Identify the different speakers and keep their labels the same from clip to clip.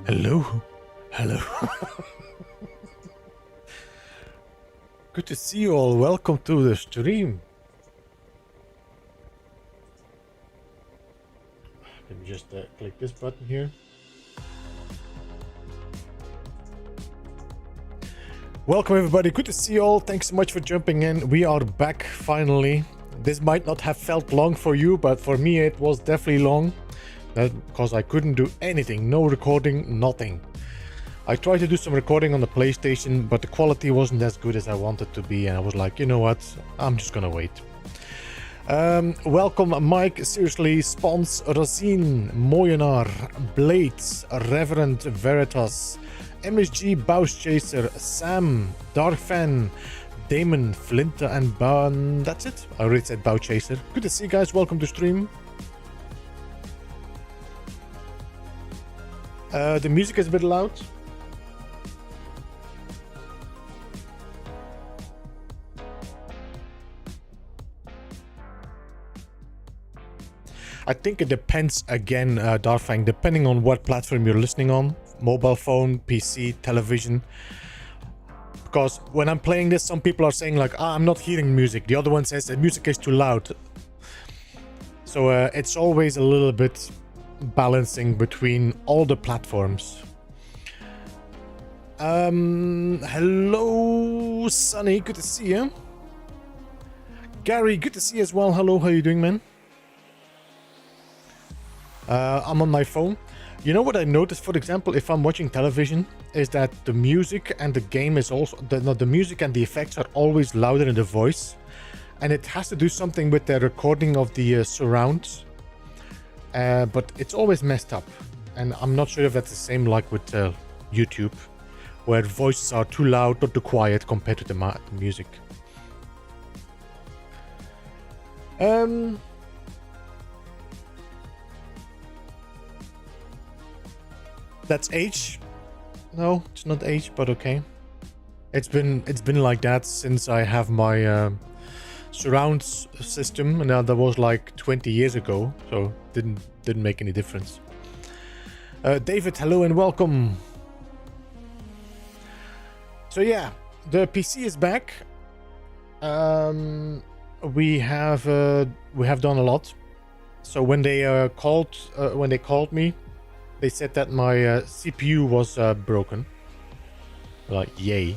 Speaker 1: Hello. Hello. Good to see you all. Welcome to the stream. Let me just click this button here. Welcome everybody. Good to see you all. Thanks so much for jumping in. We are back finally. This might not have felt long for you, but for me it was definitely long. Because I couldn't do anything. No recording, nothing. I tried to do some recording on the PlayStation, but the quality wasn't as good as I wanted to be, and I was like, you know what, I'm just gonna wait. Welcome Mike, Seriously, Spons, Racine, Moyenar, Blades, Reverend Veritas, MSG, Bouse Chaser, Sam, Darkfan, Damon, Flinta, and Ban. That's it. I already said Bow Chaser. Good to see you guys. Welcome to stream. The music is a bit loud. I think it depends again, Darfang, depending on what platform you're listening on. Mobile phone, PC, television. Because when I'm playing this, some people are saying like, I'm not hearing music. The other one says the music is too loud. So it's always a little bit balancing between all the platforms. Hello, Sunny. Good to see you. Gary, good to see you as well. Hello, how you doing, man? I'm on my phone. You know what I noticed, for example, if I'm watching television, is that the music and the game is also... the music and the effects are always louder in the voice. And it has to do something with the recording of the surrounds. But it's always messed up. And I'm not sure if that's the same like with YouTube, where voices are too loud or too quiet compared to the music. That's age. No, it's not age, but okay. It's been like that since I have my surrounds system, and that was like 20 years ago, so didn't make any difference. David, hello and welcome. So yeah, the PC is back. We have done a lot. So when they called me, they said that my CPU was broken. Like, yay.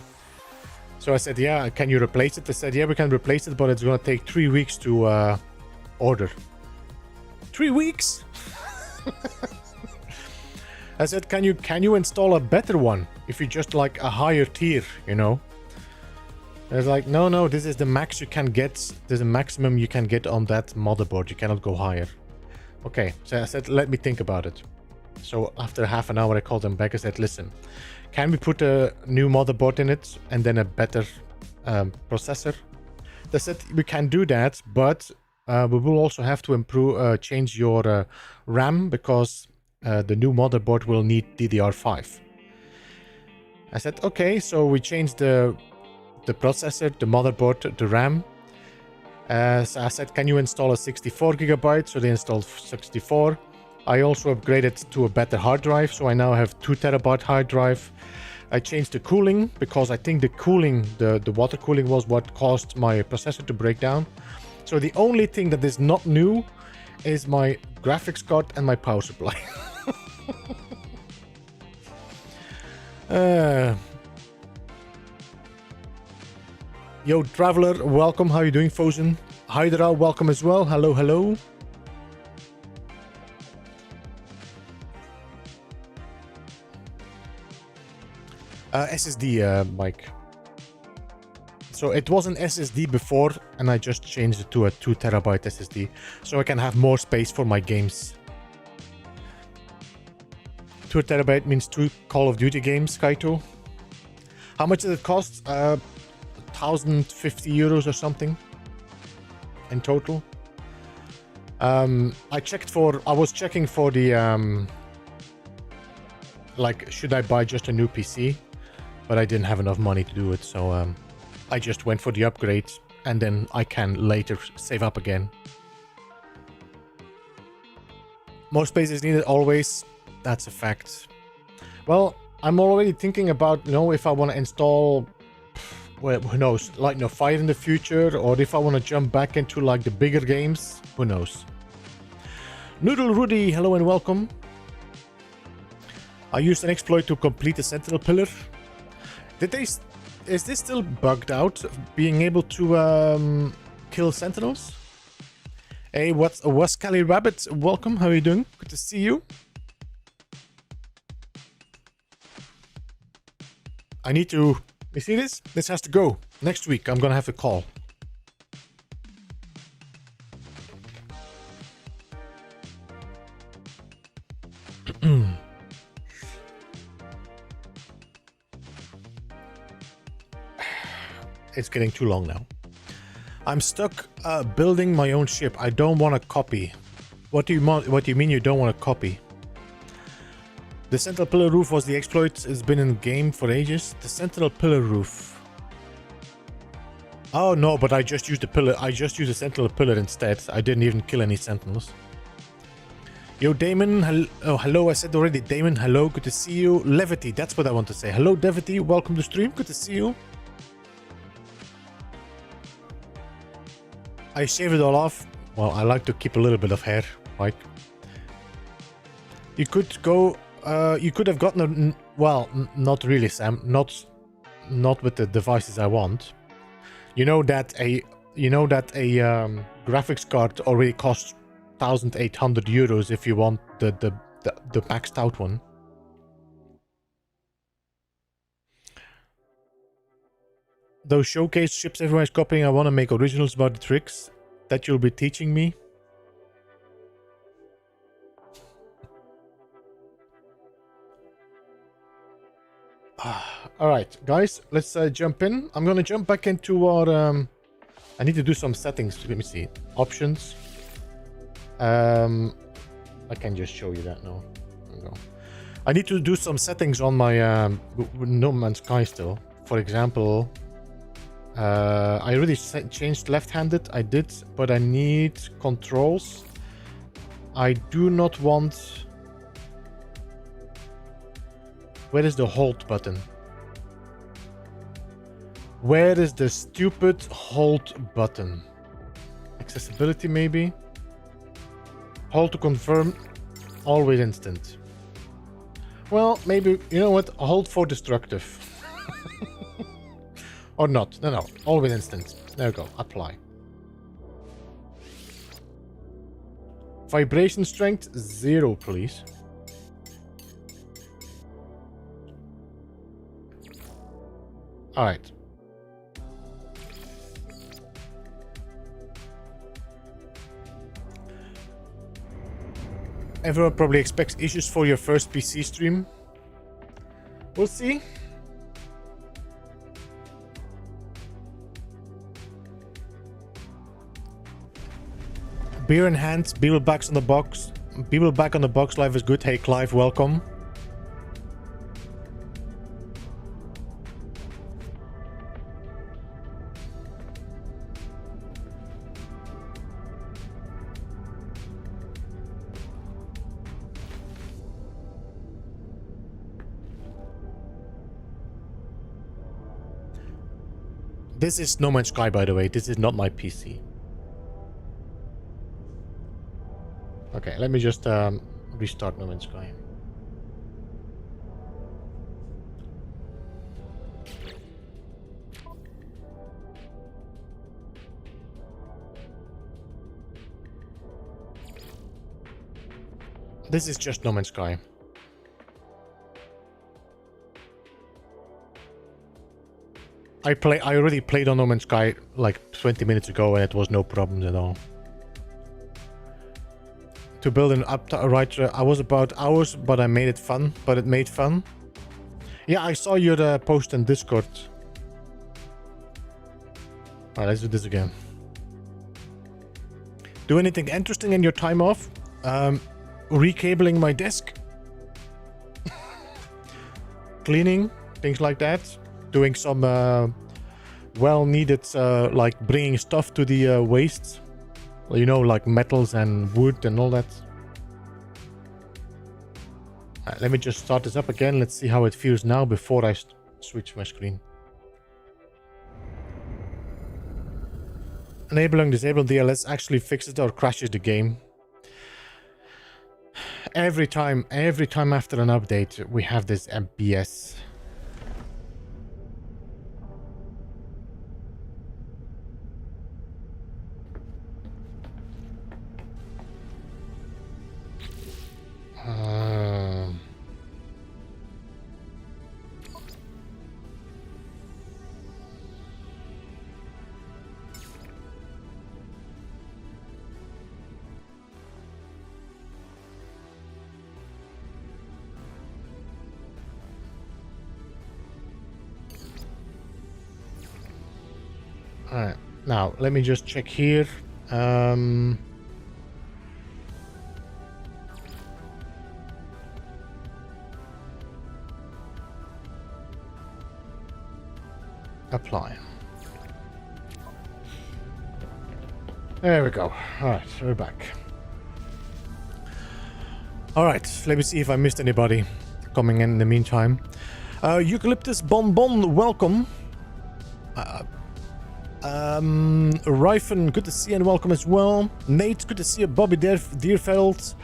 Speaker 1: So I said, yeah, can you replace it? They said, yeah, we can replace it, but it's gonna take 3 weeks to order. 3 weeks? I said, can you install a better one? If you just like a higher tier, you know? It's like, no, this is the max you can get. There's a maximum you can get on that motherboard. You cannot go higher. Okay, so I said, let me think about it. So after half an hour, I called them back. I said, listen, can we put a new motherboard in it and then a better processor? They said, we can do that, but we will also have to change your RAM because the new motherboard will need DDR5. I said, okay, so we changed the processor, the motherboard, the RAM. So I said, can you install a 64 gigabyte? So they installed 64. I also upgraded to a better hard drive, so I now have 2 terabyte hard drive. I changed the cooling because I think the cooling, the water cooling was what caused my processor to break down. So the only thing that is not new is my graphics card and my power supply. Yo, Traveler, welcome. How you doing, Fozen? Hydra, welcome as well. Hello, hello. SSD, Mike. So it was an SSD before, and I just changed it to a 2 terabyte SSD, so I can have more space for my games. 2 terabyte means 2 Call of Duty games, Kaito. How much does it cost? 1,050 euros or something in total. I was checking for the like, should I buy just a new PC? But I didn't have enough money to do it, so I just went for the upgrade, and then I can later save up again. More space is needed always. That's a fact. Well, I'm already thinking about, you know, if I want to install, well, who knows, like, you know, Fire in the future, or if I want to jump back into, like, the bigger games, who knows. Noodle Rudy, hello and welcome. I used an exploit to complete the Sentinel Pillar. Is this still bugged out, being able to kill Sentinels? Hey, what's Wascally Rabbit? Welcome, how are you doing? Good to see you. I need to... You see this? This has to go. Next week, I'm gonna have a call. It's getting too long now. I'm stuck building my own ship. I don't want to copy. What do you mean you don't want to copy? The Sentinel Pillar Roof was the exploit. It's been in game for ages. The Sentinel Pillar Roof. Oh no, but I just used the pillar. I just used the Sentinel Pillar instead. I didn't even kill any Sentinels. Yo, Damon. Oh, hello. I said already. Damon, hello. Good to see you. Levity. That's what I want to say. Hello, Levity. Welcome to stream. Good to see you. I shaved it all off. Well, I like to keep a little bit of hair, right? You could go... you could have gotten a... Well, not really, Sam. Not with the devices I want. You know that a graphics card already costs 1,800 euros if you want the maxed out one. Those showcase ships everyone is copying. I want to make originals about the tricks that you'll be teaching me. All right, guys, let's jump in. I'm gonna jump back into our. I need to do some settings. Let me see. Options. I can just show you that now. There we go. I need to do some settings on my No Man's Sky still. For example. I already changed left-handed, I did, but I need controls. I do not want... Where is the hold button? Where is the stupid hold button? Accessibility maybe? Hold to confirm, always instant. Well, maybe, you know what, hold for destructive. Or not. No. Always instant. There we go. Apply. Vibration strength 0, please. Alright. Everyone probably expects issues for your first PC stream. We'll see. Beer in hand, Beeble back on the box. Beeble back on the box, life is good. Hey Clive, welcome. This is No Man's Sky, by the way. This is not my PC. Okay, let me just restart No Man's Sky. This is just No Man's Sky. I already played on No Man's Sky like 20 minutes ago and it was no problems at all. To build an right, I was about hours, but I made it fun. But it made fun. Yeah, I saw your post in Discord. Alright, let's do this again. Do anything interesting in your time off? Recabling my desk. Cleaning, things like that. Doing some well-needed, like bringing stuff to the waste. You know, like metals and wood and all that. Let me just start this up again. Let's see how it feels now before I switch my screen. Enabling disable DLS actually fixes or crashes the game. Every time after an update, we have this BS. Alright, now let me just check here. Apply. There we go. Alright, we're back. Alright, let me see if I missed anybody coming in the meantime. Eucalyptus Bonbon, welcome. Ryfen, good to see you and welcome as well. Nate, good to see you. Bobby Deerfeld.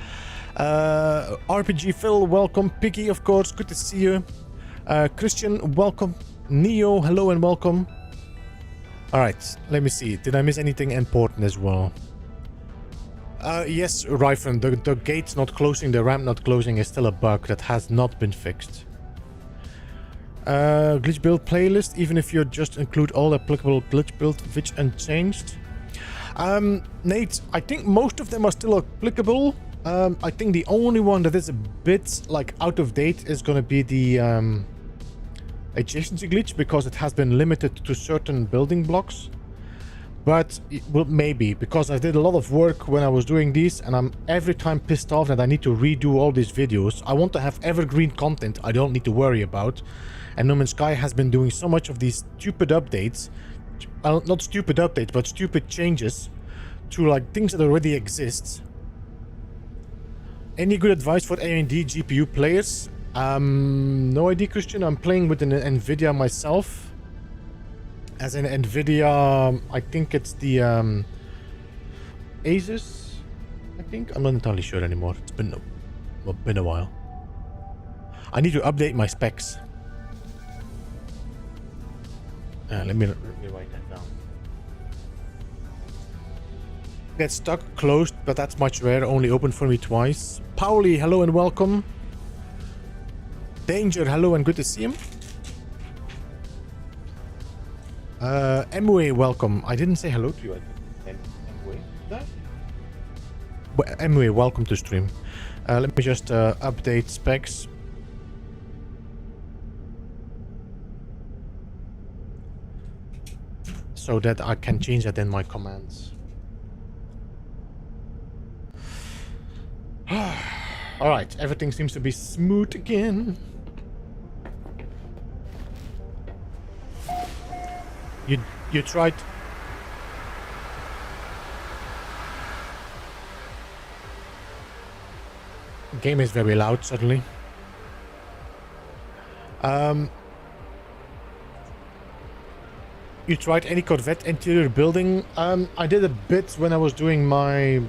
Speaker 1: RPG Phil, welcome. Piggy, of course, good to see you. Christian, welcome. Neo, hello and welcome. Alright, let me see. Did I miss anything important as well? Yes, Ryfen, the gate not closing, the ramp not closing is still a bug that has not been fixed. Glitch build playlist, even if you just include all applicable glitch build which unchanged. Nate, I think most of them are still applicable. I think the only one that is a bit like out of date is gonna be the adjacency glitch, because it has been limited to certain building blocks. But well, maybe because I did a lot of work when I was doing these, and I'm every time pissed off that I need to redo all these videos. I want to have evergreen content I don't need to worry about. And No Man's Sky has been doing so much of these stupid updates, well, not stupid updates, but stupid changes to like things that already exist. Any good advice for AMD GPU players? No idea, Christian. I'm playing with an Nvidia myself. As an Nvidia, I think it's the Asus. I think I'm not entirely sure anymore. It's been a while. I need to update my specs. Let me write that down. Get stuck, closed, but that's much rare. Only open for me twice. Pauli, hello and welcome. Danger, hello and good to see him. Emwe, welcome. I didn't say hello to you. Emwe, that? Well, Emwe, welcome to stream. Let me just update specs. So that I can change that in my commands. Alright, everything seems to be smooth again. You tried... Game is very loud suddenly. You tried any Corvette interior building? I did a bit when I was doing my...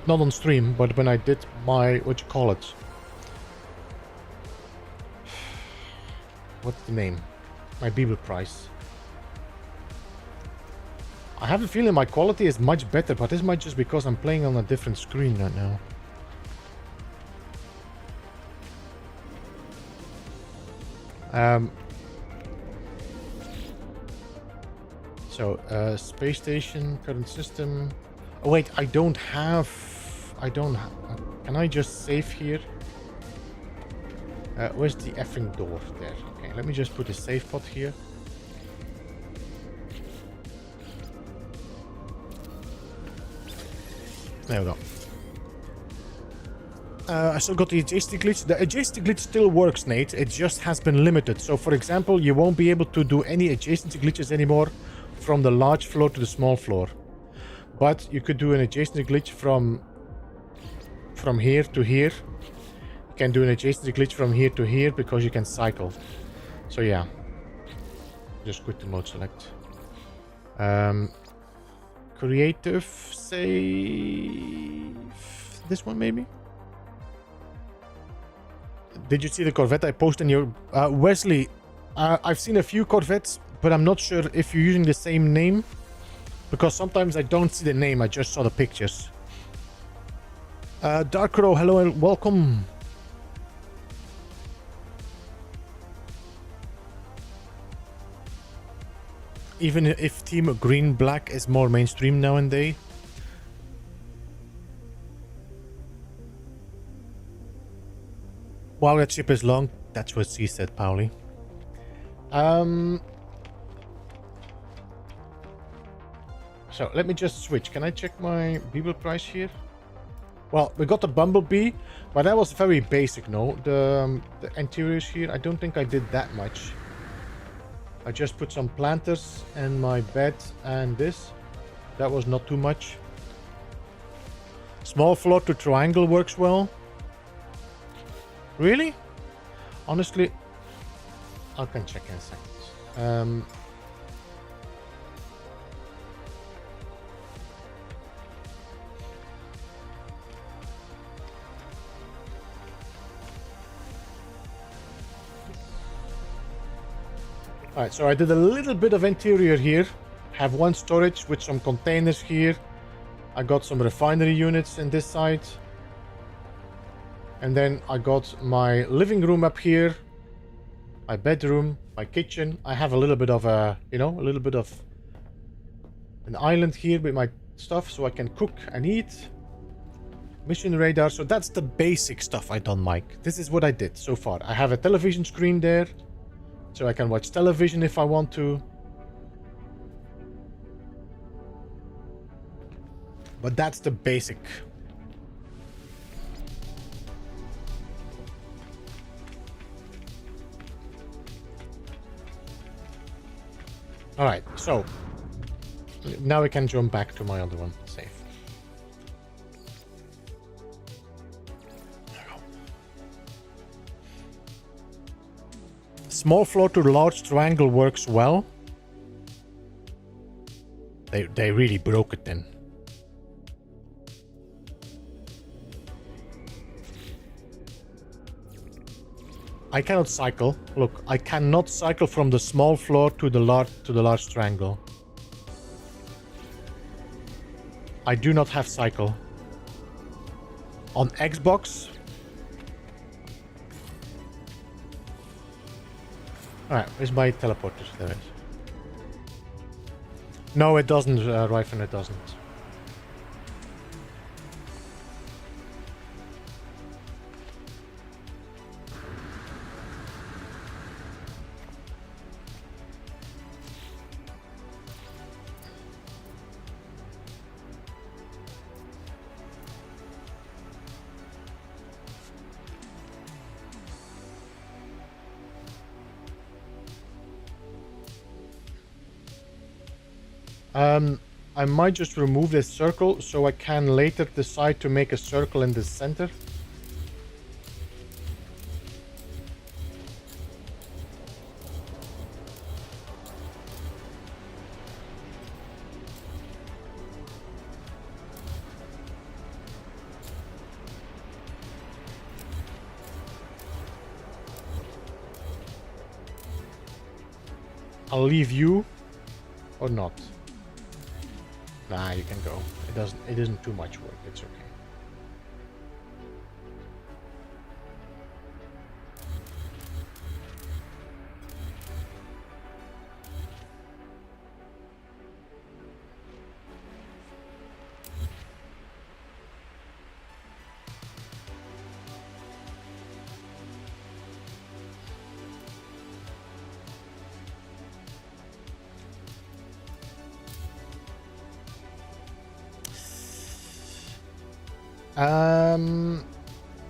Speaker 1: Not on stream, but when I did my... What you call it? What's the name? My Bible prize. I have a feeling my quality is much better, but this might just because I'm playing on a different screen right now. Space station, current system. Oh wait, I don't have... Can I just save here? Where's the effing door? There. Okay, let me just put a save pod here. There we go. I still got the adjacency glitch. The adjacency glitch still works, Nate. It just has been limited. So, for example, you won't be able to do any adjacency glitches anymore from the large floor to the small floor. But you could do an adjacency glitch from here to here. You can do an adjacency glitch from here to here because you can cycle. So yeah. Just quit the mode select. Creative save. This one maybe? Did you see the Corvette I posted in your... Wesley, I've seen a few Corvettes, but I'm not sure if you're using the same name. Because sometimes I don't see the name, I just saw the pictures. Dark Crow, hello and welcome. Even if Team Green Black is more mainstream nowadays. While that ship is long, that's what she said, Pauli. So let me just switch. Can I check my Beeble price here? Well, we got the Bumblebee, but that was very basic, no? The interiors here, I don't think I did that much. I just put some planters and my bed and this. That was not too much. Small floor to triangle works well. Really? Honestly, I can check in a second. Alright, so I did a little bit of interior here. Have one storage with some containers here. I got some refinery units in this side. And then I got my living room up here. My bedroom, my kitchen. I have a little bit of a, you know, a little bit of an island here with my stuff so I can cook and eat. Mission radar. So that's the basic stuff I done, Mike. This is what I did so far. I have a television screen there. So I can watch television if I want to. But that's the basic. Alright, so now we can jump back to my other one. Save. Small floor to large triangle works well. They really broke it then. I cannot cycle. Look, I cannot cycle from the small floor to the large triangle. I do not have cycle. On Xbox. Alright, where's my teleporter? There it is. No, it doesn't, Ryfen, it doesn't. I might just remove this circle so I can later decide to make a circle in the center. I'll leave you or not. Nah, you can go. It isn't too much work. It's okay.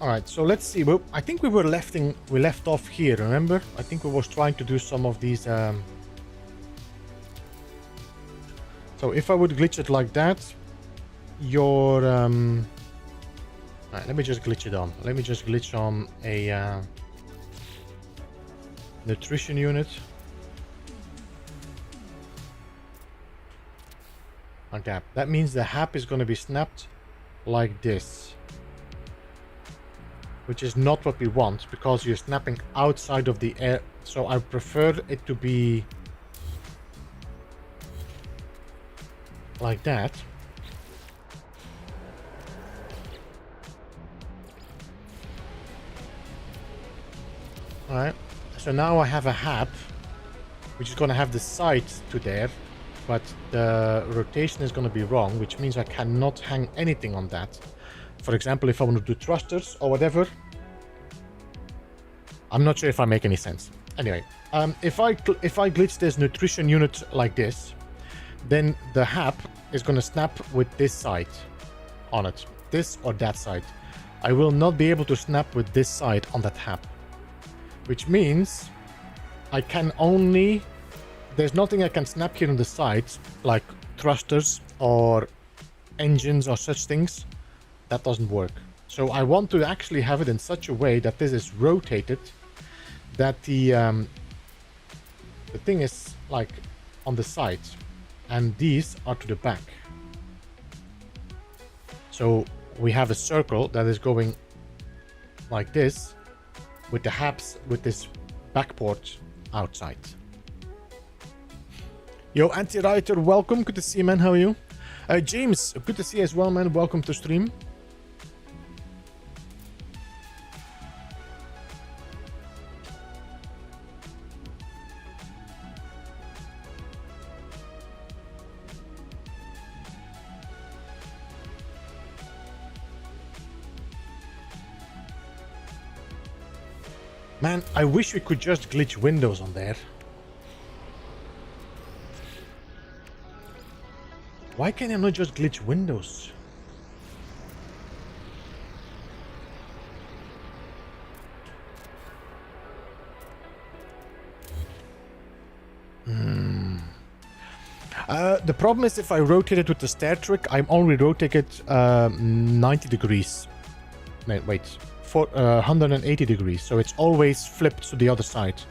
Speaker 1: Alright, so let's see. Well, I think we left off here, remember? I think we was trying to do some of these so if I would glitch it like that, your Alright, let me just glitch it on. Let me just glitch on a nutrition unit. Okay, that means the hap is going to be snapped like this. Which is not what we want, because you're snapping outside of the air. So I prefer it to be like that. Alright, so now I have a hap, which is going to have the side to there, but the rotation is going to be wrong, which means I cannot hang anything on that. For example, if I want to do thrusters or whatever. I'm not sure if I make any sense. Anyway, if I glitch this nutrition unit like this, then the hap is going to snap with this side on it. This or that side. I will not be able to snap with this side on that hap. Which means I can only... There's nothing I can snap here on the sides, like thrusters or engines or such things. That doesn't work. So I want to actually have it in such a way that this is rotated, that the thing is like on the sides, and these are to the back. So we have a circle that is going like this, with the haps, with this backport outside. Yo, Anti-Rioter, welcome. Good to see you, man. How are you? James, good to see you as well, man. Welcome to stream. Man, I wish we could just glitch windows on there. Why can I not just glitch windows? The problem is if I rotate it with the stair trick, I'm only rotating it 90 degrees. No, wait. 180 degrees, so it's always flipped to the other side.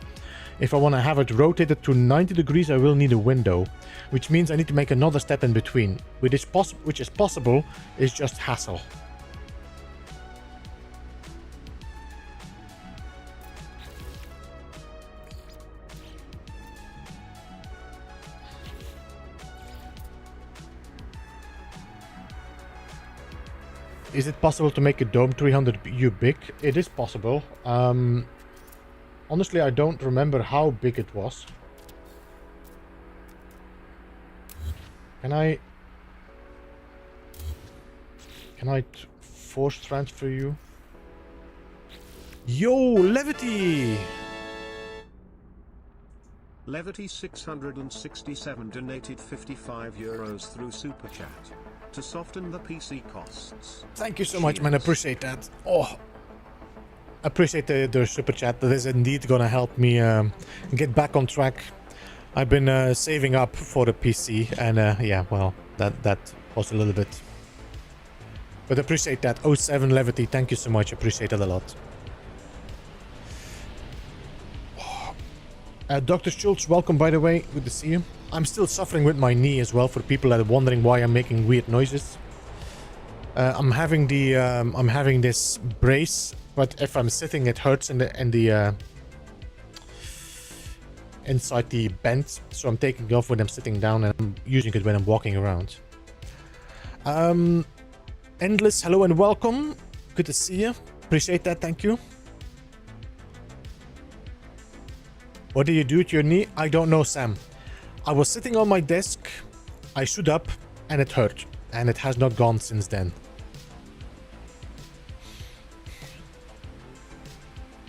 Speaker 1: If I want to have it rotated to 90 degrees, I will need a window, which means I need to make another step in between, which is possible, is just hassle. Is it possible to make a dome 300U big? It is possible. Honestly, I don't remember how big it was. Can I force transfer you? Yo, Levity!
Speaker 2: Levity 667 donated €55 through Super Chat to soften the PC costs.
Speaker 1: Thank you so much, man. I appreciate that. Oh, I appreciate the super chat. That is indeed gonna help me get back on track. I've been saving up for the PC, and yeah, well, that was a little bit. But I appreciate that. 07 Levity, thank you so much. I appreciate it a lot. Dr. Schultz, welcome, by the way. Good to see you. I'm still suffering with my knee as well, for people that are wondering why I'm making weird noises. I'm having this brace, but if I'm sitting, it hurts in the inside the bend. So I'm taking it off when I'm sitting down, and I'm using it when I'm walking around. Endless, hello and welcome. Good to see you. Appreciate that. Thank you. What did you do to your knee? I don't know, Sam. I was sitting on my desk, I stood up, and it hurt. And it has not gone since then.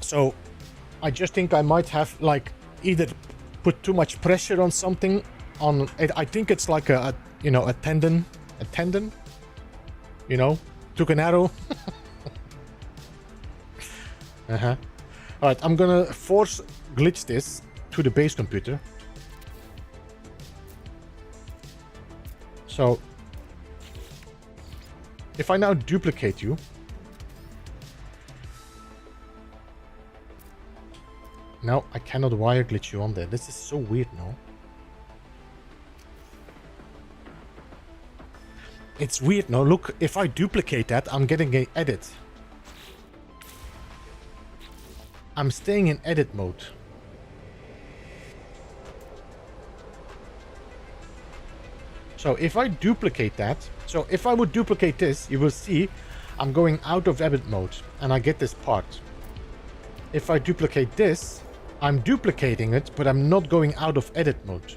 Speaker 1: So, I just think I might have, like, either put too much pressure on something. I think it's like a tendon. A tendon? You know? Took an arrow. Alright, I'm gonna force glitch this to the base computer. So, if I now duplicate you, No, I cannot wire glitch you on there. This is so weird, no? It's weird, no? Look, if I duplicate that, I'm getting an edit. I'm staying in edit mode. So if I duplicate that, so if I would duplicate this, you will see I'm going out of edit mode and I get this part. If I duplicate this, I'm duplicating it, but I'm not going out of edit mode.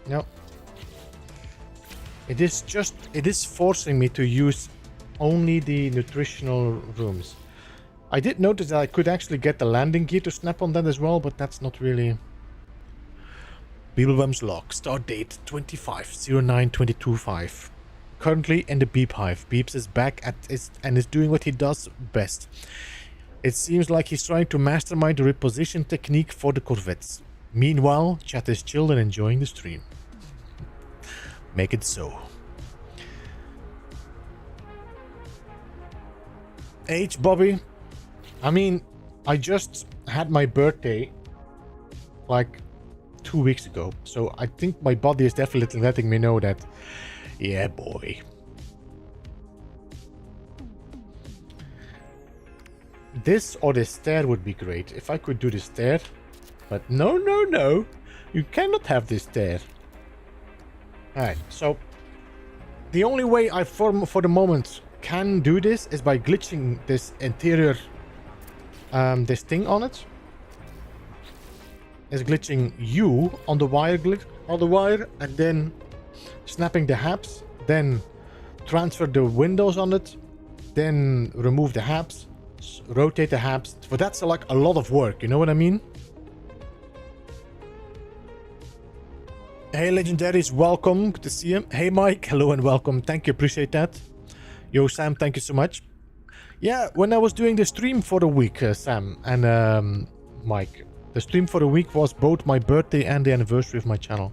Speaker 1: No. It is forcing me to use only the nutritional rooms. I did notice that I could actually get the landing gear to snap on that as well, but that's not really... Beeblebum's log, start date 25/09/2025. Currently in the Beep Hive. Beeps is back and is doing what he does best. It seems like he's trying to mastermind the reposition technique for the Corvettes. Meanwhile, chat is chilled and enjoying the stream. Make it so. H, Bobby. I mean, I just had my birthday like 2 weeks ago, so I think my body is definitely letting me know that, yeah, boy. This or the stair would be great if I could do the stair, but no, you cannot have this stair. Alright, so the only way I for the moment can do this is by glitching this interior this thing on it. Is glitching you on the wire and then snapping the habs, then transfer the windows on it, then remove the habs, rotate the habs. But that's like a lot of work, you know what I mean? Hey Legendaries, welcome, good to see you. Hey Mike, hello and welcome, thank you, appreciate that. Yo Sam, thank you so much. Yeah, when I was doing the stream for the week, Sam and Mike, the stream for the week was both my birthday and the anniversary of my channel.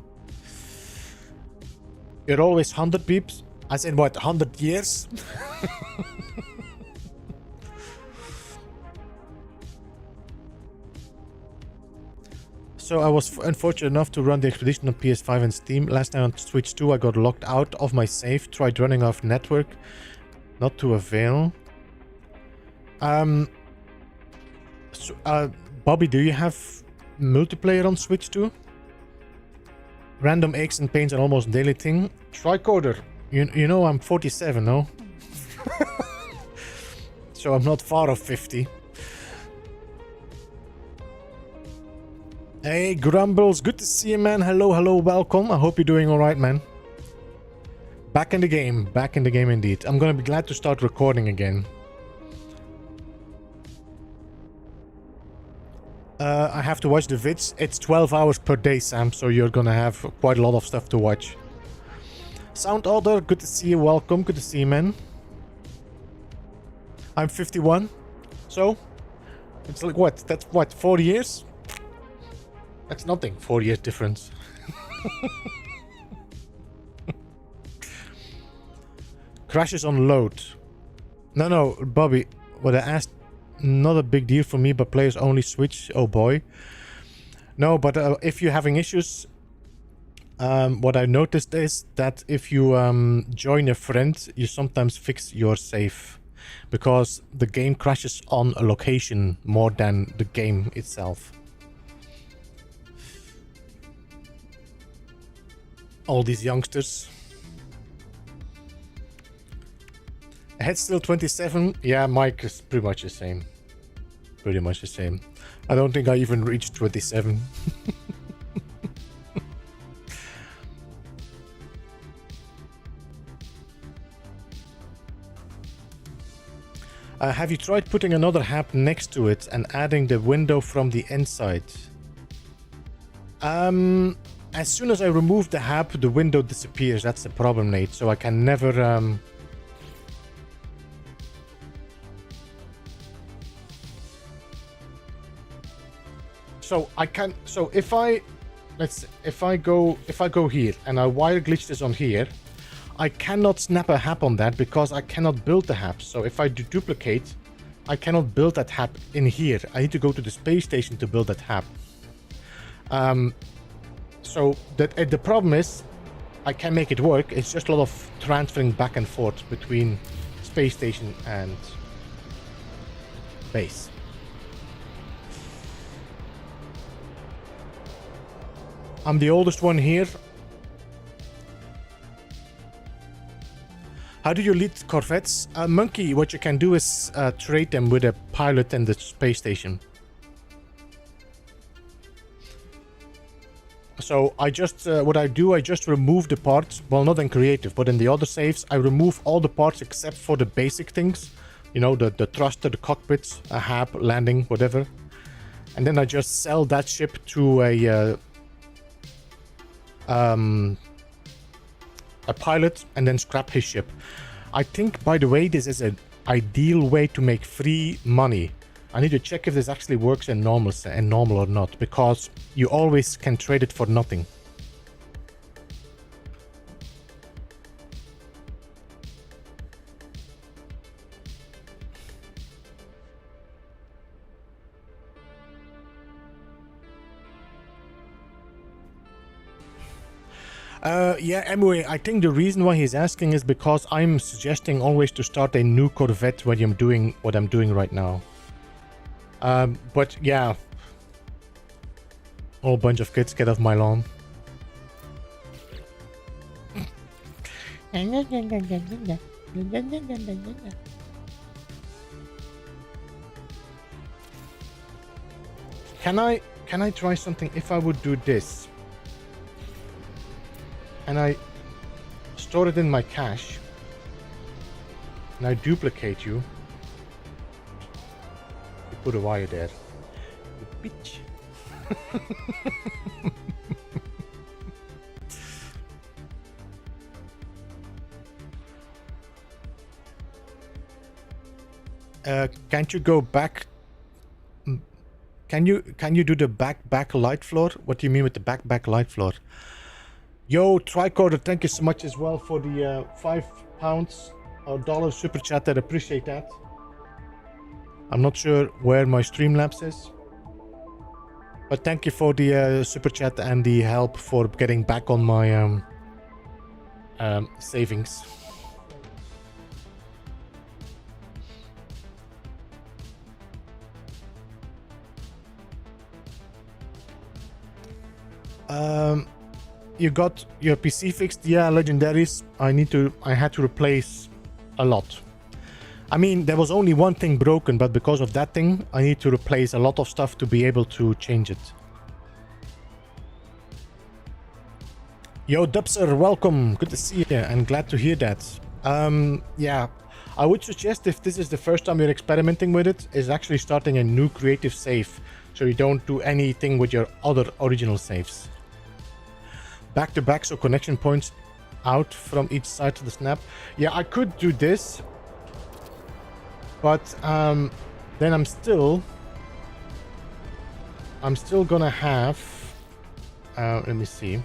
Speaker 1: You're always 100 peeps? As in what, 100 years? So I was unfortunate enough to run the expedition on PS5 and Steam. Last night on Switch 2 I got locked out of my save, tried running off network, not to avail. Bobby, do you have multiplayer on Switch 2? Random aches and pains are almost daily thing. Tricorder, you know I'm 47, no? So I'm not far off 50. Hey Grumbles, good to see you, man. Hello, welcome. I hope you're doing alright, man. Back in the game indeed. I'm gonna be glad to start recording again. I have to watch the vids. It's 12 hours per day, Sam, so you're gonna have quite a lot of stuff to watch. Sound Order, good to see you, welcome, good to see you, man. I'm 51, so it's like what? That's what, 4 years? That's nothing, 4 years difference. Crashes on load. No, Bobby, what I asked, not a big deal for me, but players only switch, oh boy. No, but if you're having issues, what I noticed is that if you join a friend, you sometimes fix your save. Because the game crashes on a location more than the game itself. All these youngsters. Head still 27. Yeah, Mike is pretty much the same. Pretty much the same. I don't think I even reached 27. Have you tried putting another hab next to it and adding the window from the inside? As soon as I remove the hab, the window disappears. That's the problem, Nate. So I can never... So I can, so if I go here and I wire glitch this on here, I cannot snap a hab on that because I cannot build the hab. So if I do duplicate, I cannot build that hab in here. I need to go to the space station to build that hab. So the problem is, I can make it work. It's just a lot of transferring back and forth between space station and base. I'm the oldest one here. How do you lead Corvettes? Monkey, what you can do is trade them with a pilot and the space station. So I just, what I do, I just remove the parts. Well, not in creative, but in the other saves, I remove all the parts except for the basic things. You know, the thruster, the cockpits, a hab, landing, whatever. And then I just sell that ship to a pilot and then scrap his ship. I think, by the way, this is an ideal way to make free money. I need to check if this actually works in normal or not, because you always can trade it for nothing. Yeah, anyway, I think the reason why he's asking is because I'm suggesting always to start a new Corvette when I'm doing what I'm doing right now. But yeah, whole bunch of kids, get off my lawn. Can I try something? If I would do this and I store it in my cache and I duplicate you, you put a wire there, you bitch. Can't you go back? Can you do the back light floor? What do you mean with the back light floor? Yo, Tricorder, thank you so much as well for the £5 or $1 super chat. I appreciate that. I'm not sure where my Streamlabs is, but thank you for the super chat and the help for getting back on my savings. You got your PC fixed? Yeah, legendaries. I had to replace a lot. I mean, there was only one thing broken, but because of that thing, I need to replace a lot of stuff to be able to change it. Yo, Dubser, welcome. Good to see you and glad to hear that. Yeah, I would suggest, if this is the first time you're experimenting with it, is actually starting a new creative save, so you don't do anything with your other original saves. Back to back, so connection points out from each side to the snap. Yeah, I could do this, but then I'm still gonna have let me see.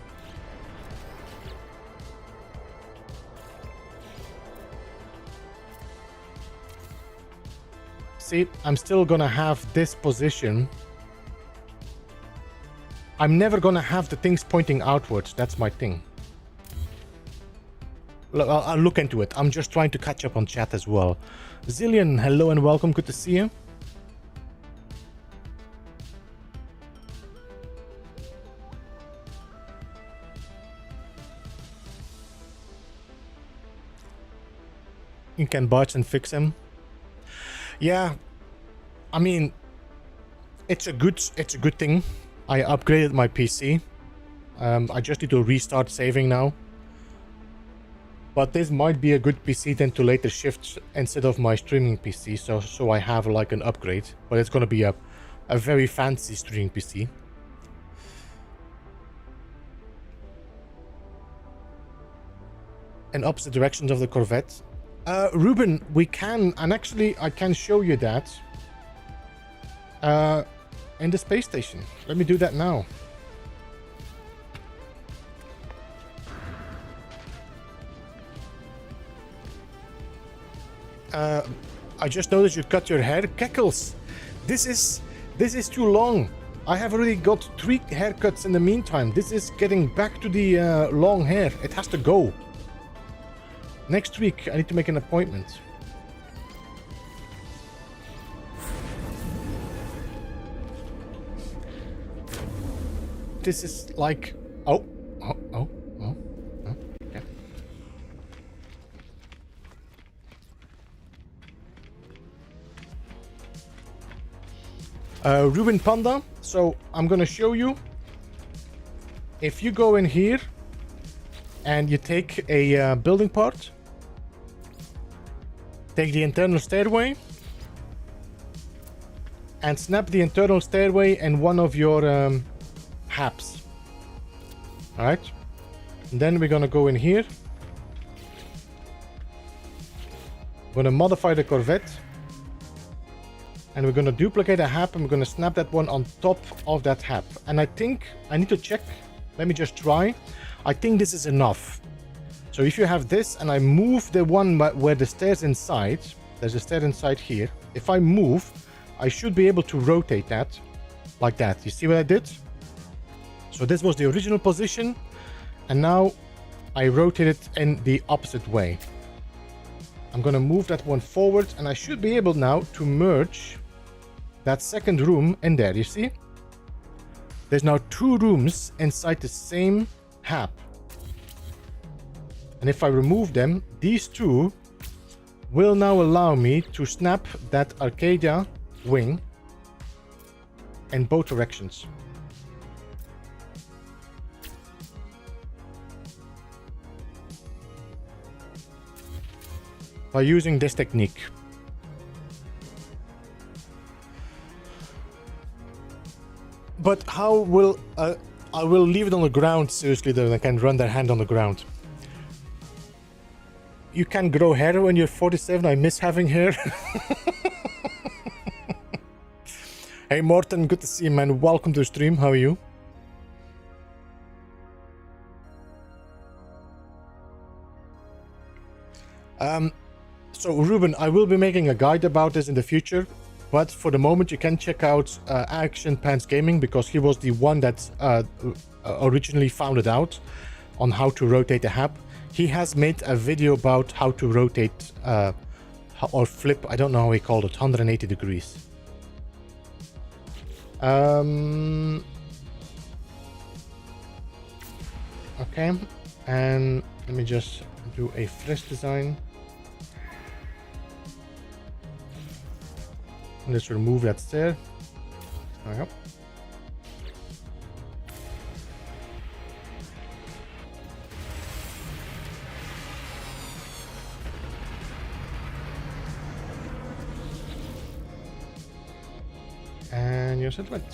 Speaker 1: See, I'm still gonna have this position. I'm never gonna have the things pointing outwards. That's my thing. I'll look into it. I'm just trying to catch up on chat as well. Zillion, hello and welcome. Good to see you. You can barge and fix him. Yeah, I mean, it's a good thing. I upgraded my PC. I just need to restart saving now. But this might be a good PC then to later shift instead of my streaming PC. So I have like an upgrade. But it's gonna be a very fancy streaming PC. In opposite directions of the Corvette. Ruben, we can, and actually I can show you that. in the space station. Let me do that now. I just noticed you cut your hair. Keckles, this is too long. I have already got 3 haircuts in the meantime. This is getting back to the long hair. It has to go. Next week, I need to make an appointment. This is like... Oh. Okay. Ruben Panda, so I'm gonna show you. If you go in here and you take a building part, take the internal stairway and snap the internal stairway and one of your HAPs. Alright, then we're gonna go in here. We're gonna modify the Corvette and we're gonna duplicate a HAP and we're gonna snap that one on top of that HAP. And I think I need to check. Let me just try. I think this is enough. So if you have this and I move the one where the stairs inside, there's a stair inside here. If I move, I should be able to rotate that like that. You see what I did? So this was the original position and now I rotate it in the opposite way. I'm gonna move that one forward and I should be able now to merge that second room in there. You see? There's now 2 rooms inside the same HAP. And if I remove them, these 2 will now allow me to snap that Arcadia wing in both directions. By using this technique. But how will... I will leave it on the ground, seriously, though, I can run their hand on the ground. You can grow hair when you're 47, I miss having hair. Hey Morten, good to see you, man. Welcome to the stream, how are you? So Ruben, I will be making a guide about this in the future, but for the moment you can check out Action Pants Gaming because he was the one that originally found it out on how to rotate a HAP. He has made a video about how to rotate or flip, I don't know how he called it, 180 degrees. Okay, and let me just do a fresh design. Let's remove that stair. There we go. And your settlement.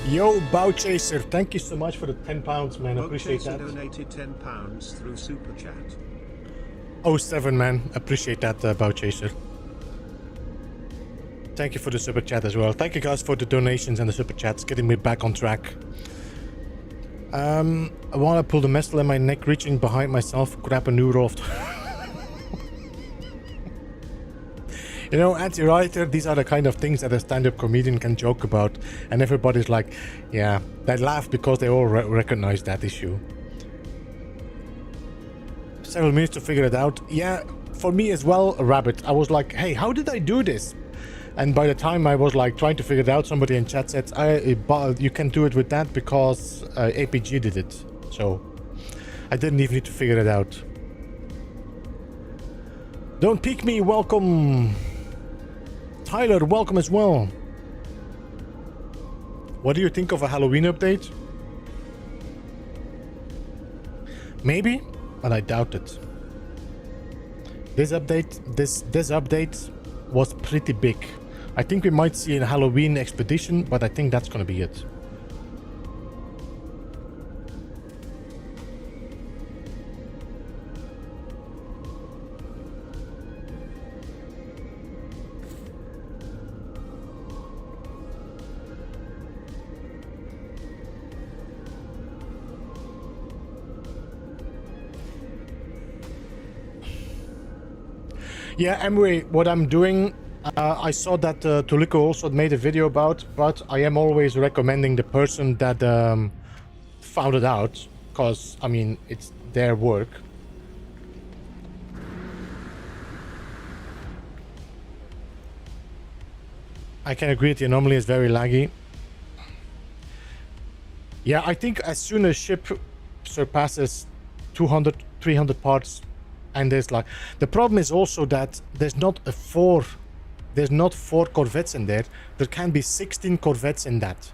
Speaker 1: Yo, Bow Chaser, thank you so much for the £10, man. Appreciate that.
Speaker 2: Donated £10 through Super Chat.
Speaker 1: 07, man. Appreciate that, Bow Chaser. Thank you for the Super Chat as well. Thank you guys for the donations and the Super Chats, getting me back on track. I want to pull the muscle in my neck, reaching behind myself, grab a new roll of... You know, anti-writer, these are the kind of things that a stand-up comedian can joke about. And everybody's like, yeah, they laugh because they all recognize that issue. Several minutes to figure it out. Yeah, for me as well, Rabbit. I was like, hey, how did I do this? And by the time I was like trying to figure it out, somebody in chat said, you can do it with that because APG did it. So I didn't even need to figure it out. Don't peek me, welcome. Tyler, welcome as well. What do you think of a Halloween update? Maybe, but I doubt it. This update was pretty big. I think we might see a Halloween expedition, but I think that's gonna be it. Yeah, anyway, what I'm doing, I saw that Tuliko also made a video about, but I am always recommending the person that found it out, because, I mean, it's their work. I can agree the anomaly is very laggy. Yeah, I think as soon as ship surpasses 200, 300 parts, and there's like, the problem is also that there's not four Corvettes in there. There can be 16 Corvettes in that,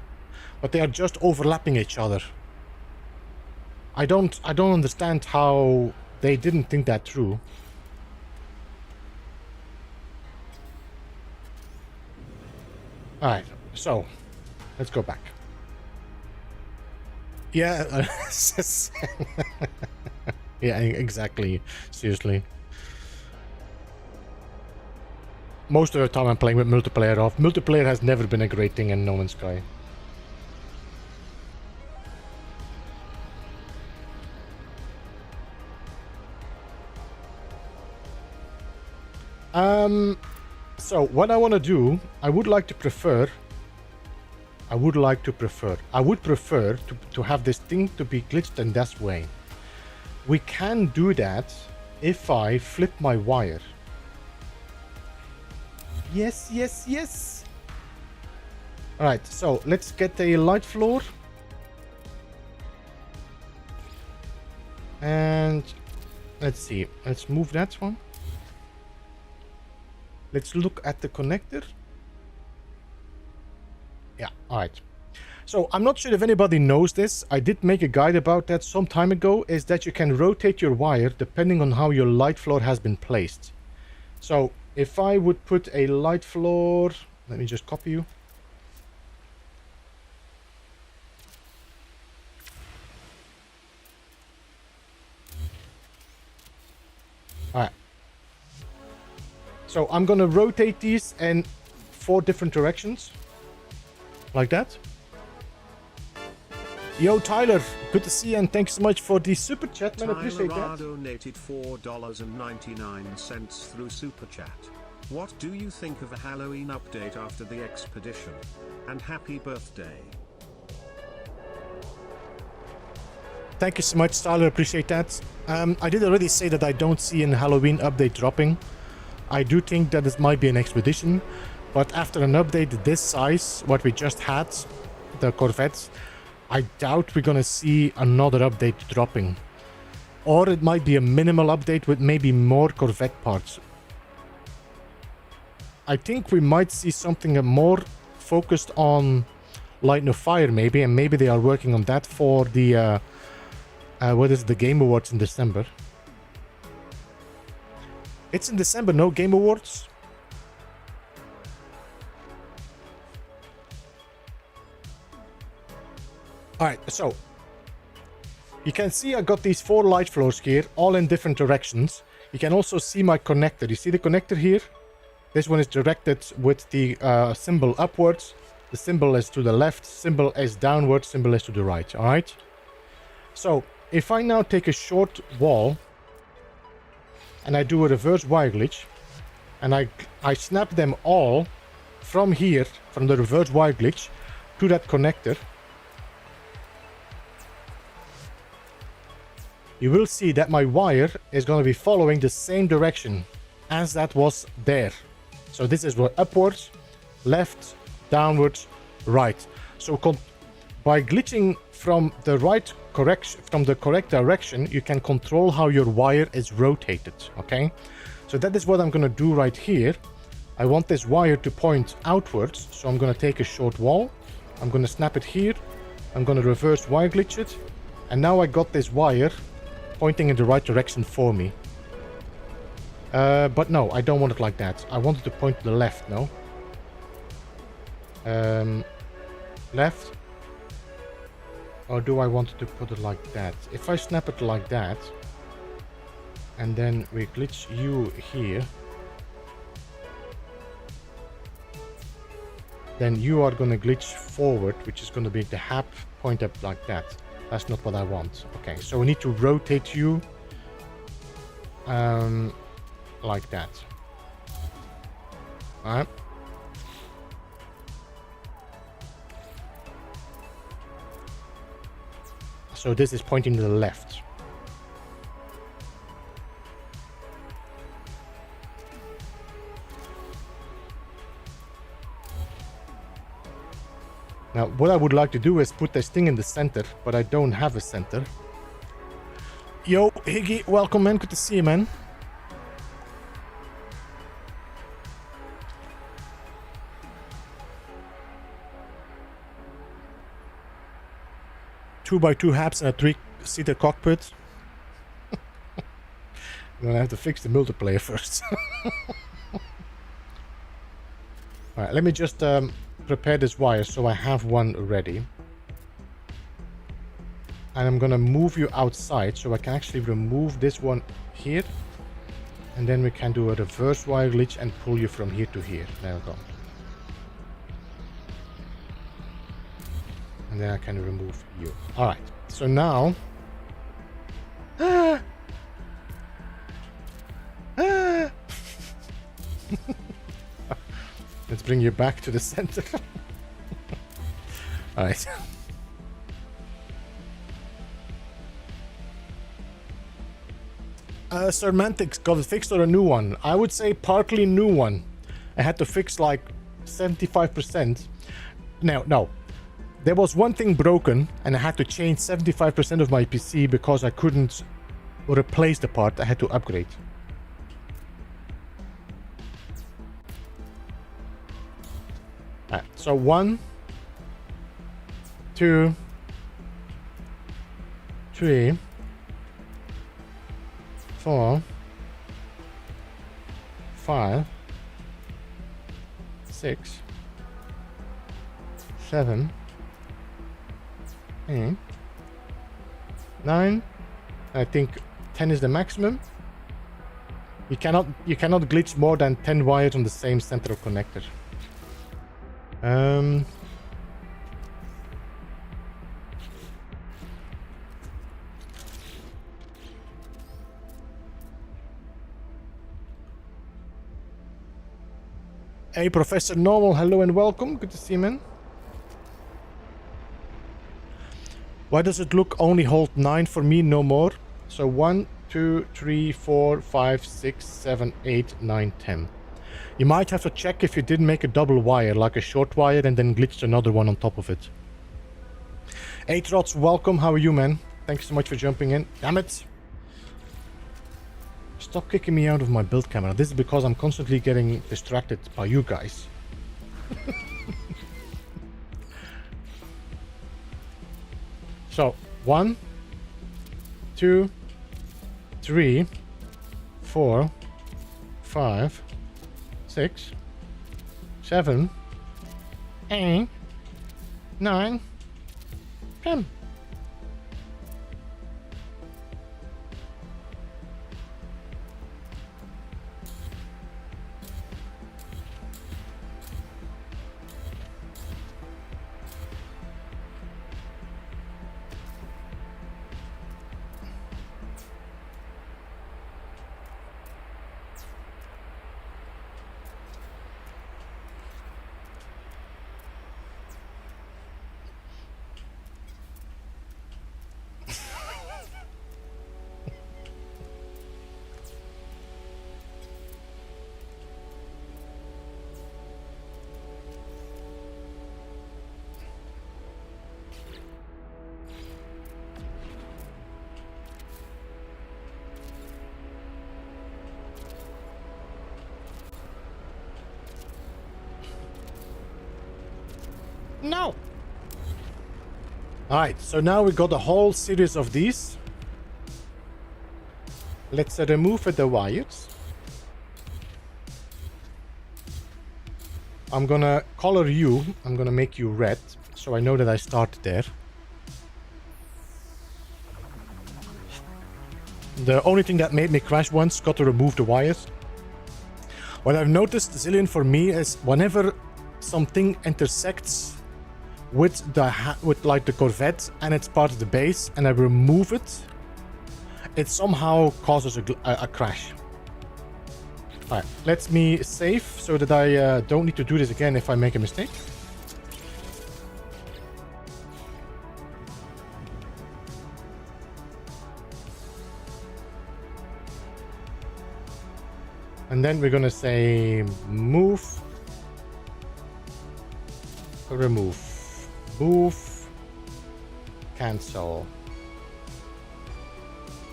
Speaker 1: but they are just overlapping each other. I don't understand how they didn't think that through. All right, so let's go back. Yeah. Yeah, exactly. Seriously. Most of the time I'm playing with multiplayer off. Multiplayer has never been a great thing in No Man's Sky. So what I want to do, I would prefer to have this thing to be glitched in that way. We can do that if I flip my wire. Yes, yes, yes. All right, so let's get a light floor. And let's see, let's move that one. Let's look at the connector. Yeah, all right. So I'm not sure if anybody knows this. I did make a guide about that some time ago, is that you can rotate your wire depending on how your light floor has been placed. So if I would put a light floor, let me just copy you. All right. So I'm gonna rotate these in 4 different directions, like that. Yo, Tyler, good to see you, and thanks so much for the super chat, man. I appreciate that.
Speaker 2: Donated $4.99 through super chat. What do you think of a Halloween update after the expedition? And happy birthday.
Speaker 1: Thank you so much, Tyler. Appreciate that. I did already say that I don't see a Halloween update dropping. I do think that it might be an expedition, but after an update this size, what we just had, the Corvettes, I doubt we're gonna see another update dropping. Or it might be a minimal update with maybe more Corvette parts. I think we might see something more focused on Light No Fire maybe, and maybe they are working on that for the what is it, the Game Awards in December. It's in December, no Game Awards? Alright, so you can see I got these 4 light floors here, all in different directions. You can also see my connector. You see the connector here? This one is directed with the symbol upwards. The symbol is to the left, symbol is downwards, symbol is to the right. Alright? So if I now take a short wall and I do a reverse wire glitch, and I snap them all from here, from the reverse wire glitch, to that connector, you will see that my wire is going to be following the same direction as that was there. So this is what upwards, left, downwards, right. So by glitching from the correct direction, you can control how your wire is rotated. Okay, so that is what I'm going to do right here. I want this wire to point outwards, so I'm gonna take a short wall. I'm gonna snap it here. I'm gonna reverse wire glitch it. And now I got this wire pointing in the right direction for me. But no, I don't want it like that. I want it to point to the left, no? Left? Or do I want to put it like that? If I snap it like that, and then we glitch you here, then you are going to glitch forward, which is going to be the hab point up like that. That's not what I want. Okay, so we need to rotate you like that. Alright. So this is pointing to the left. Now, what I would like to do is put this thing in the center, but I don't have a center. Yo, Higgy, welcome, man. Good to see you, man. Two by two habs and a 3-seater cockpit. I'm gonna have to fix the multiplayer first. Alright, let me just prepare this wire so I have one ready. And I'm gonna move you outside so I can actually remove this one here. And then we can do a reverse wire glitch and pull you from here to here. There we go. And then I can remove you. Alright, so now... Let's bring you back to the center. Alright. Semantics got it fixed or a new one? I would say partly new one. I had to fix like 75%. No. There was one thing broken and I had to change 75% of my PC because I couldn't replace the part. I had to upgrade. Alright, so 1, 2, 3, 4, 5, 6, 7, 8, 9. I think 10 is the maximum. You cannot glitch more than 10 wires on the same central connector. Hey, Professor Normal, hello and welcome. Good to see you, man. Why does it look only hold 9 for me, no more? So 1, 2, 3, 4, 5, 6, 7, 8, 9, 10. You might have to check if you didn't make a double wire, like a short wire, and then glitched another one on top of it. Hey, Trots, welcome. How are you, man? Thanks so much for jumping in. Damn it. Stop kicking me out of my build camera. This is because I'm constantly getting distracted by you guys. So, 1, 2, 3, 4, 5, 6, 7, 8, 9, 10. No! Alright, so now we got a whole series of these. Let's remove the wires. I'm gonna color you. I'm gonna make you red, so I know that I started there. The only thing that made me crash once, got to remove the wires. What I've noticed, Zillion, for me is whenever something intersects with like the Corvette and it's part of the base and I remove it, it somehow causes a crash. Alright, let me save so that I don't need to do this again if I make a mistake. And then we're gonna say move, remove, move, cancel,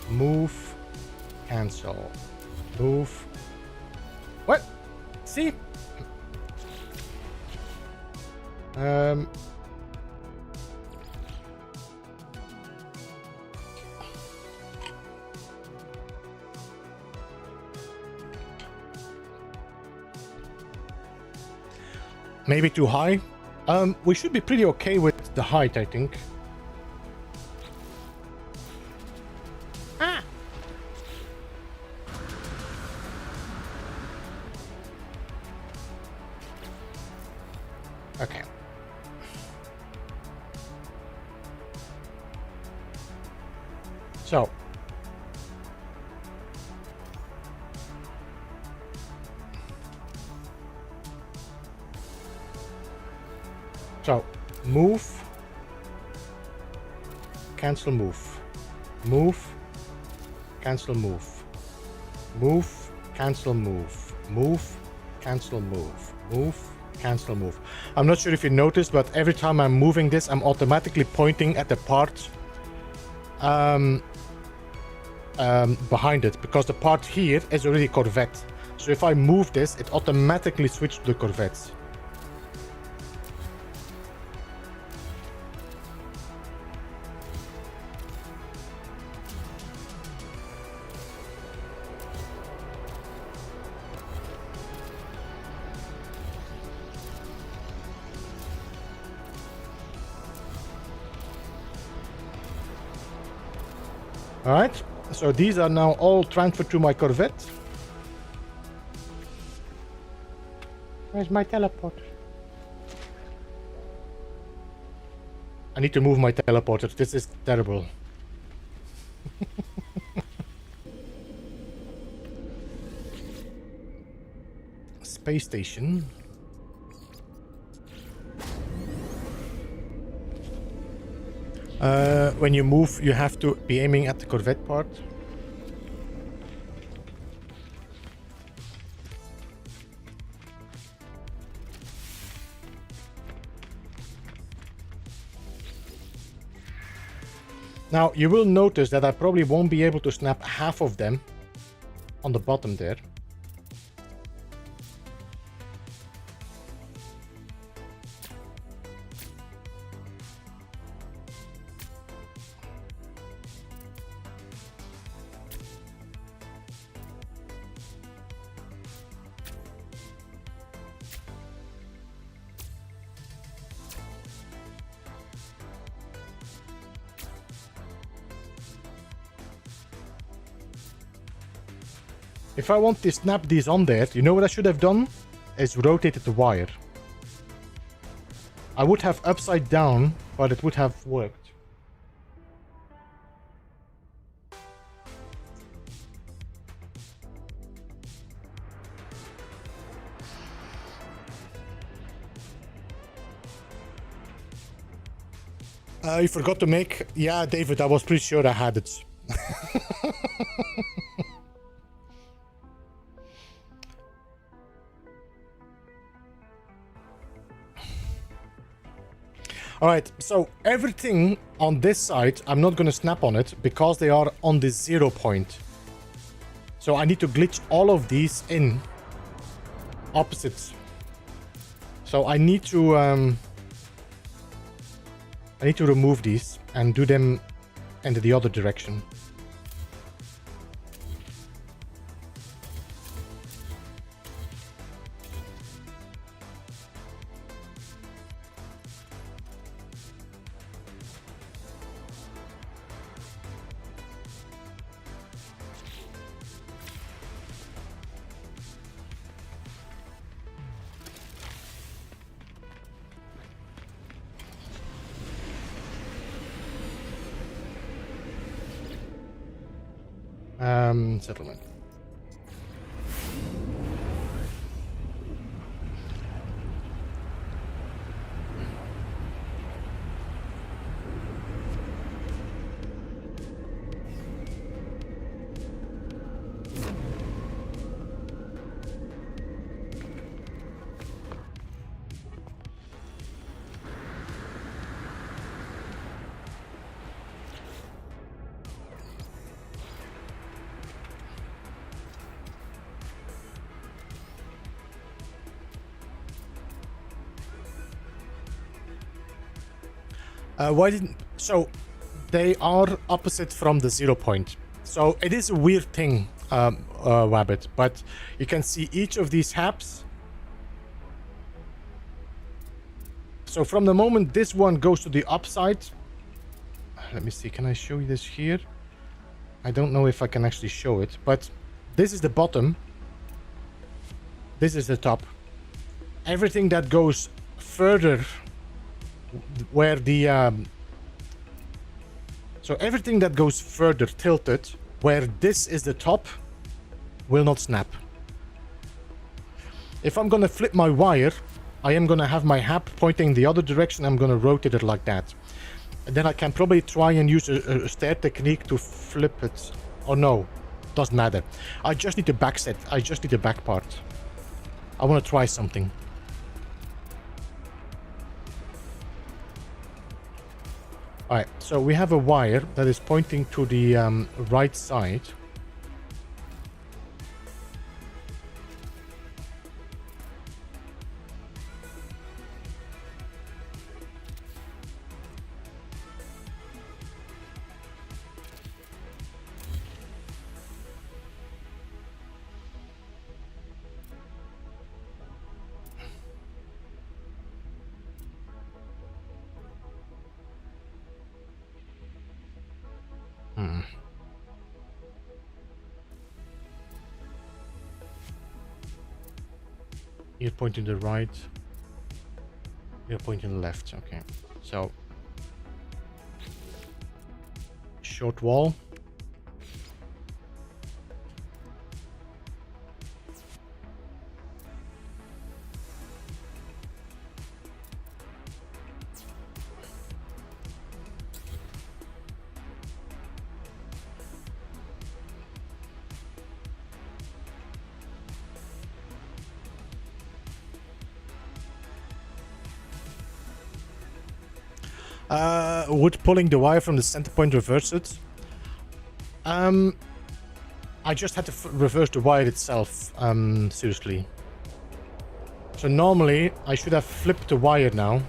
Speaker 1: move, cancel, move. What? See? Maybe too high. We should be pretty okay with the height, I think. Ah! Okay. So. So, move, cancel move, move, cancel move, move, cancel move, move, cancel move, move, cancel move. I'm not sure if you noticed, but every time I'm moving this, I'm automatically pointing at the part behind it, because the part here is already Corvette. So if I move this, it automatically switches to the Corvettes. Alright, so these are now all transferred to my Corvette. Where's my teleporter? I need to move my teleporter. This is terrible. Space station. When you move, you have to be aiming at the Corvette part. Now, you will notice that I probably won't be able to snap half of them on the bottom there. If I want to snap these on there, you know what I should have done? Is rotated the wire. I would have upside down, but it would have worked. You forgot to make... Yeah, David, I was pretty sure I had it. Alright, so everything on this side, I'm not going to snap on it because they are on the 0 point. So I need to glitch all of these in opposites. So I need to I need to remove these and do them into the other direction. Settlement. Why didn't... So, they are opposite from the 0 point. So, it is a weird thing, Wabbit. But you can see each of these habs. So, from the moment this one goes to the upside... Let me see, can I show you this here? I don't know if I can actually show it. But this is the bottom. This is the top. Everything that goes further... where the so everything that goes further tilted where this is the top will not snap. If I'm gonna flip my wire, I am gonna have my hab pointing the other direction. I'm gonna rotate it like that, and then I can probably try and use a stair technique to flip it. Oh no, doesn't matter. I just need the back set. I just need the back part. I want to try something. Alright, so we have a wire that is pointing to the right side. You're pointing to the right. You're pointing to the left. Okay. So short wall. Would pulling the wire from the center point reverse it? I just had to reverse the wire itself, seriously. So normally, I should have flipped the wire now.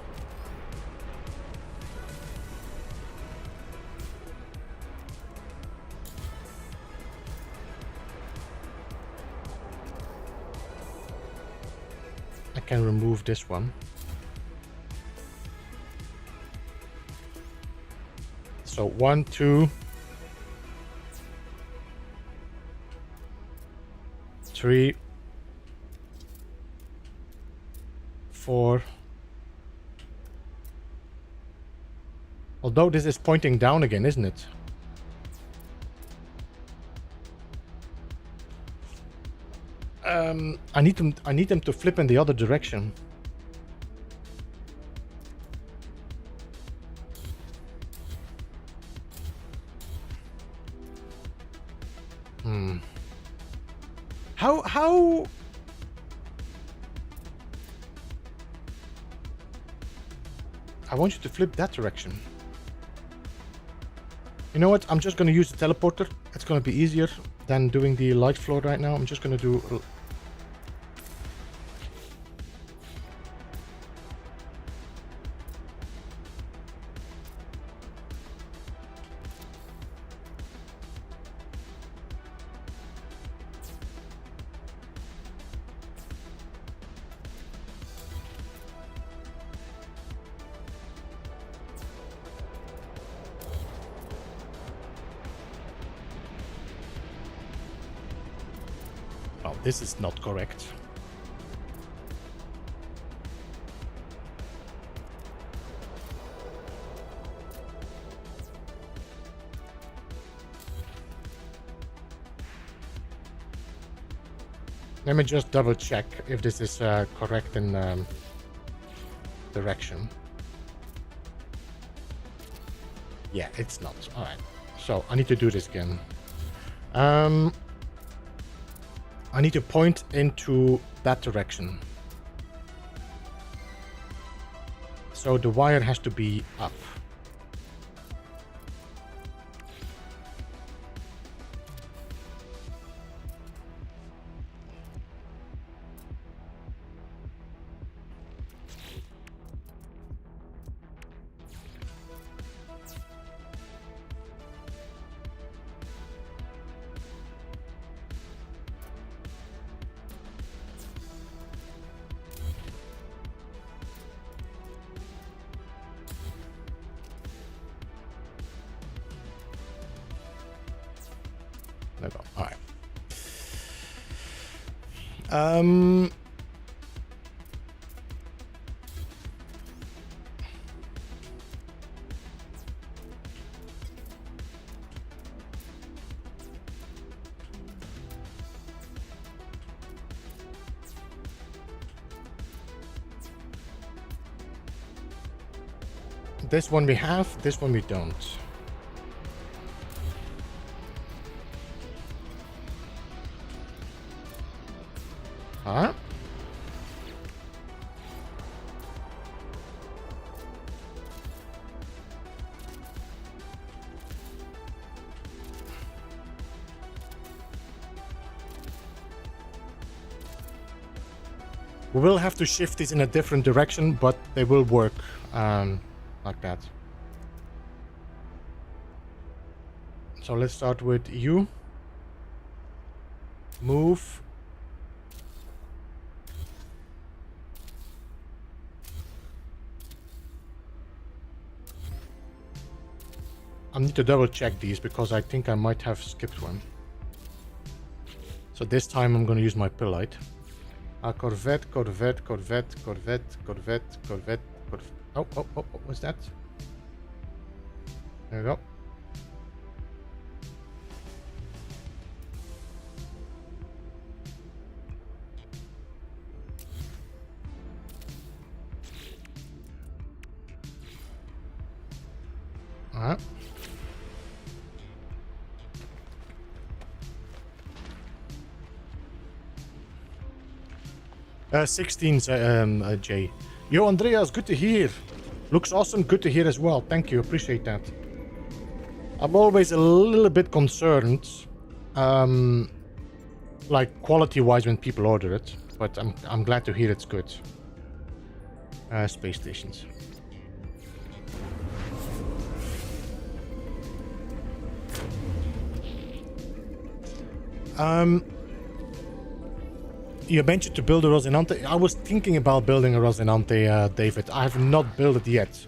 Speaker 1: I can remove this one. So 1, 2, 3, 4. Although this is pointing down again, isn't it? I need them to flip in the other direction. How? I want you to flip that direction. You know what? I'm just going to use the teleporter. It's going to be easier than doing the light floor right now. I'm just going to do... Oh, this is not correct. Let me just double check if this is correct in direction. Yeah, it's not. All right. So I need to do this again. I need to point into that direction. So the wire has to be up. There we go. All right. This one we have, this one we don't. Huh? We will have to shift this in a different direction, but they will work like that. So let's start with you. Move. I need to double check these because I think I might have skipped one. So this time I'm going to use my pill light. Corvette. Oh, what was that? There we go. Alright. Uh, 16, Jay. Yo, Andreas, good to hear. Looks awesome, good to hear as well. Thank you, appreciate that. I'm always a little bit concerned, like quality-wise when people order it, but I'm glad to hear it's good. Space stations. You mentioned to build a Rosinante. I was thinking about building a Rosinante, David. I have not built it yet.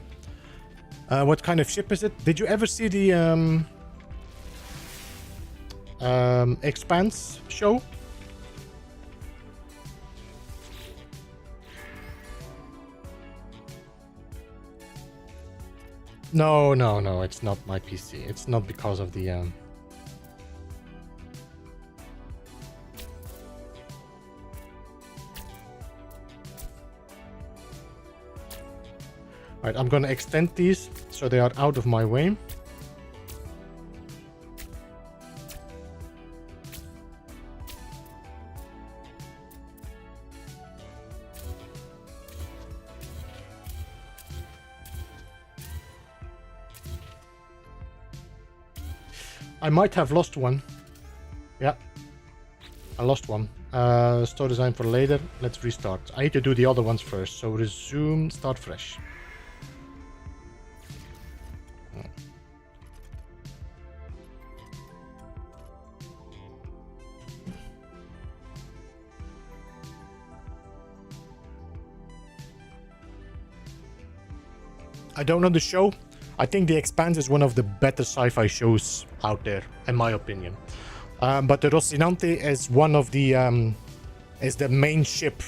Speaker 1: What kind of ship is it? Did you ever see the Expanse show? No, it's not my PC. It's not because of the... Right, I'm gonna extend these so they are out of my way. I might have lost one. Yeah, I lost one. Store design for later. Let's restart. I need to do the other ones first. So resume, start fresh. I don't know the show. I think The Expanse is one of the better sci-fi shows out there, in my opinion. But the Rocinante is one of the is the main ship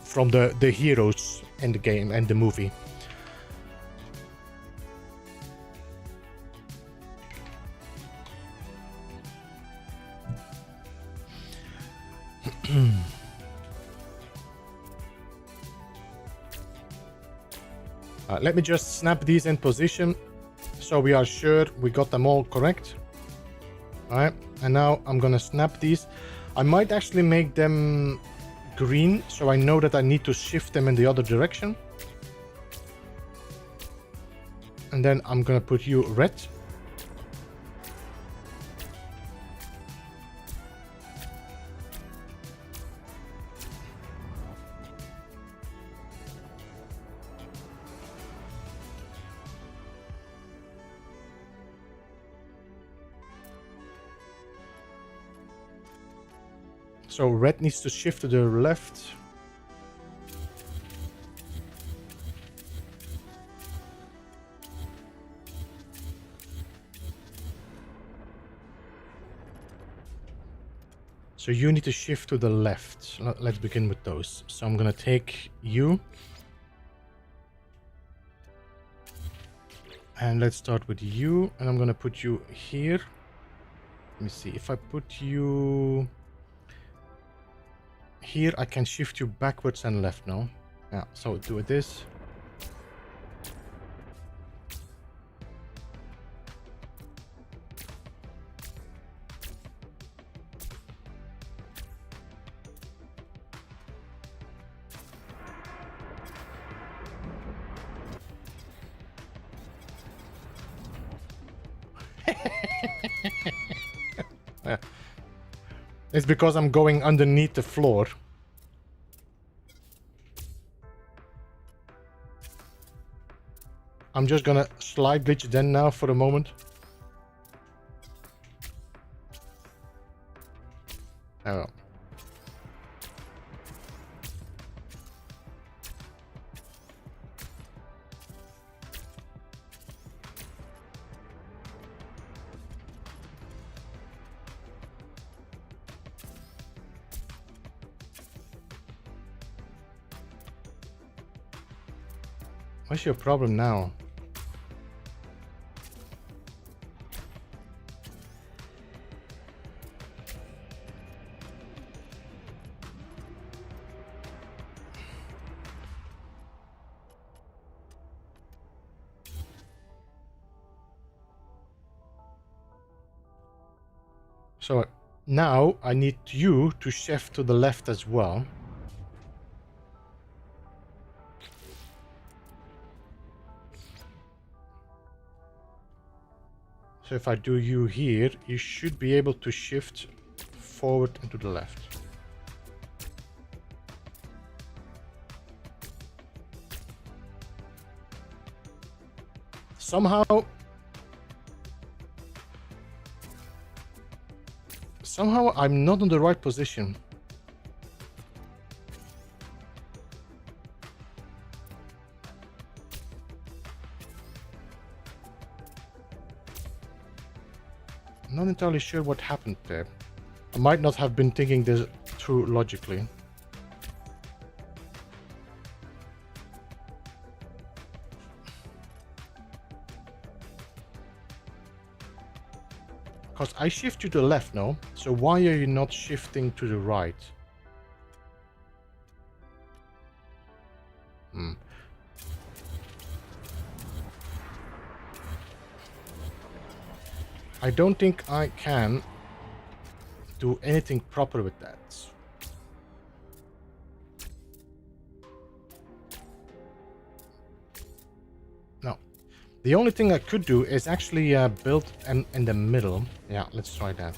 Speaker 1: from the heroes in the game and the movie. Let me just snap these in position so we are sure we got them all correct. Alright, and now I'm gonna snap these. I might actually make them green so I know that I need to shift them in the other direction. And then I'm gonna put you red. So red needs to shift to the left. So you need to shift to the left. Let's begin with those. So I'm gonna take you. And let's start with you. And I'm gonna put you here. Let me see. If I put you here, I can shift you backwards and left now. Yeah, so do this. Yeah. It's because I'm going underneath the floor. I'm just gonna slide glitch then now for a moment. Oh. What's your problem now? So now I need you to shift to the left as well. So if I do you here, you should be able to shift forward and to the left. Somehow I'm not in the right position. Not entirely sure what happened there. I might not have been thinking this through logically. Because I shift you to the left now, so why are you not shifting to the right? I don't think I can do anything proper with that. No. The only thing I could do is actually build in the middle. Yeah, let's try that.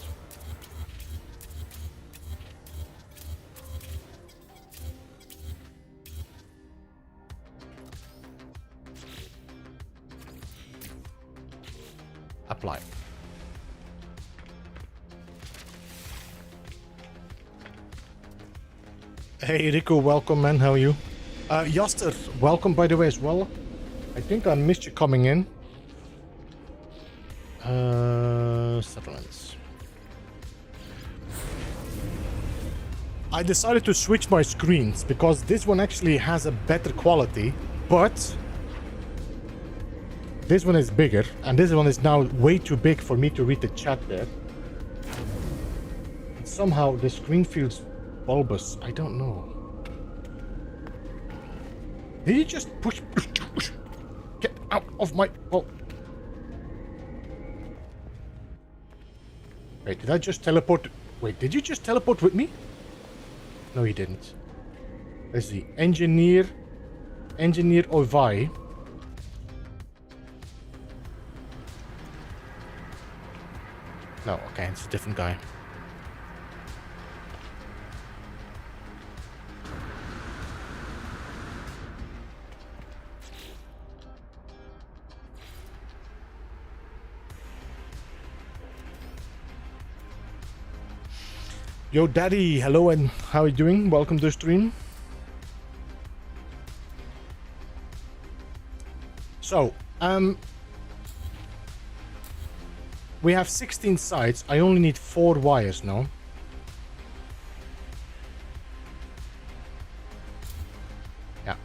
Speaker 1: Apply. Hey Rico, welcome man, how are you? Jaster, welcome by the way as well. I think I missed you coming in. Settlements. I decided to switch my screens because this one actually has a better quality, but this one is bigger, and this one is now way too big for me to read the chat there. And somehow the screen feels bulbous. I don't know. Did you just push? Get out of my... Oh. Wait, did I just teleport? Wait, did you just teleport with me? No, you didn't. Let's see. Engineer Ovai. No, okay, it's a different guy. Yo, Daddy, hello, and how are you doing? Welcome to the stream. So, we have 16 sides. I only need 4 wires now. Yeah.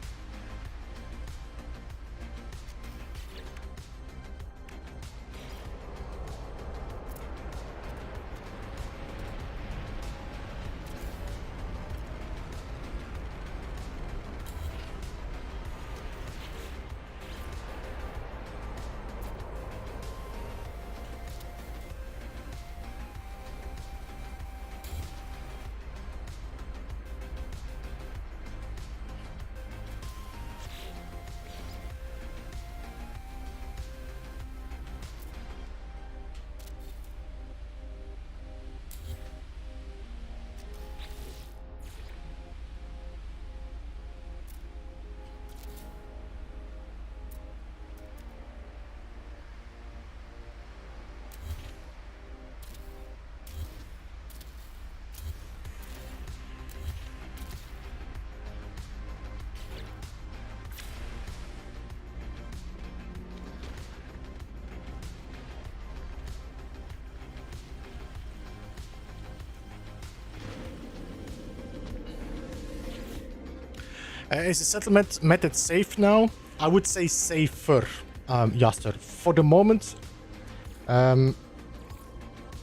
Speaker 1: Is the settlement method safe now? I would say safer, Jaster. For the moment.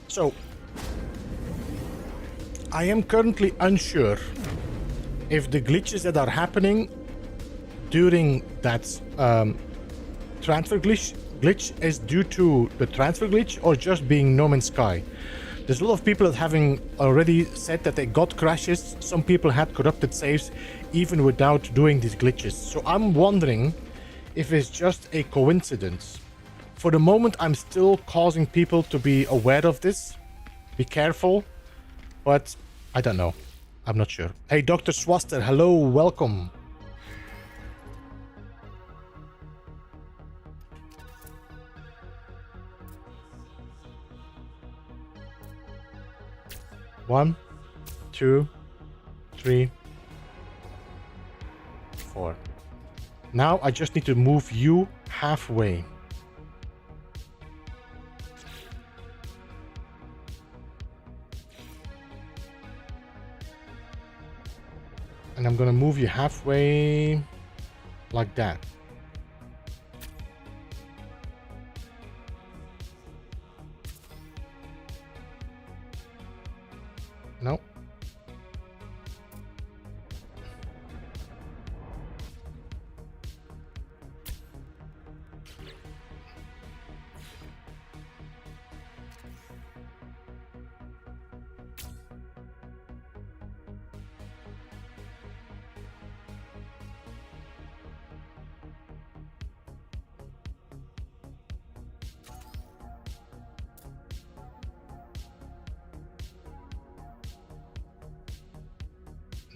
Speaker 1: So, I am currently unsure if the glitches that are happening during that transfer glitch is due to the transfer glitch or just being No Man's Sky. There's a lot of people that having already said that they got crashes. Some people had corrupted saves even without doing these glitches. So I'm wondering if it's just a coincidence. For the moment, I'm still causing people to be aware of this. Be careful. But I don't know. I'm not sure. Hey, Dr. Swaster, hello, welcome. One, 2, 3, 4. Now I just need to move you halfway. And I'm gonna move you halfway like that.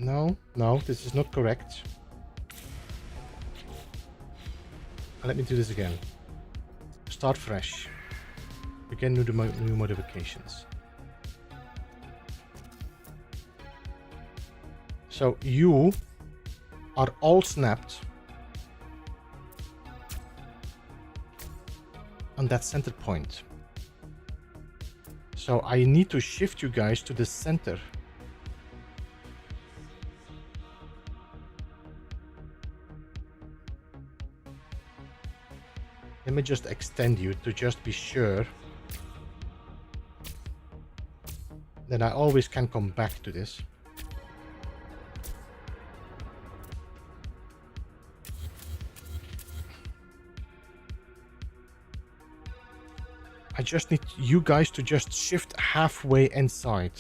Speaker 1: No. No, this is not correct. Let me do this again. Start fresh. Begin new modifications. So you are all snapped on that center point. So I need to shift you guys to the center. Let me just extend you to just be sure. Then I always can come back to this. I just need you guys to just shift halfway inside.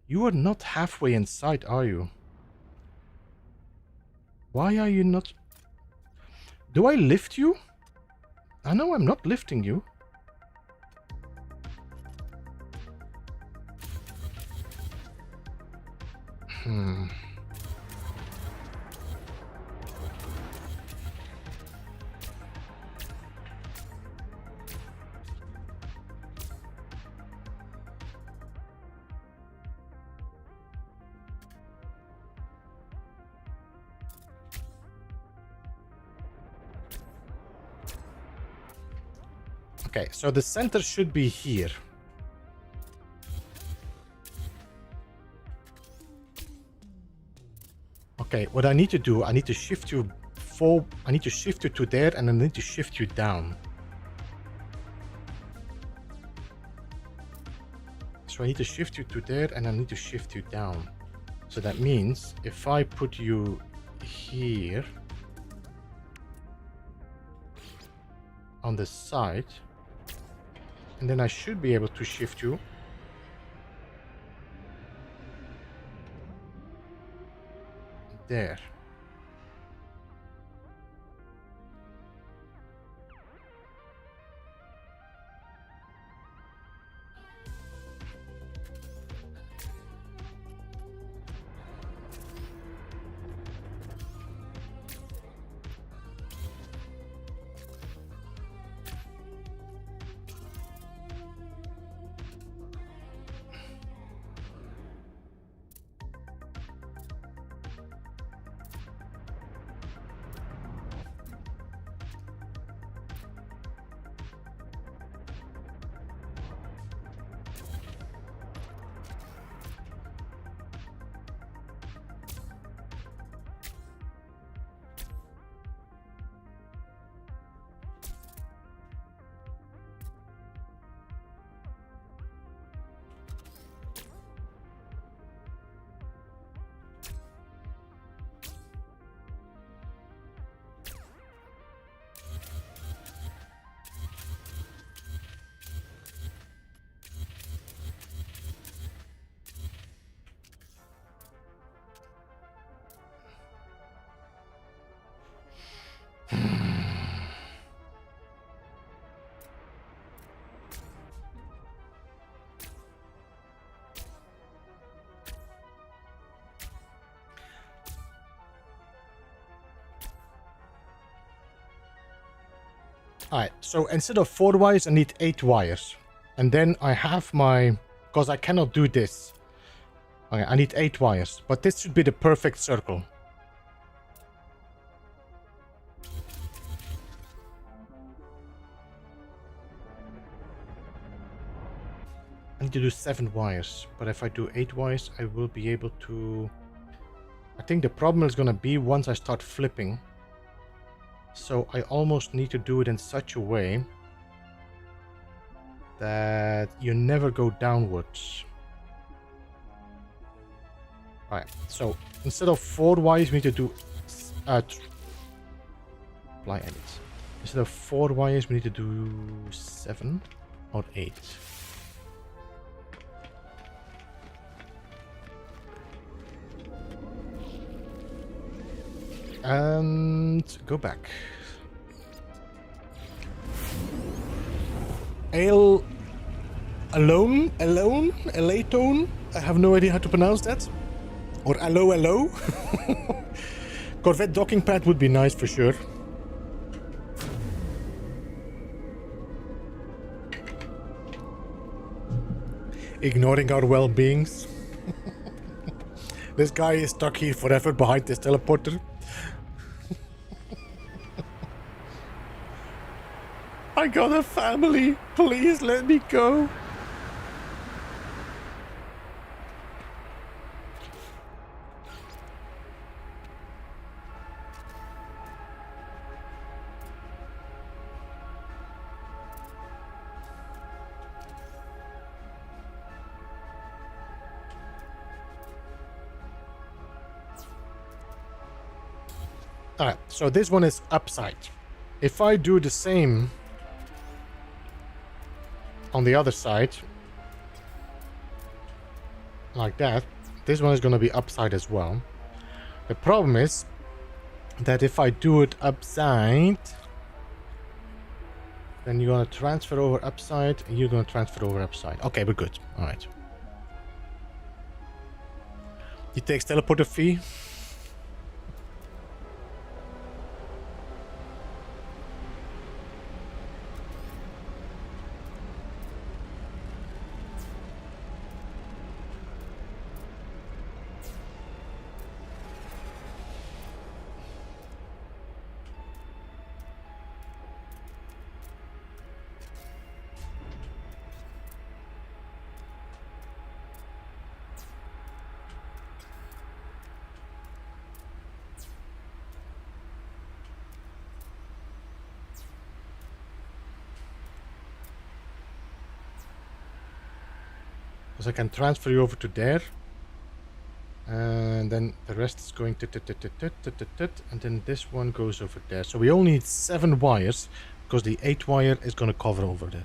Speaker 1: You are not halfway inside, are you? Why are you not? Do I lift you? I know I'm not lifting you. Okay, so the center should be here. Okay, what I need to do, I need to shift you I need to shift you to there, and I need to shift you down. So I need to shift you to there, and I need to shift you down. So that means if I put you here on the side, and then I should be able to shift you there. Alright, so instead of 4 wires, I need 8 wires. And then I have my... Because I cannot do this. Okay, I need 8 wires. But this should be the perfect circle. I need to do 7 wires. But if I do 8 wires, I will be able to... I think the problem is gonna be once I start flipping. So I almost need to do it in such a way that you never go downwards. Alright, so instead of 4 wires, we need to do apply edits. Instead of 4 wires, we need to do 7 or 8. And go back. Aletone, I have no idea how to pronounce that. Or hello, hello. Corvette docking pad would be nice for sure. Ignoring our well-beings. This guy is stuck here forever behind this teleporter. I got a family. Please let me go. Alright, so this one is upside. If I do the same on the other side, like that, this one is going to be upside as well. The problem is that if I do it upside, then you're going to transfer over upside, and you're going to transfer over upside. Okay, we're good. Alright. He takes teleporter fee. Because I can transfer you over to there. And then the rest is going to and then this one goes over there. So we only need 7 wires because the 8 wire is going to cover over there.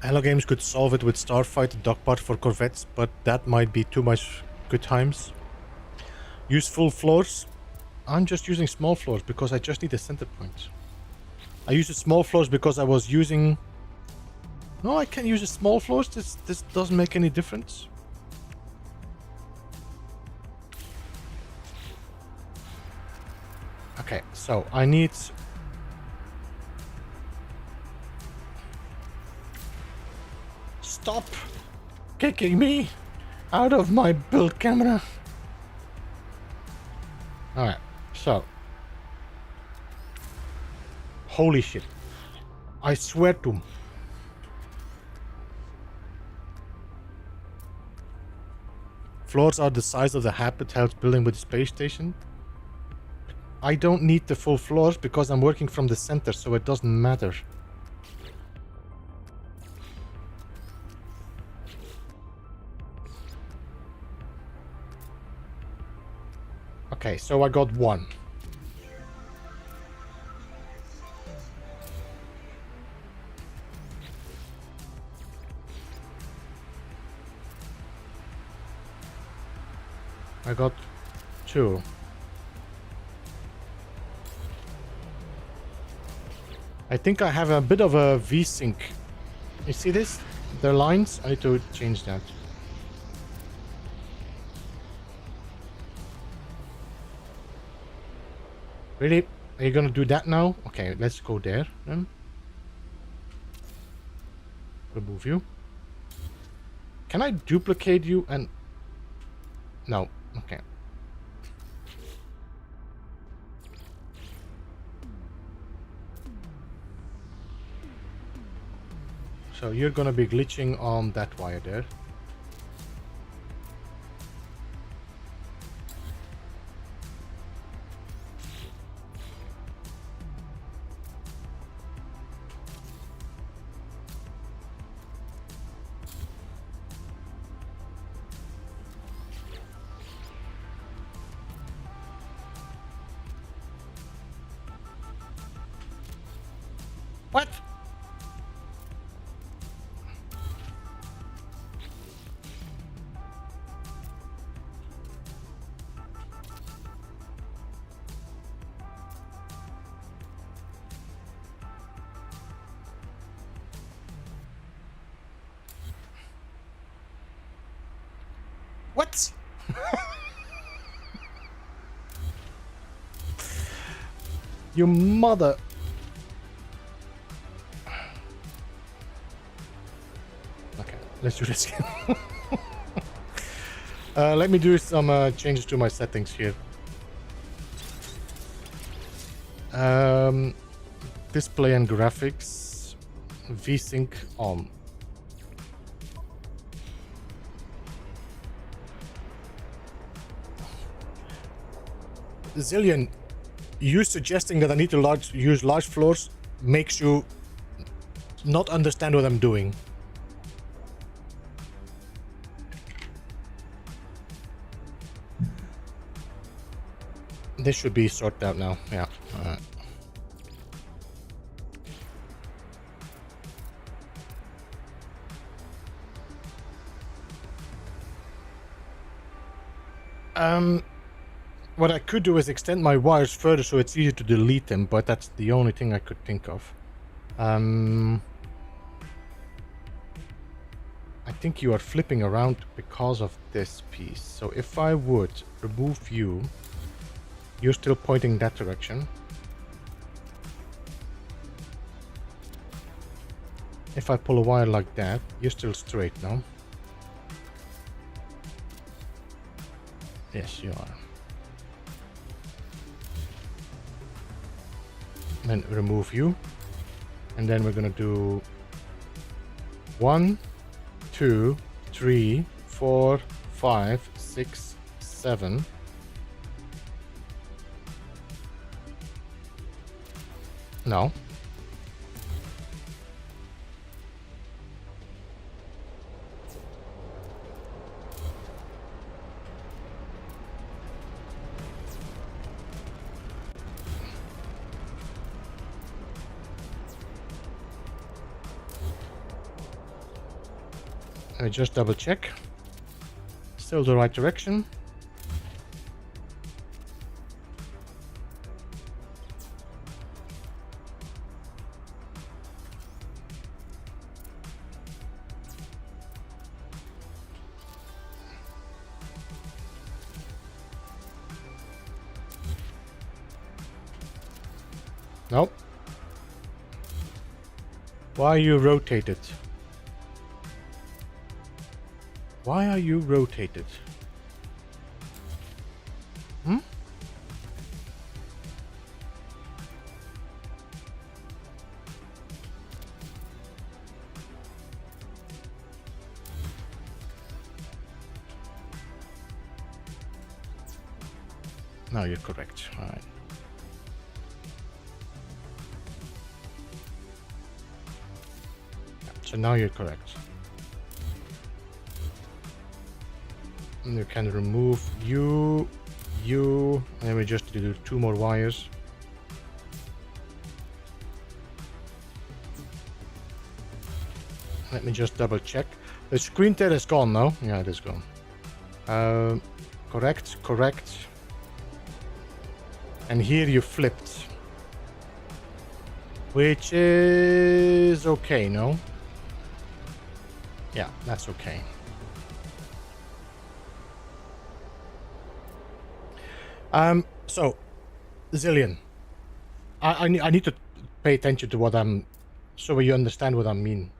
Speaker 1: Hello Games could solve it with Starfighter dock part for Corvettes, but that might be too much good times. Use full floors. I'm just using small floors because I just need a center point. I use the small floors because I was using... No, I can use the small floors. This doesn't make any difference. Okay, so I need... Stop kicking me out of my build camera. Alright, so. Holy shit. I swear to. Floors are the size of the habit helps building with the space station. I don't need the full floors because I'm working from the center, so it doesn't matter. Okay, so I got 1. I got 2. I think I have a bit of a V-sync. You see this? The lines? I need to change that. Really? Are you gonna do that now? Okay, let's go there then. Remove you. Can I duplicate you and... No. Okay. So you're gonna be glitching on that wire there. What? What? You mother... Okay, let's do this again. Let me do some changes to my settings here. Display and graphics. VSync on. Zillion, you suggesting that I need to use large floors makes you not understand what I'm doing. This should be sorted out now. Yeah. All right. What I could do is extend my wires further so it's easier to delete them, but that's the only thing I could think of. I think you are flipping around because of this piece. So if I would remove you, you're still pointing that direction. If I pull a wire like that, you're still straight now. Yes, you are. Then remove you. And then we're gonna do 1, 2, 3, 4, 5, 6, 7. No. Let me just double check. Still the right direction. Nope. Why are you rotated? Why are you rotated? Hmm? No, you're correct. All right. So now you're correct. And you can remove you, and then we just do 2 more wires. Let me just double check. The screen tear is gone now. Yeah, it is gone. Correct, correct. And here you flipped. Which is okay, no? Yeah, that's okay. So, Zillion, I need to pay attention to what I'm, so you understand what I mean.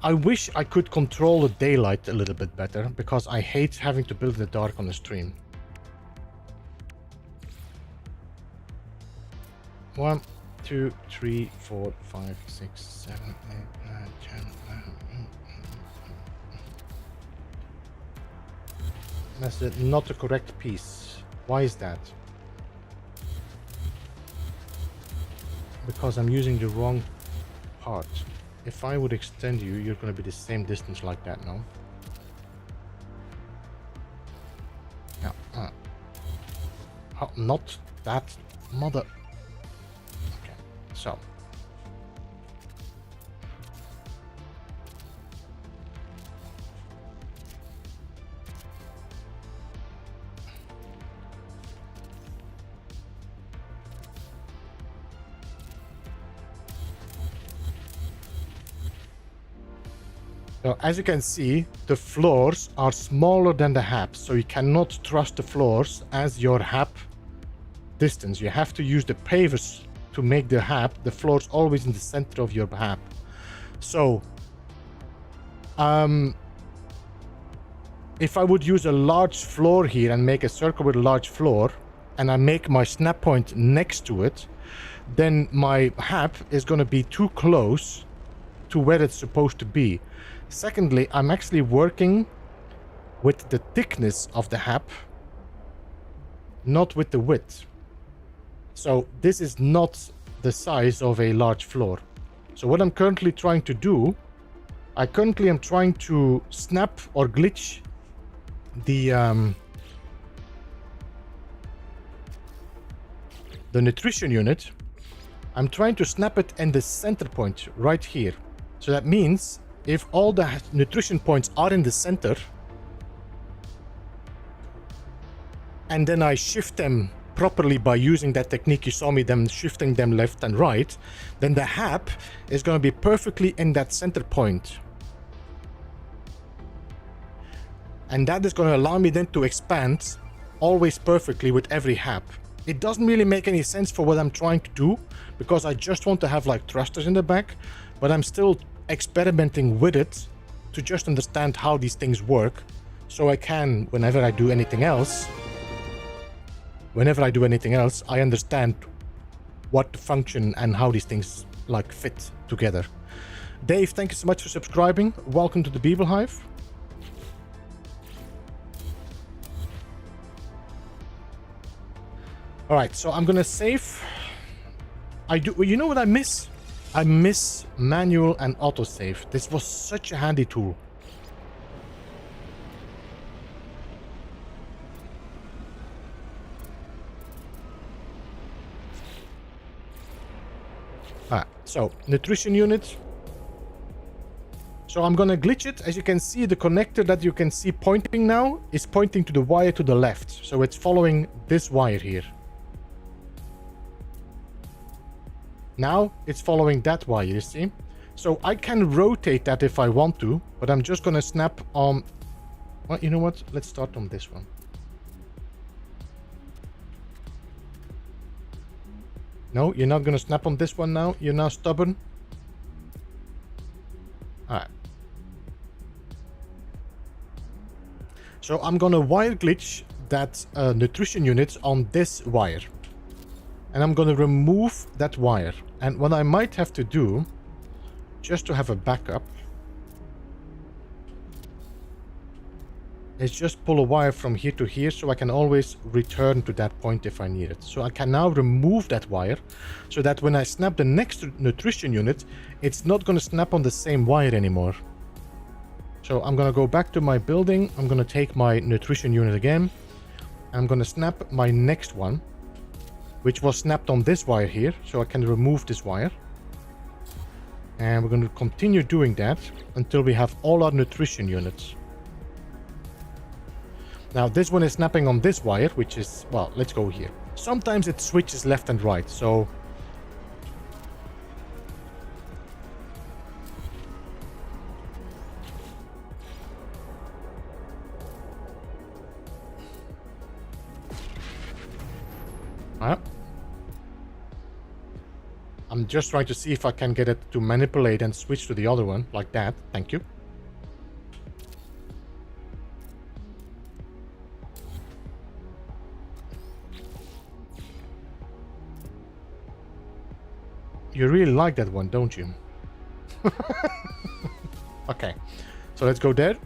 Speaker 1: I wish I could control the daylight a little bit better, because I hate having to build in the dark on the stream. 1, 2, 3, 4, 5, 6, 7, 8, 9, 10, 11. That's not the correct piece. Why is that? Because I'm using the wrong part. If I would extend you, you're going to be the same distance like that now. Yeah. Oh, not that mother. Okay, so. So as you can see, the floors are smaller than the HAP, so you cannot trust the floors as your HAP distance. You have to use the pavers to make the HAP, the floors always in the center of your HAP. So, if I would use a large floor here and make a circle with a large floor, and I make my snap point next to it, then my HAP is going to be too close to where it's supposed to be. Secondly, I'm actually working with the thickness of the HAP, not with the width. So this is not the size of a large floor. So what I'm currently trying to do, I currently am trying to snap or glitch the nutrition unit. I'm trying to snap it in the center point right here. So that means if all the nutrition points are in the center, and then I shift them properly by using that technique you saw me them shifting them left and right, then the HAP is going to be perfectly in that center point. And that is going to allow me then to expand always perfectly with every HAP. It doesn't really make any sense for what I'm trying to do, because I just want to have like thrusters in the back, but I'm still experimenting with it to just understand how these things work, so I can, whenever I do anything else, I understand what the function and how these things like fit together. Dave, thank you so much for subscribing. Welcome to the Beeble Hive. All right, so I'm gonna save. You know what I miss? I miss manual and autosave. This was such a handy tool. So nutrition unit. So I'm gonna glitch it. As you can see, the connector that you can see pointing now is pointing to the wire to the left. So it's following this wire here. Now it's following that wire, you see? So I can rotate that if I want to, but I'm just gonna snap on... Well, you know what? Let's start on this one. No, you're not gonna snap on this one now? You're now stubborn? Alright. So I'm gonna wire glitch that nutrition unit on this wire. And I'm gonna remove that wire. And what I might have to do, just to have a backup, is just pull a wire from here to here, so I can always return to that point if I need it. So I can now remove that wire, so that when I snap the next nutrition unit, it's not going to snap on the same wire anymore. So I'm going to go back to my building. I'm going to take my nutrition unit again. I'm going to snap my next one, which was snapped on this wire here, so I can remove this wire. And we're going to continue doing that until we have all our nutrition units. Now this one is snapping on this wire, which is, well, let's go here. Sometimes it switches left and right, so... I'm just trying to see if I can get it to manipulate and switch to the other one, like that. Thank you. You really like that one, don't you? Okay, so let's go there.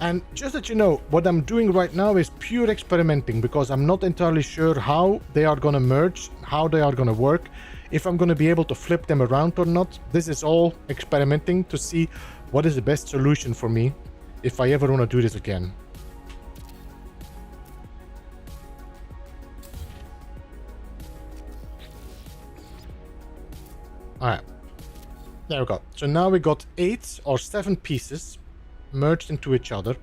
Speaker 1: And just that you know, what I'm doing right now is pure experimenting, because I'm not entirely sure how they are going to merge, how they are going to work, if I'm going to be able to flip them around or not. This is all experimenting to see what is the best solution for me if I ever want to do this again. Alright, there we go. So now we got 8 or 7 pieces merged into each other.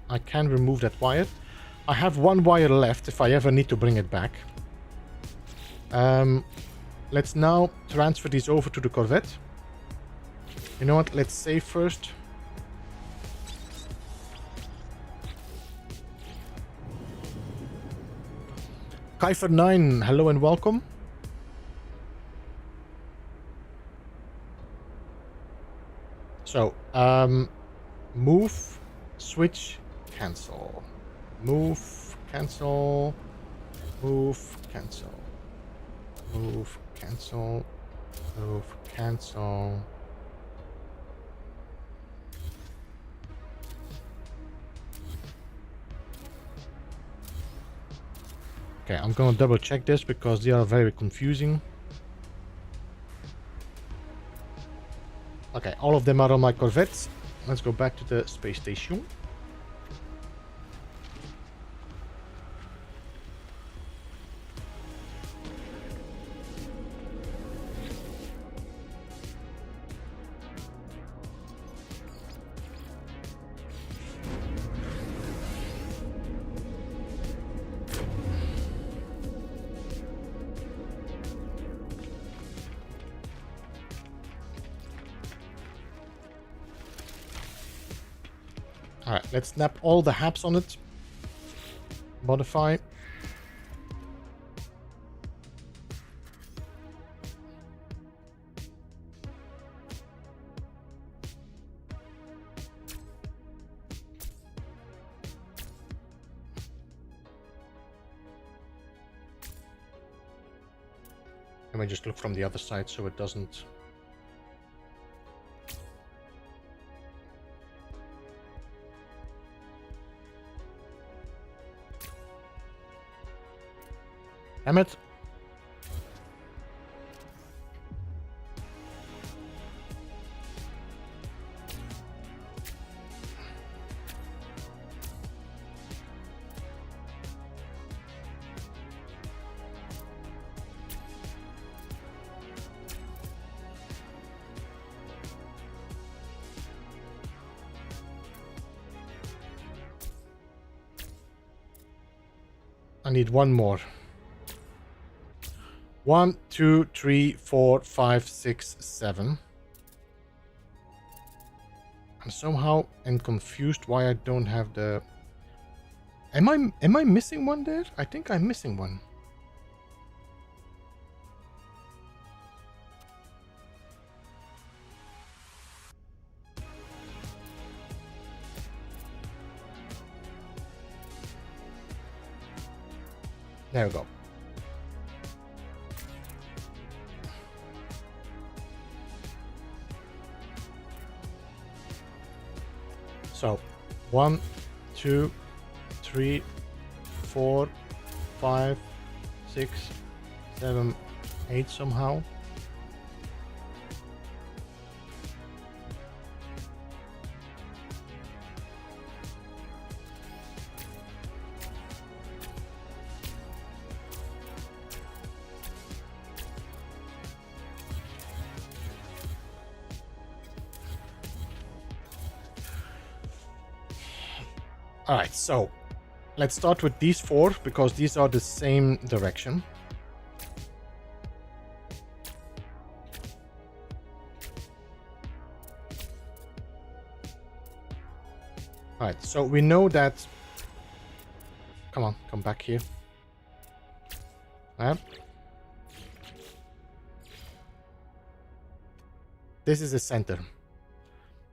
Speaker 1: I can remove that wire. I have one wire left if I ever need to bring it back. Let's now transfer these over to the Corvette. You know what? Let's save first. Kaifer9, hello and welcome. So, move, switch, cancel. Move, cancel. Move, cancel. Move, cancel. Move, cancel. Okay, I'm gonna double check this because they are very confusing. Okay, all of them are on my Corvettes. Let's go back to the space station. Alright, let's snap all the haps on it. Modify. Let me just look from the other side so it doesn't... Damn it. I need one more. 1, 2, 3, 4, 5, 6, 7. I'm somehow confused why I don't have the... Am I missing one there? I think I'm missing one. There we go. So, 1, 2, 3, 4, 5, 6, 7, 8 somehow. Alright, so let's start with these 4 because these are the same direction. Alright, so we know that... Come on, come back here. This is the center.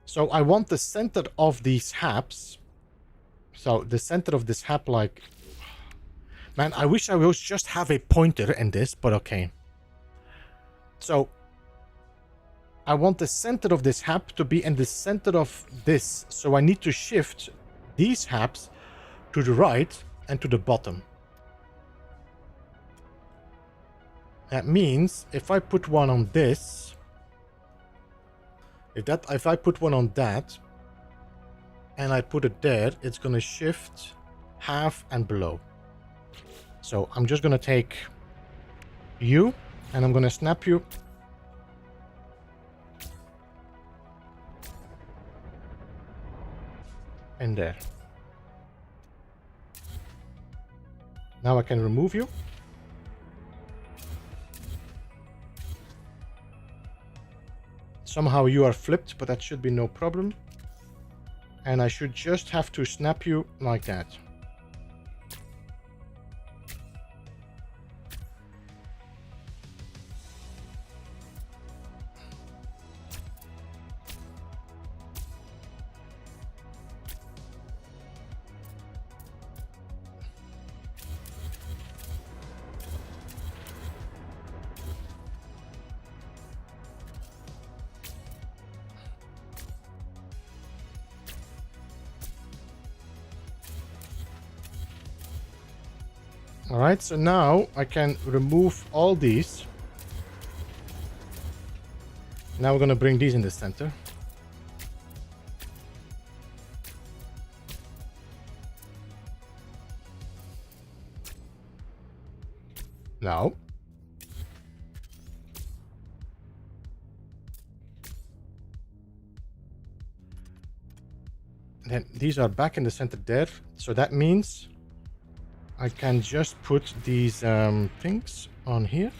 Speaker 1: So I want the center of these haps. So the center of this hap, like... Man, I wish I would just have a pointer in this, but okay. So I want the center of this hap to be in the center of this. So I need to shift these haps to the right and to the bottom. That means if I put one on this, if I put one on that, and I put it there, it's gonna shift half and below. So I'm just gonna take you, and I'm gonna snap you. In there. Now I can remove you. Somehow you are flipped, but that should be no problem. And I should just have to snap you like that. Alright, so now I can remove all these. Now we're going to bring these in the center. Now. Then these are back in the center there. So that means I can just put these things on here.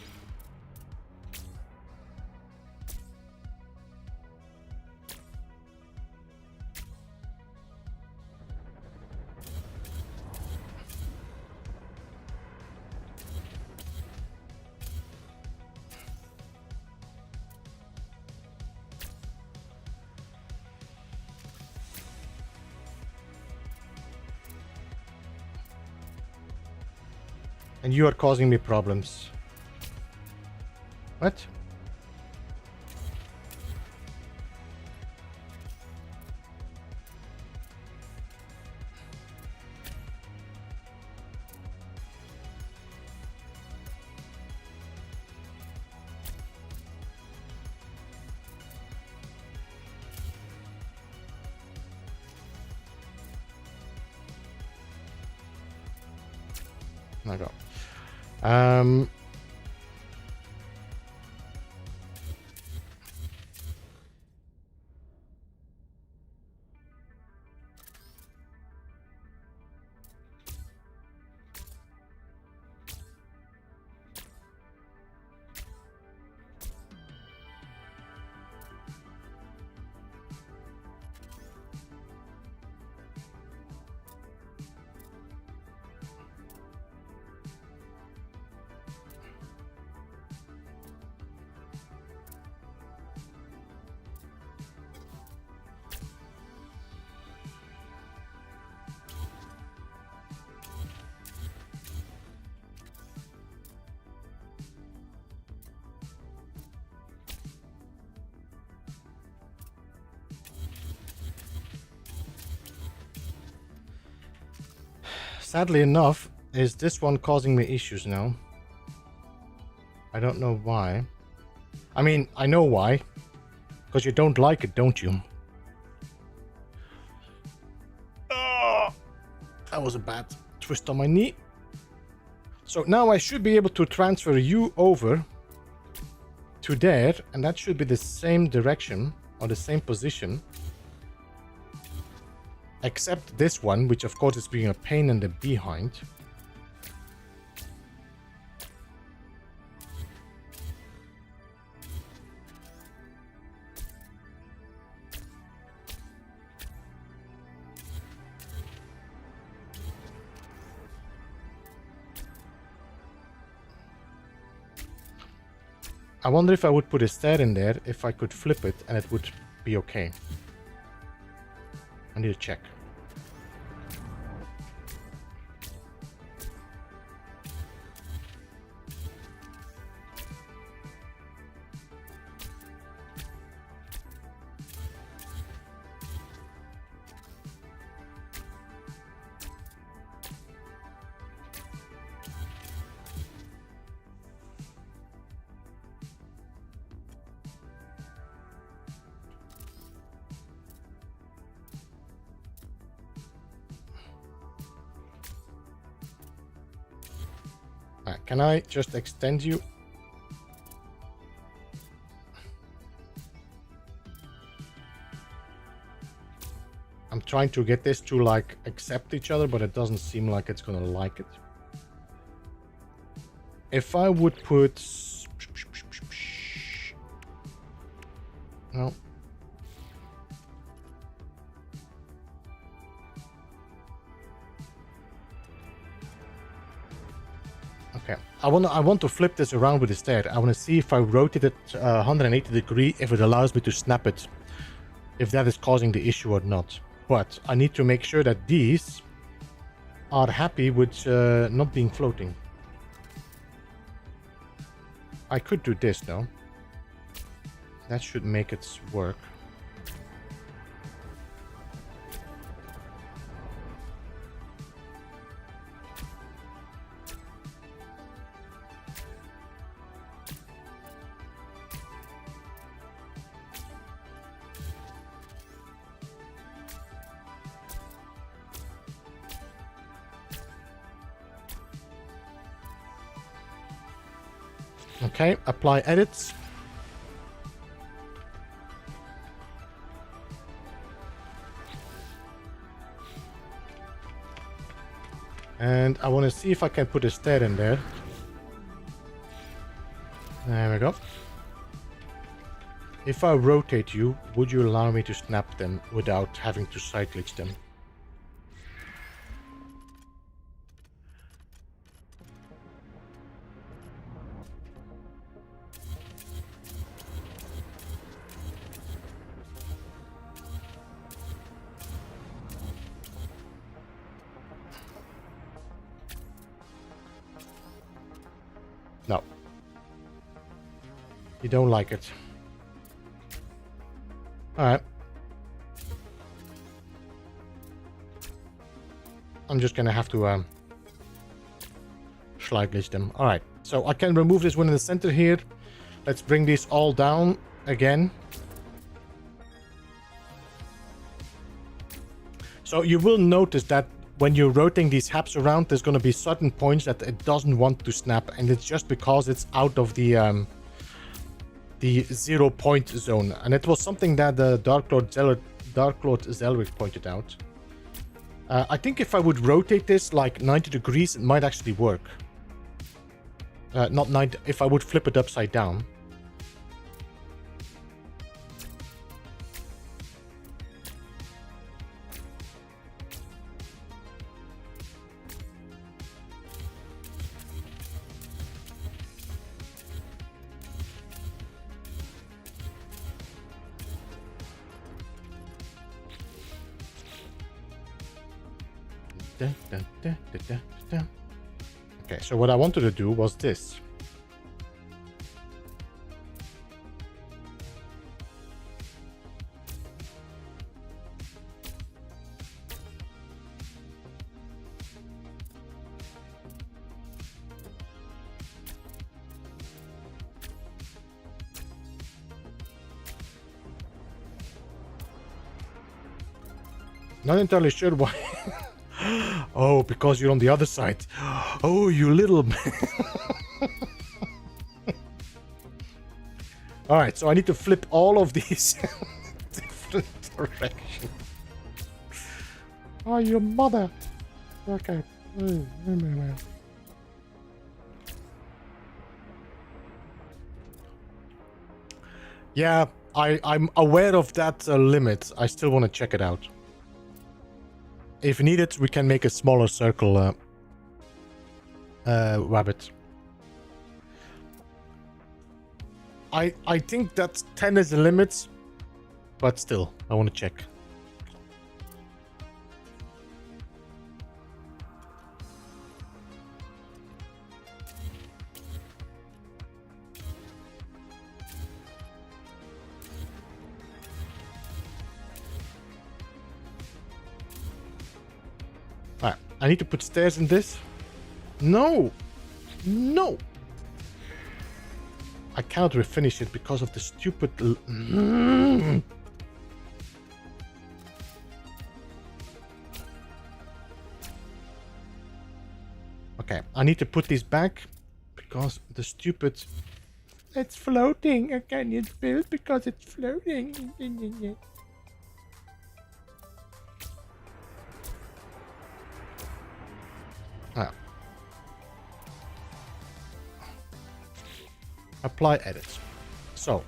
Speaker 1: And you are causing me problems. What? There we go. Sadly enough, is this one causing me issues now? I don't know why. I mean, I know why. Because you don't like it, don't you? Oh, that was a bad twist on my knee. So now I should be able to transfer you over to there, and that should be the same direction or the same position. Except this one, which of course is being a pain in the behind. I wonder if I would put a stair in there, if I could flip it and it would be okay. I need to check. Can I just extend you? I'm trying to get this to like accept each other, but it doesn't seem like it's gonna like it. If I would put... No. Okay, I want to flip this around with the stair. I want to see if I rotate it 180 degree, if it allows me to snap it, if that is causing the issue or not. But I need to make sure that these are happy with not being floating. I could do this though. That should make it work. Okay, apply edits. And I want to see if I can put a stair in there. There we go. If I rotate you, would you allow me to snap them without having to side glitch them? No. You don't like it. Alright. I'm just gonna have to slide glitch them. Alright, so I can remove this one in the center here. Let's bring these all down again. So you will notice that when you're rotating these haps around, there's going to be certain points that it doesn't want to snap, and it's just because it's out of the 0 point zone. And it was something that the Dark Lord Zelric pointed out. I think if I would rotate this like 90 degrees, it might actually work. Not 90, if I would flip it upside down. Okay, so what I wanted to do was this. Not entirely sure why. Oh, because you're on the other side. Oh, you little man. Alright, so I need to flip all of these different directions. Oh, your mother. Okay. Yeah, I'm aware of that limit. I still want to check it out. If needed, we can make a smaller circle rabbit. I think that 10 is the limit, but still, I want to check. I need to put stairs in this. No! No! I cannot refinish it because of the stupid... Okay, I need to put these back because the stupid... It's floating. I can't build because it's floating. Apply edits. So.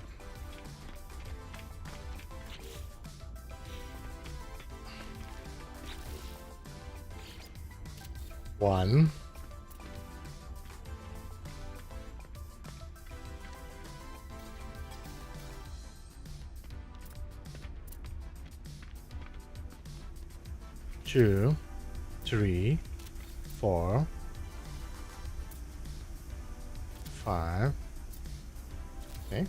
Speaker 1: One. Two, 3, 4, 5, okay,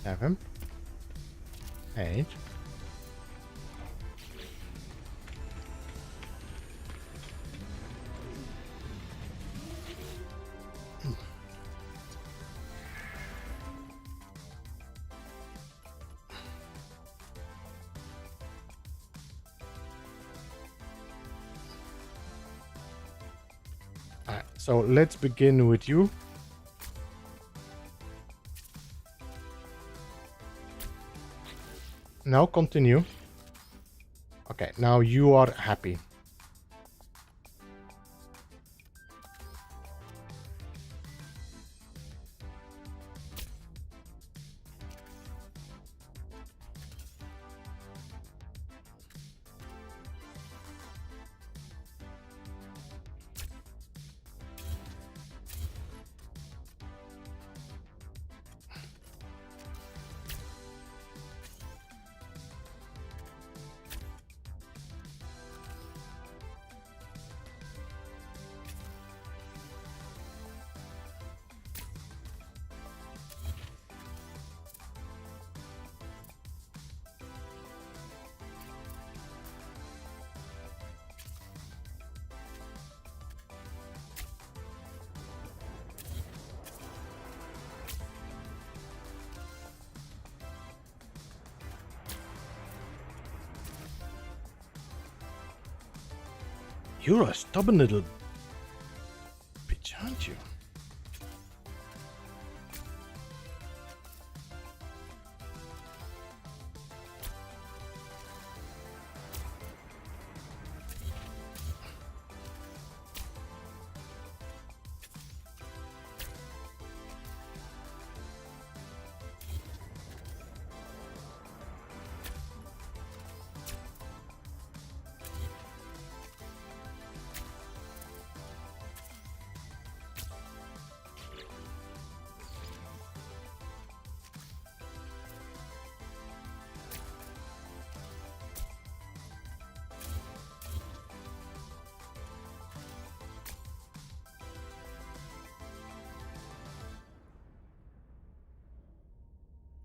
Speaker 1: 7, 8, so let's begin with you. Now continue. Okay, now you are happy. You're a stubborn little bitch, aren't you?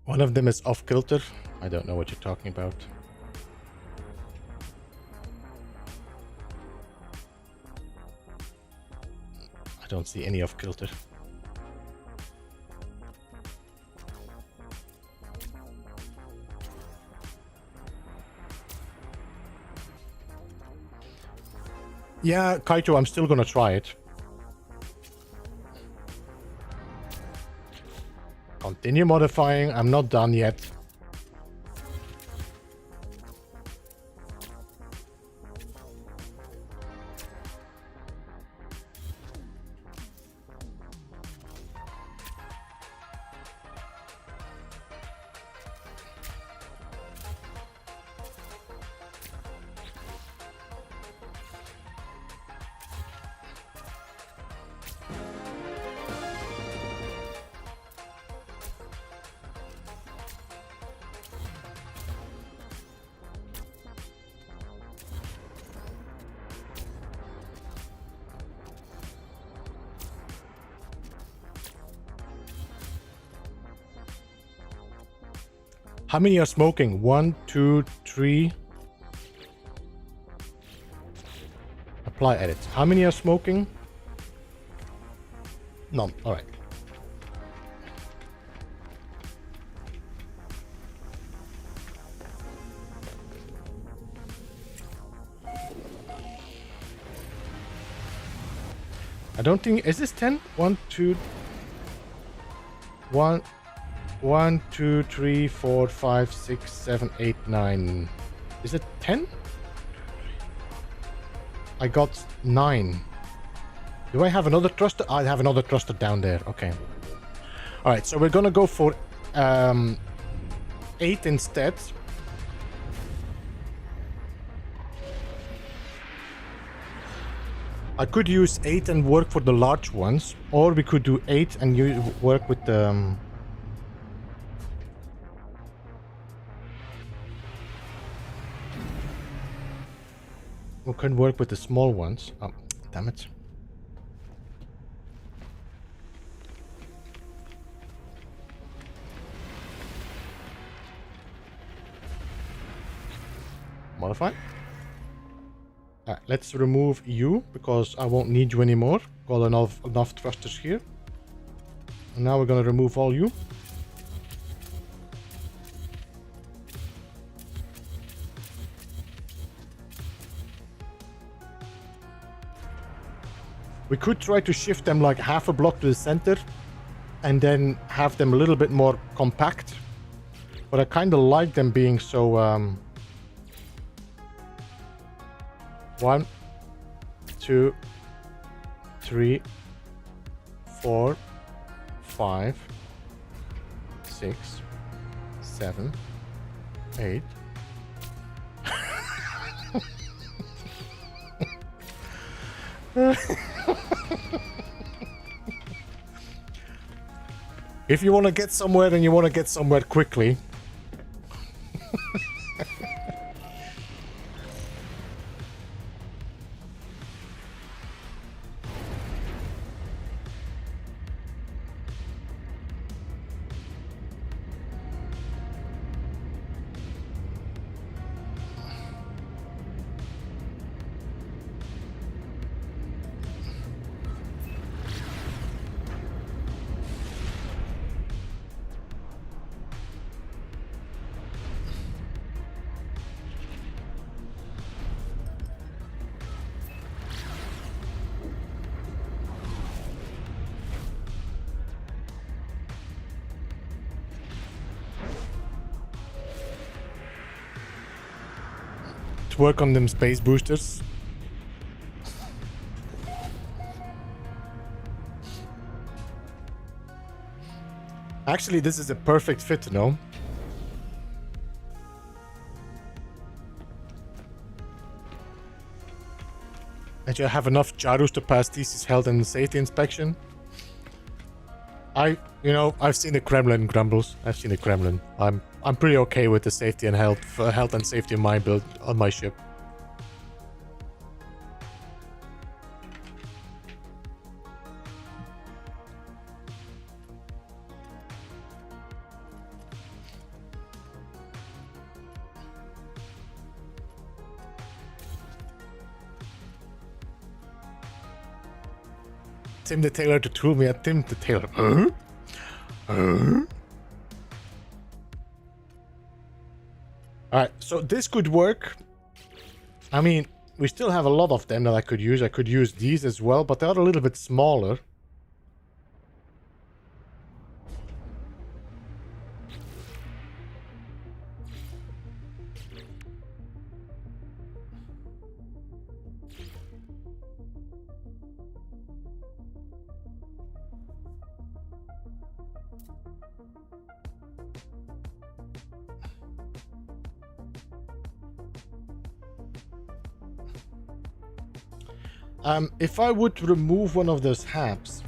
Speaker 1: One of them is off kilter. I don't know what you're talking about. I don't see any off kilter. Yeah, Kaito, I'm still gonna try it. Continue modifying. I'm not done yet. How many are smoking? 1, 2, 3. Apply edits. How many are smoking? None. All right. I don't think... Is this 10? 1, 2... 1, 2, 3, 4, 5, 6, 7, 8, 9. Is it 10? I got 9. Do I have another thruster? I have another thruster down there. Okay. All right, so we're gonna go for 8 instead. I could use 8 and work for the large ones, or we could do 8 and you work with the... we can work with the small ones. Oh, damn it. Modify. Let's remove you, because I won't need you anymore. Got enough thrusters here. And now we're gonna remove all you. We could try to shift them like half a block to the center and then have them a little bit more compact. But I kind of like them being so... 1, 2, 3, 4, 5, 6, 7, 8. If you want to get somewhere and you want to get somewhere quickly, work on them space boosters. Actually, this is a perfect fit, no? And you have enough gyros to pass TC's health and safety inspection. I've seen the Kremlin grumbles. I've seen the Kremlin. I'm pretty okay with the safety and health and safety of my build on my ship. Tim the Tailor to tool me at Tim the Tailor. Alright, so this could work. I mean, we still have a lot of them that I could use. I could use these as well, but they are a little bit smaller. If I would remove one of those halves,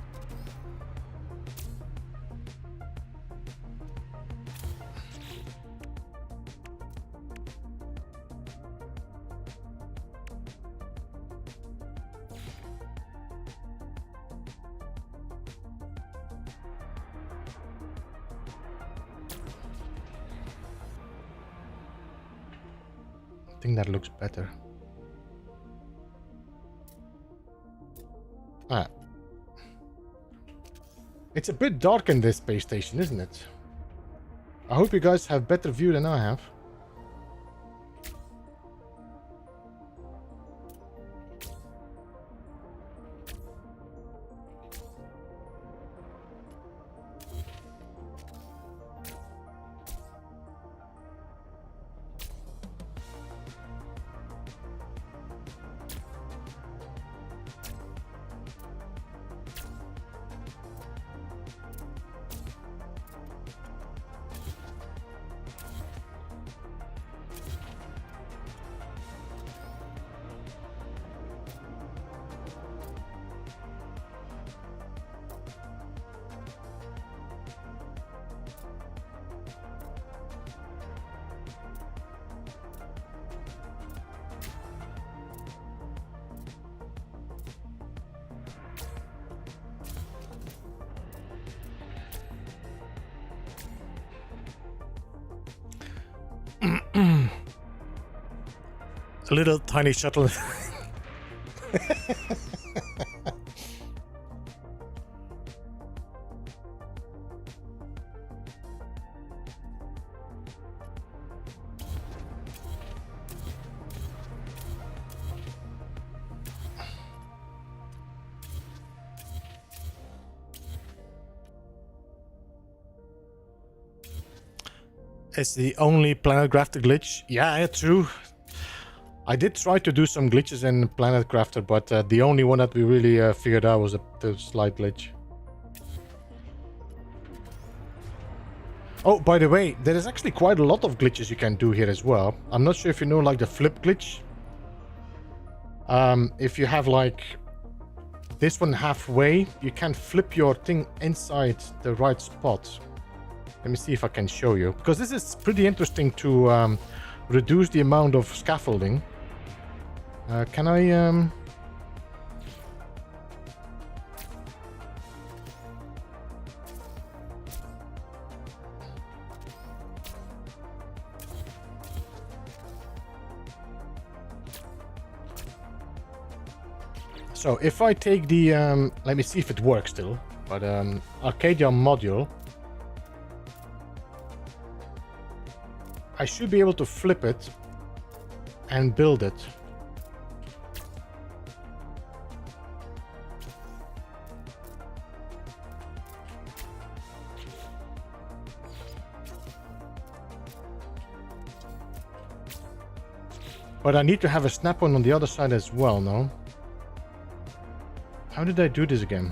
Speaker 1: I think that looks better. It's a bit dark in this space station, isn't it? I hope you guys have better view than I have. A little tiny shuttle. It's the only Planet Crafter glitch. Yeah, true. I did try to do some glitches in Planet Crafter, but the only one that we really figured out was the slight glitch. Oh, by the way, there is actually quite a lot of glitches you can do here as well. I'm not sure if you know, like the flip glitch. If you have like this one halfway, you can flip your thing inside the right spot. Let me see if I can show you, because this is pretty interesting to reduce the amount of scaffolding. Can I... So if I take the... let me see if it works still, but Arcadia module, I should be able to flip it and build it. But I need to have a snap-on the other side as well, no? How did I do this again?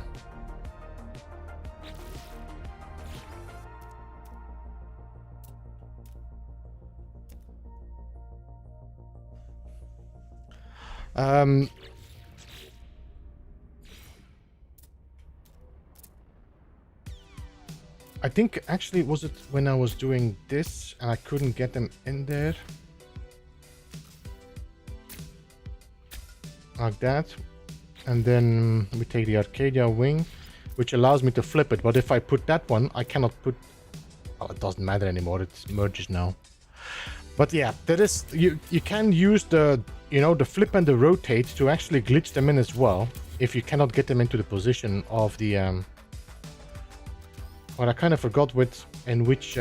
Speaker 1: I think actually was it when I was doing this and I couldn't get them in there like that, and then we take the Arcadia wing, which allows me to flip it, but if I put that one I cannot put... Oh, it doesn't matter anymore, it merges now. But yeah, there is, you can use the, you know, the flip and the rotate to actually glitch them in as well, if you cannot get them into the position of the but I kind of forgot in which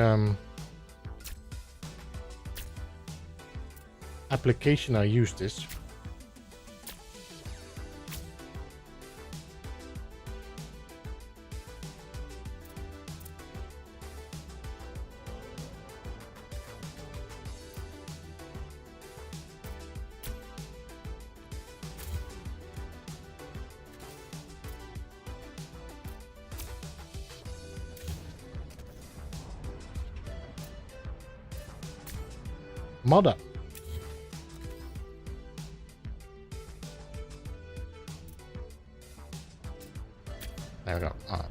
Speaker 1: application I used this. Mother. There we go. All right.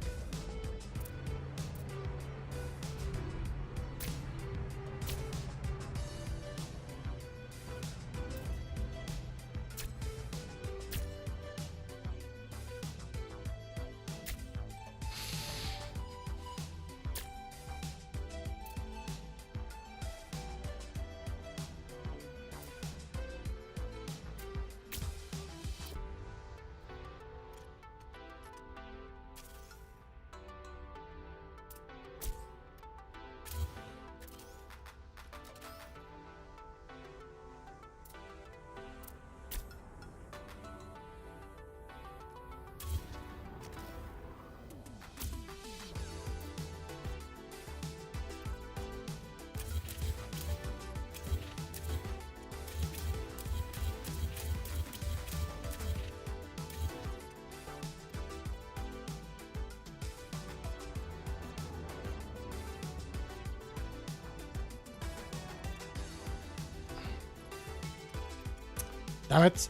Speaker 1: Damn it.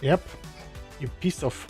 Speaker 1: Yep. You piece of...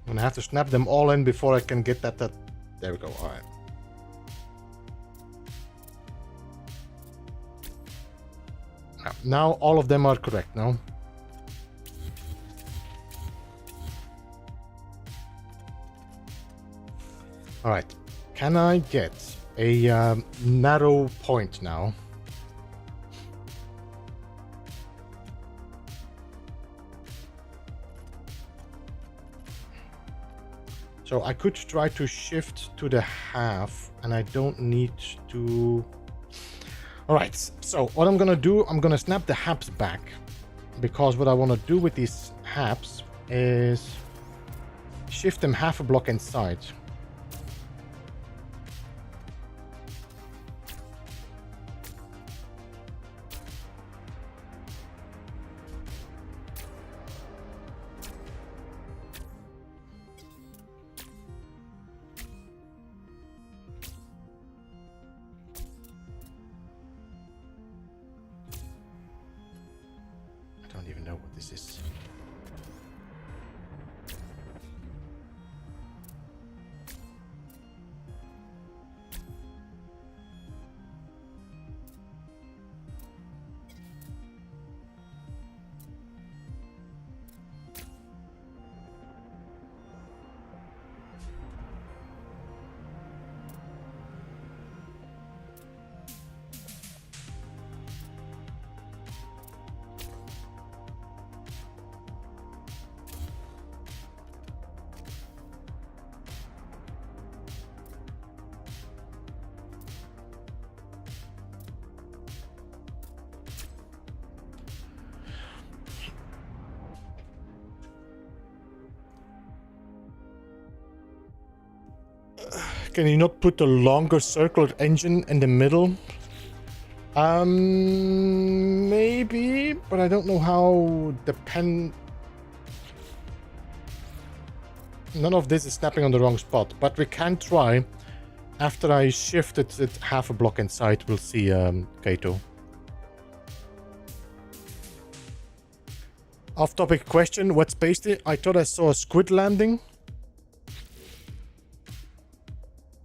Speaker 1: I'm gonna have to snap them all in before I can get that. There we go. All right. Now all of them are correct now. All right. Can I get a narrow point now? So I could try to shift to the half, and I don't need to... Alright, so what I'm gonna do, I'm gonna snap the halves back, because what I want to do with these halves is shift them half a block inside. I don't even know what this is. Can you not put a longer circular engine in the middle? Maybe, but I don't know how the pen... None of this is snapping on the wrong spot, but we can try. After I shifted it half a block inside, we'll see, Kato. Off-topic question, what space did... I thought I saw a squid landing.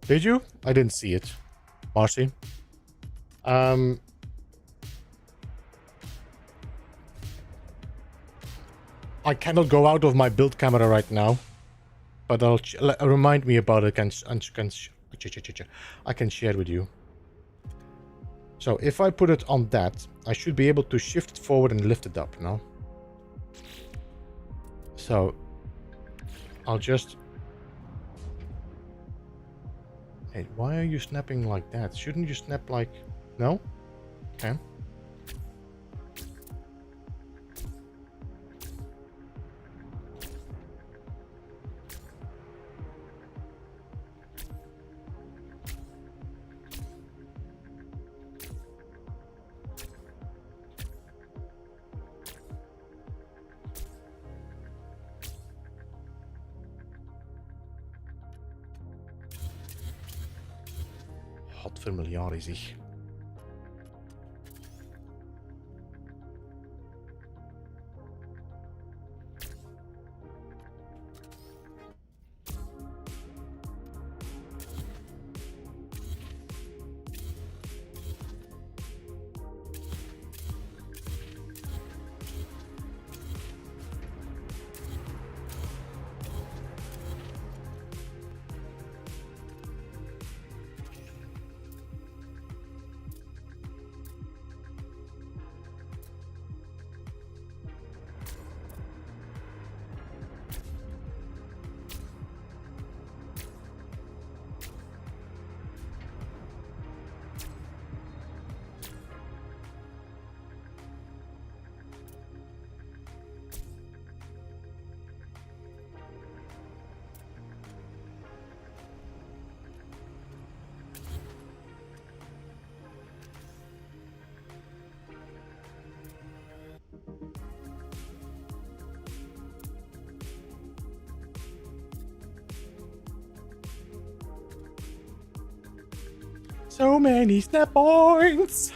Speaker 1: Did you? I didn't see it. Marcy. I cannot go out of my build camera right now, but I'll remind me about it. I can share with you. So if I put it on that, I should be able to shift it forward and lift it up now. So I'll just... Hey, why are you snapping like that? Shouldn't you snap like... No? Okay. Godvermiljari zich. So many snap points!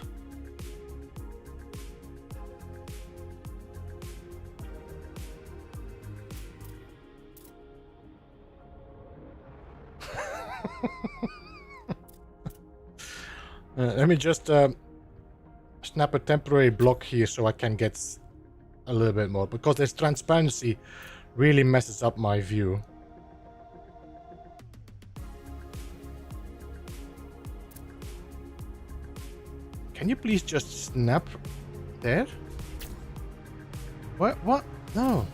Speaker 1: Let me just snap a temporary block here so I can get a little bit more, because this transparency really messes up my view. Can you please just snap there? What? What? No.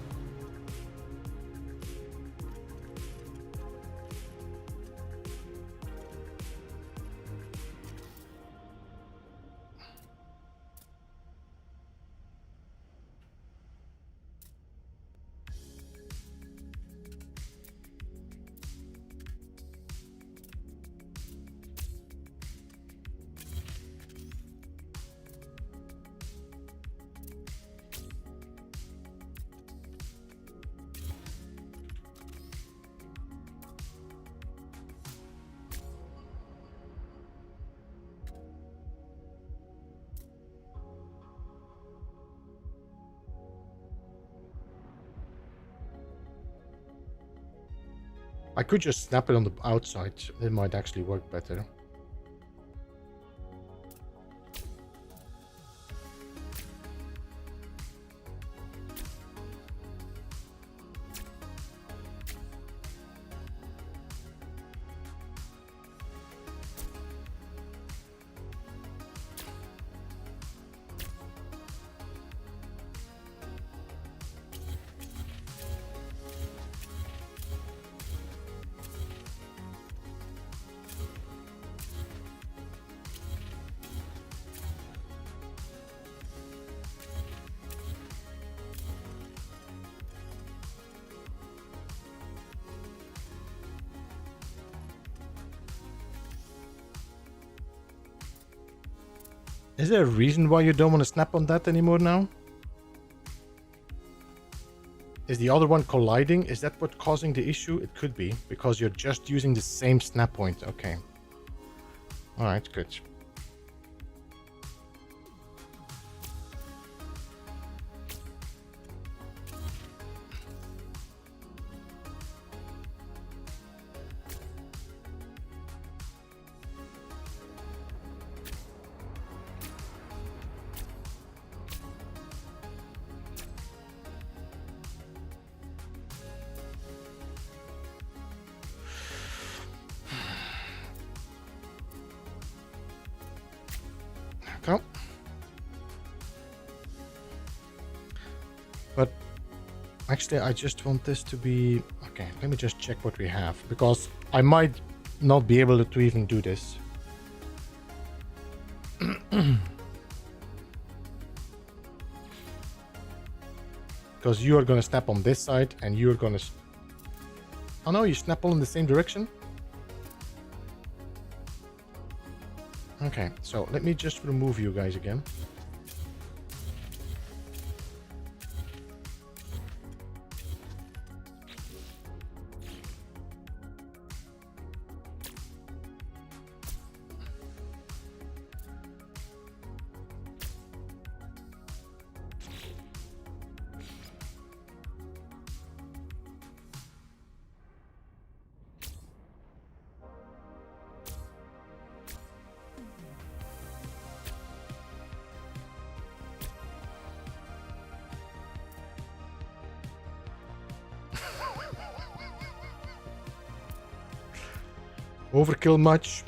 Speaker 1: I could just snap it on the outside. It might actually work better. Is there a reason why you don't want to snap on that anymore now? Is the other one colliding? Is that what's causing the issue? It could be, because you're just using the same snap point. Okay. Alright, good. Okay. But actually, I just want this to be... Okay, let me just check what we have, because I might not be able to even do this. Because you are going to snap on this side, and you're going to... Oh no, you snap all in the same direction? Okay, so let me just remove you guys again. Overkill much?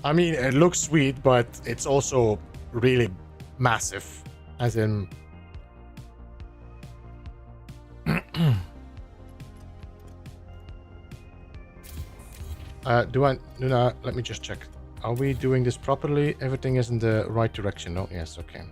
Speaker 1: I mean, it looks sweet, but it's also really massive. As in... No, let me just check. Are we doing this properly? Everything is in the right direction. Oh, yes, okay.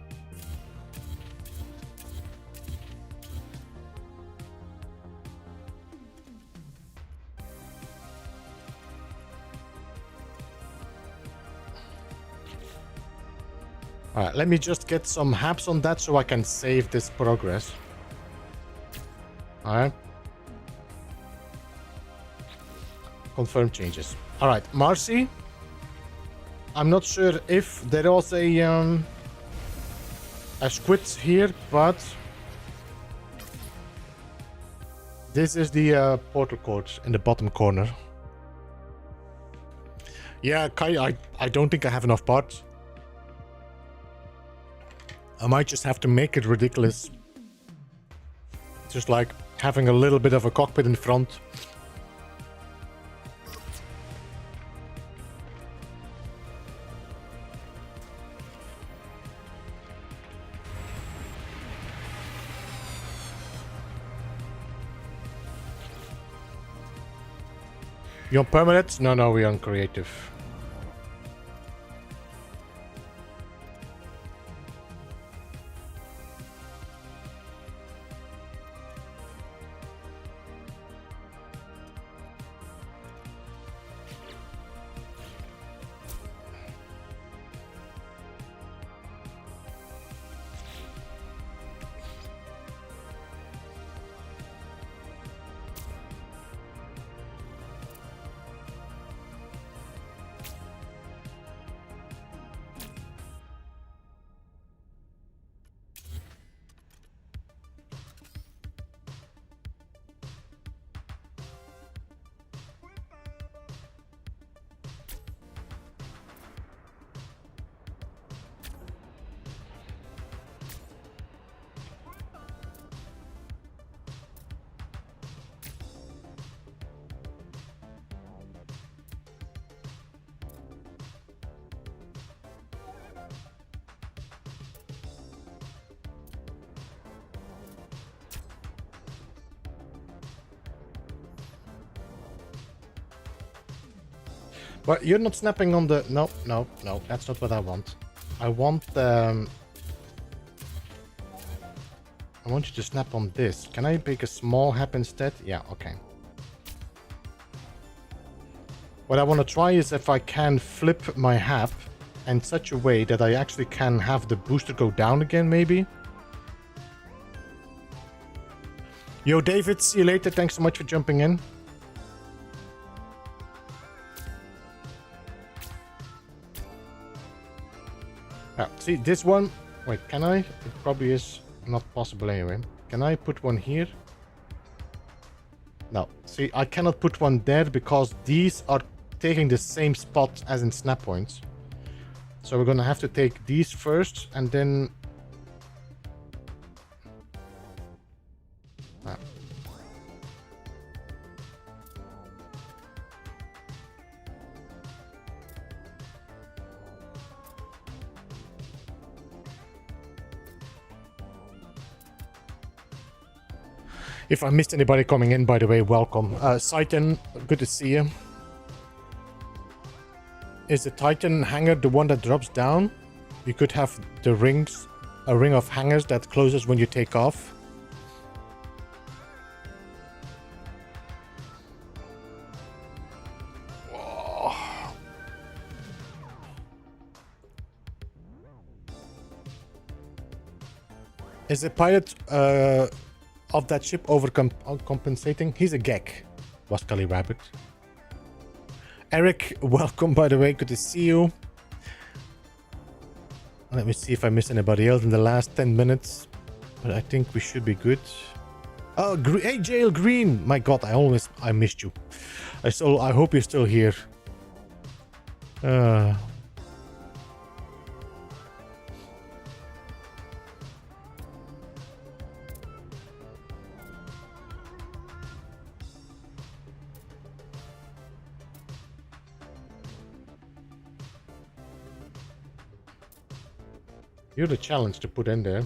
Speaker 1: Alright, let me just get some haps on that so I can save this progress. Alright. Confirm changes. Alright, Marcy. I'm not sure if there was a squid here, but this is the portal code in the bottom corner. Yeah, Kai, I don't think I have enough parts. I might just have to make it ridiculous. Just like having a little bit of a cockpit in front. You on permanent? No, we're on creative. But you're not snapping on the... No, that's not what I want. I want you to snap on this. Can I make a small hap instead? Yeah, okay. What I want to try is if I can flip my hap in such a way that I actually can have the booster go down again, maybe. Yo, David, see you later. Thanks so much for jumping in. See, this one... Wait, can I? It probably is not possible anyway. Can I put one here? No. See, I cannot put one there because these are taking the same spot as in snap points. So we're gonna have to take these first and then... Ah. If I missed anybody coming in, by the way, welcome. Saitan, good to see you. Is the Titan hanger the one that drops down? You could have the rings, a ring of hangers that closes when you take off. Whoa. Is the pilot of that ship overcompensating? He's a geck, Wascally Rabbit. Eric, welcome, by the way. Good to see you. Let me see if I missed anybody else in the last 10 minutes. But I think we should be good. Oh, hey, Jail Green. My God, I missed you. I hope you're still here. You're the challenge to put in there.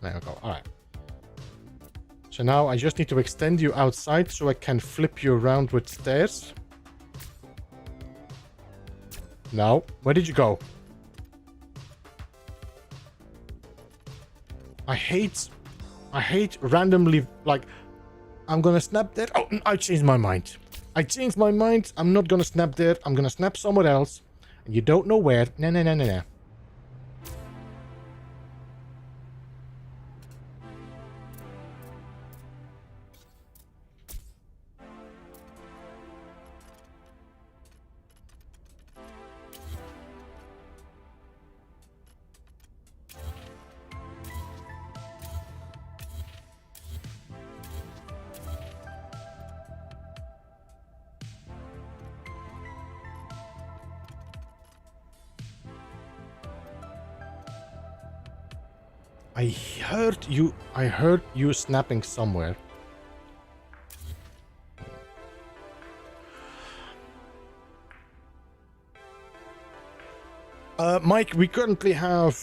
Speaker 1: There we go. All right. So now I just need to extend you outside so I can flip you around with stairs. No. Where did you go? I hate randomly, like, I'm gonna snap there. Oh, I changed my mind. I changed my mind. I'm not gonna snap there. I'm gonna snap somewhere else. And you don't know where. No, no, no, no, no. I heard you snapping somewhere. Mike, we currently have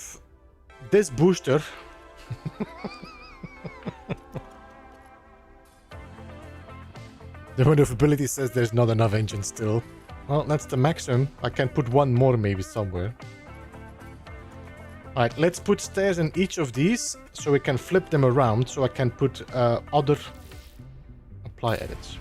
Speaker 1: this booster. The maneuverability says there's not enough engine still. Well, that's the maximum. I can put one more maybe somewhere. Alright, let's put stairs in each of these so we can flip them around so I can put other apply edits.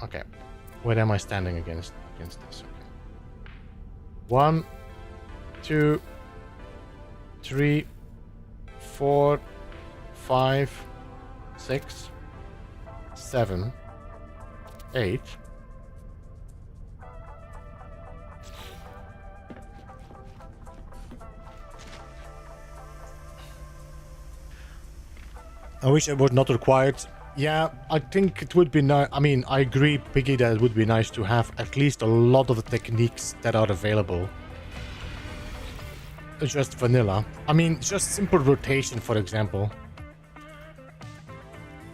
Speaker 1: Okay. Where am I standing against this? Okay. 1, 2, 3, 4, 5, 6, 7, 8. I wish it was not required. Yeah, I think it would be nice. I mean, I agree, Piggy, that it would be nice to have at least a lot of the techniques that are available. Just vanilla. I mean, just simple rotation, for example.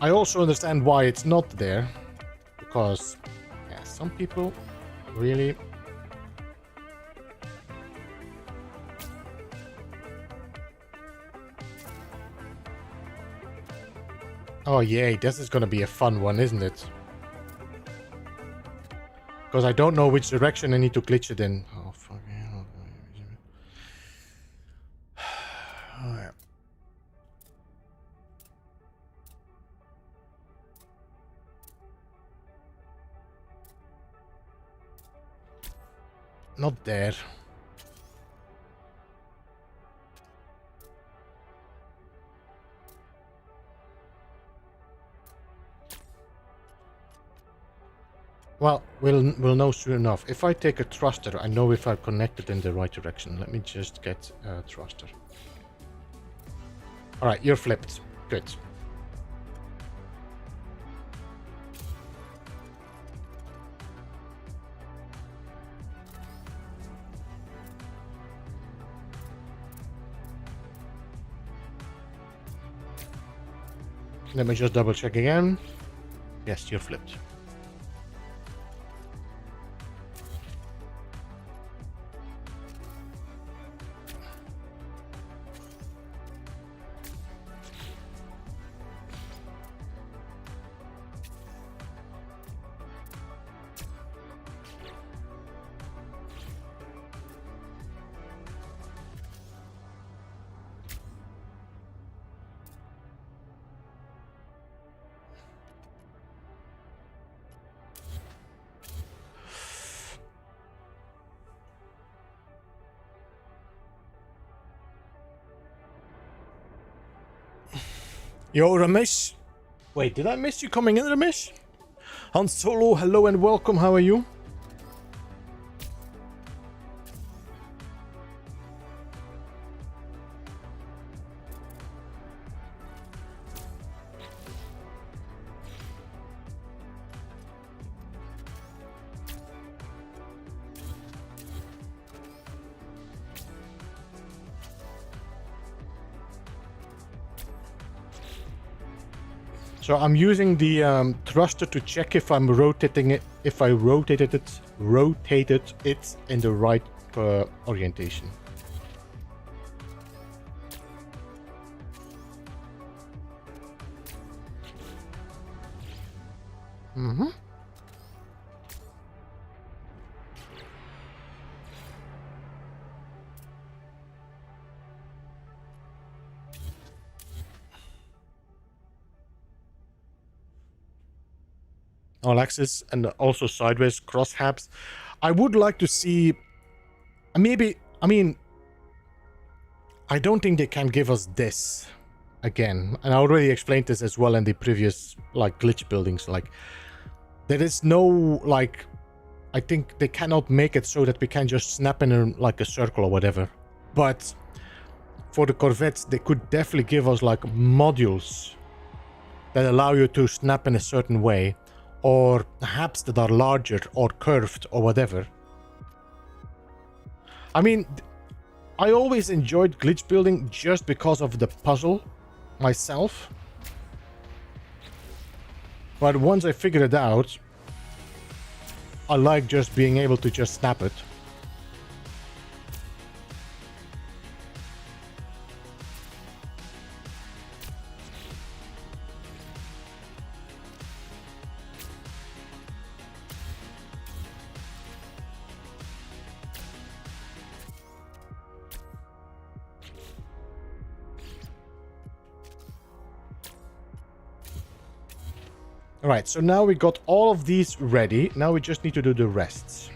Speaker 1: I also understand why it's not there. Because, yeah, some people really... Oh yay, this is gonna be a fun one, isn't it? Because I don't know which direction I need to glitch it in. Oh, fuck yeah. Alright. Not there. Well, we'll know soon enough. If I take a thruster, I know if I've connected in the right direction. Let me just get a thruster. Alright, you're flipped. Good. Let me just double check again. Yes, you're flipped. Yo, Ramesh. Wait, did I miss you coming in, Ramesh? Han Solo, hello and welcome. How are you? So I'm using the thruster to check if I'm rotating it, if I rotated it in the right orientation. Mm-hmm. All axis and also sideways cross habs. I would like to see maybe, I mean, I don't think they can give us this again. And I already explained this as well in the previous like glitch buildings. Like there is no like, I think they cannot make it so that we can just snap in like a circle or whatever. But for the Corvettes, they could definitely give us like modules that allow you to snap in a certain way, or habs that are larger or curved or whatever. I mean, I always enjoyed glitch building just because of the puzzle myself. But once I figured it out, I like just being able to just snap it. Alright, so now we got all of these ready. Now we just need to do the rests.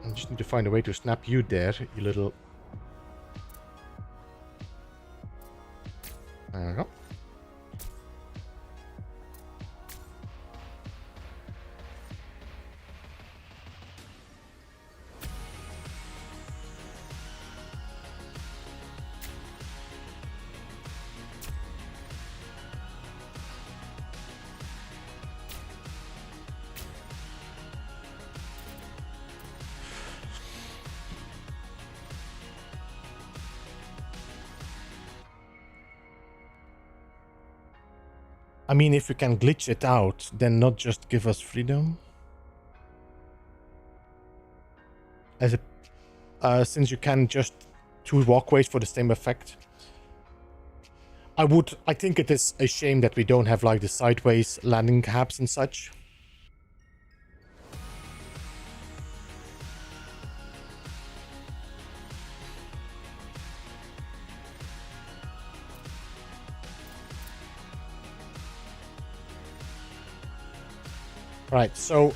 Speaker 1: I just need to find a way to snap you there, you little... There we go. I mean, if you can glitch it out, then not just give us freedom. As a, since you can just two walkways for the same effect. I think it is a shame that we don't have like the sideways landing habs and such. Right, so,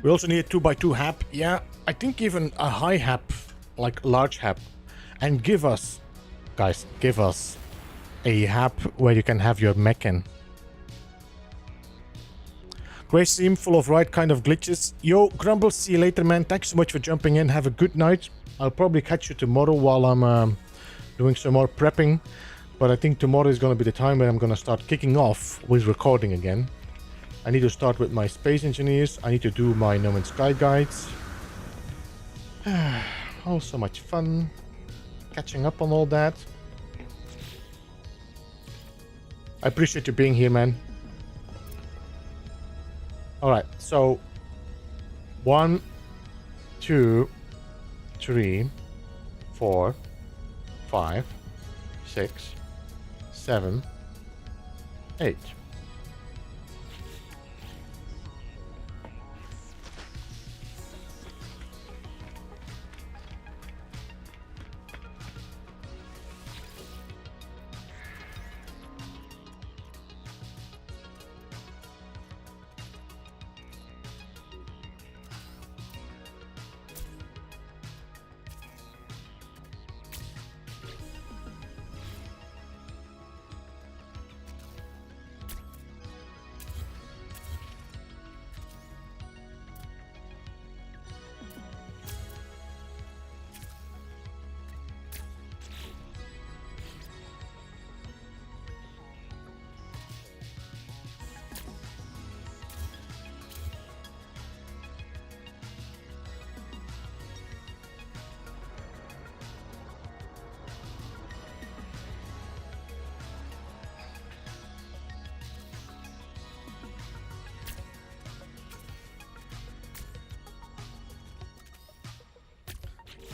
Speaker 1: we also need a 2x2 hab. Yeah, I think even a high hab, like large hab. And give us, guys, give us a hab where you can have your mech in. Great stream, full of right kind of glitches. Yo, Grumble, see you later, man. Thanks so much for jumping in. Have a good night. I'll probably catch you tomorrow while I'm doing some more prepping. But I think tomorrow is going to be the time where I'm going to start kicking off with recording again. I need to start with my space engineers. I need to do my No Man's Sky guides. Oh, so much fun. Catching up on all that. I appreciate you being here, man. Alright, so 1, 2, 3, 4, 5, 6, 7, 8.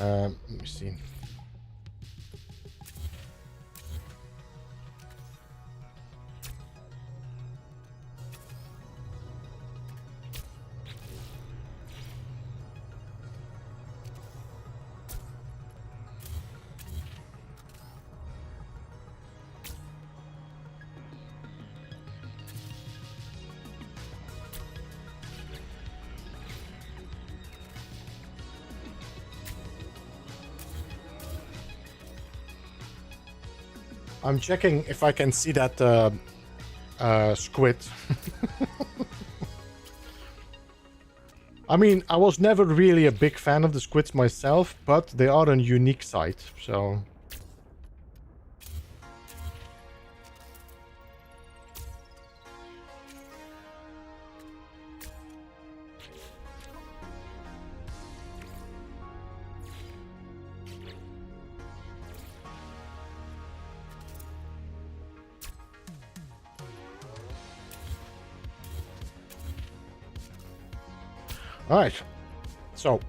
Speaker 1: Let me see. I'm checking if I can see that squid. I mean, I was never really a big fan of the squids myself, but they are a unique sight, so... Alright, so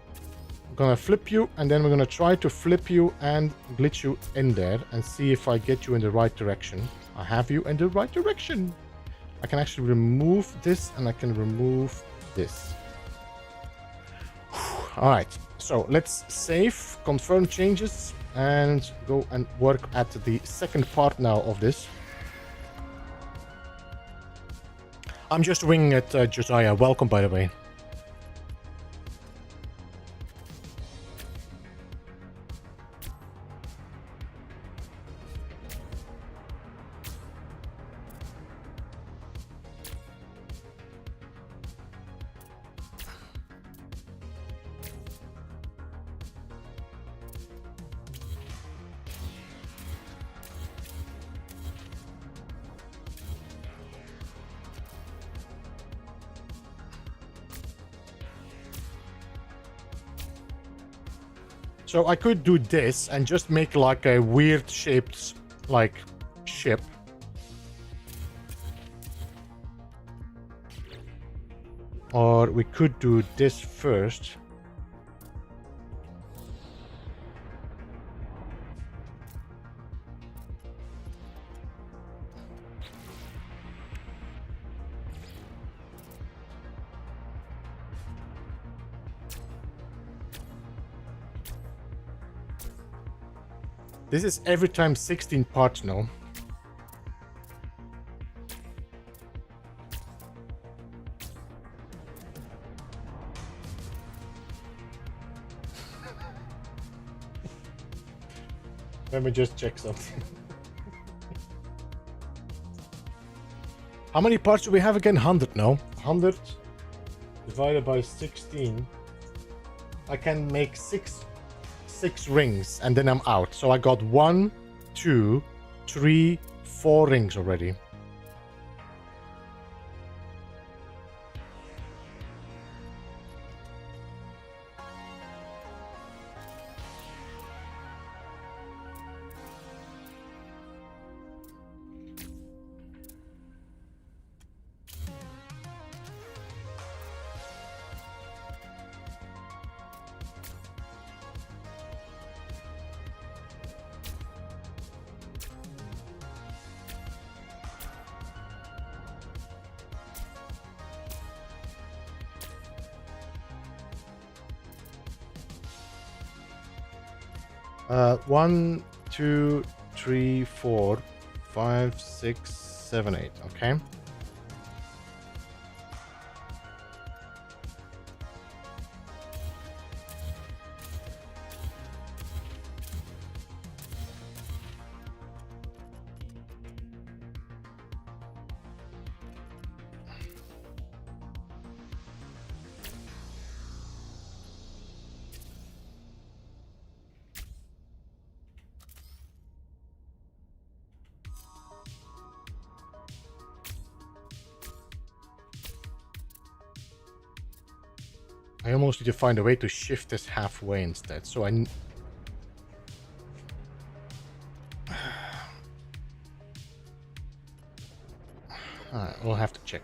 Speaker 1: I'm gonna flip you, and then we're gonna try to flip you and glitch you in there and see if I get you in the right direction. I have you in the right direction. I can actually remove this, and I can remove this. Alright, so let's save, confirm changes, and go and work at the second part now of this. I'm just winging it, Josiah. Welcome, by the way. So I could do this and just make like a weird shaped like ship. Or we could do this first. This is every time 16 parts now. Let me just check something. How many parts do we have again? 100 now. 100 divided by 16. I can make six rings and then I'm out. So I got 1, 2, 3, 4 rings already. One, 2, 3, 4, 5, 6, 7, 8. Okay. I almost need to find a way to shift this halfway instead. So Alright, we'll have to check.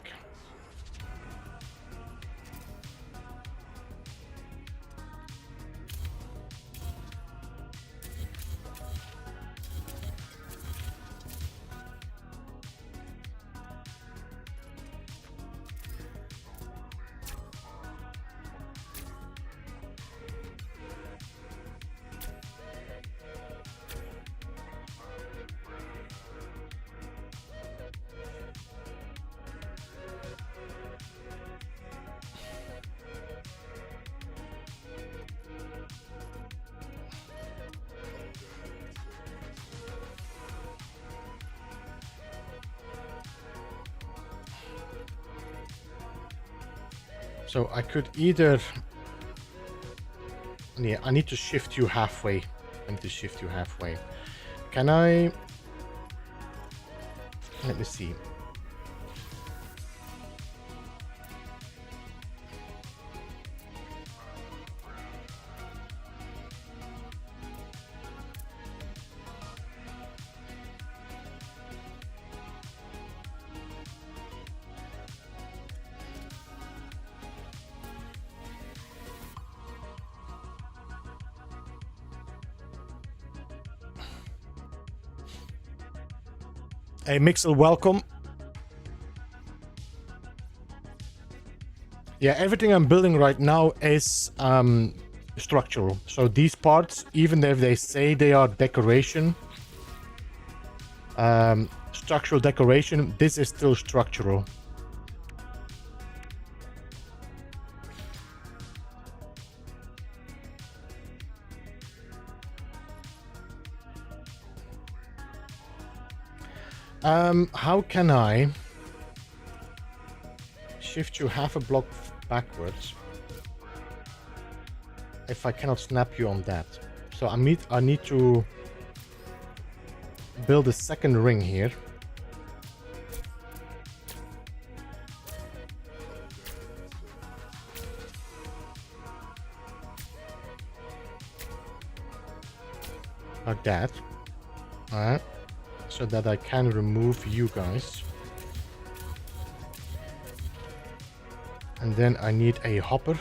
Speaker 1: So I could either... Yeah, I need to shift you halfway. Can I... Let me see. Hey, Mixel, welcome. Yeah, everything I'm building right now is structural. So these parts, even if they say they are decoration, structural decoration, this is still structural. How can I shift you half a block backwards if I cannot snap you on that? So I need to build a second ring here. Like that. Alright. So that I can remove you guys. And then I need a hopper.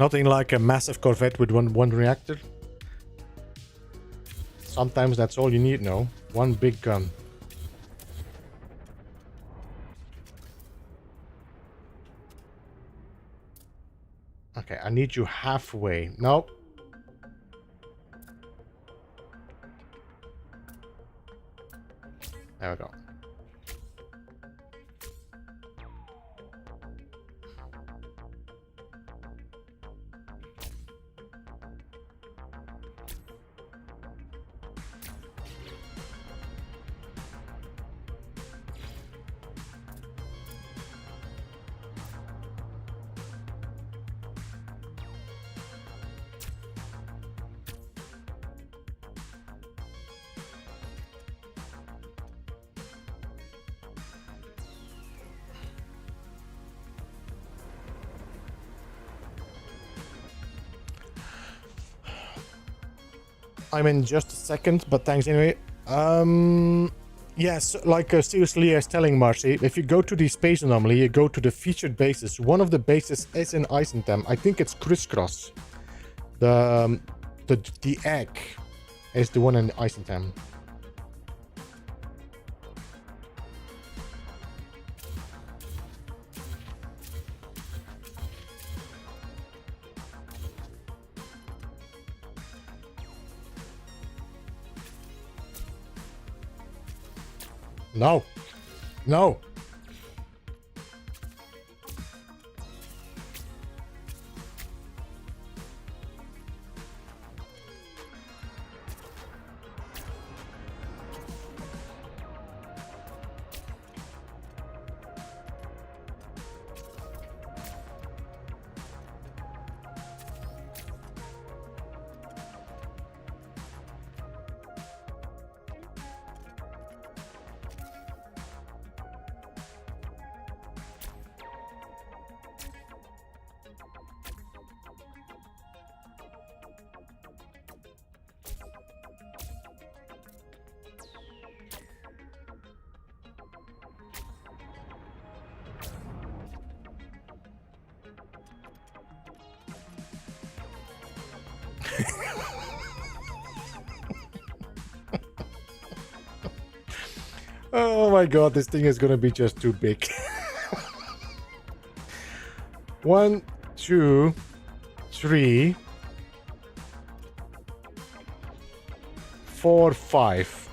Speaker 1: Nothing like a massive Corvette with one reactor. Sometimes that's all you need, no? One big gun. Okay, I need you halfway. No. There we go. I'm in just a second, but thanks anyway. Yes, like seriously, as telling Marcy, if you go to the space anomaly, you go to the featured bases. One of the bases is in Eisentem. I think it's Crisscross. The egg is the one in Eisentem. No. No. Oh my god, this thing is gonna be just too big. 1, 2, 3, 4, 5.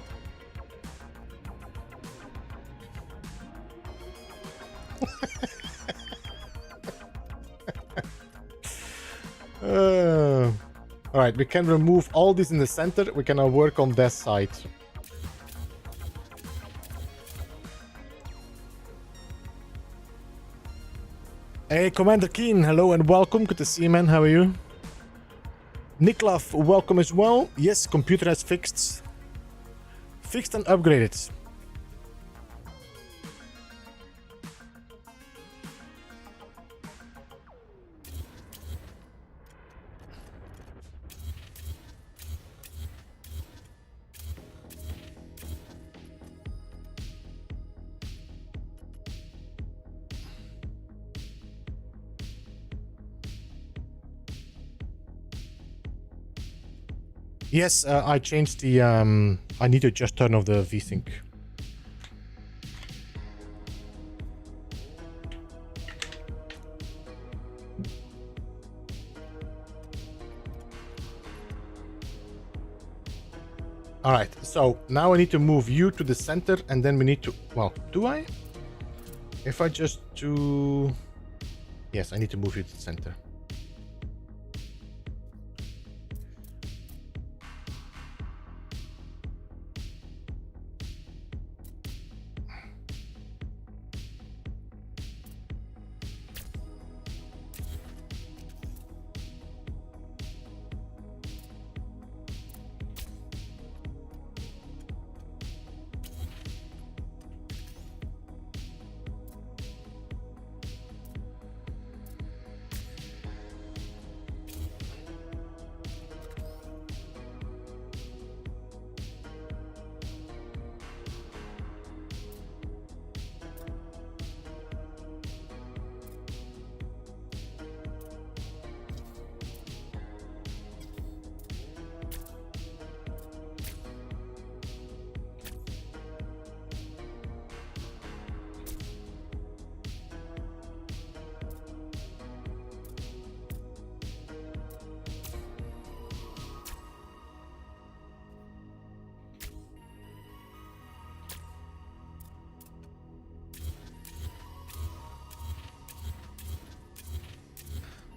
Speaker 1: All right, we can remove all this in the center. We can now work on that side. Hey, Commander Keen, hello and welcome. Good to see you, man. How are you? Niklav, welcome as well. Yes, computer has fixed. Fixed and upgraded. Yes, I changed the, I need to just turn off the VSync. Alright, so now I need to move you to the center and then we need to, well, do I? If I just do, yes, I need to move you to the center.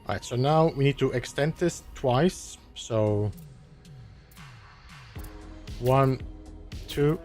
Speaker 1: Alright, so now we need to extend this twice. So 1, 2.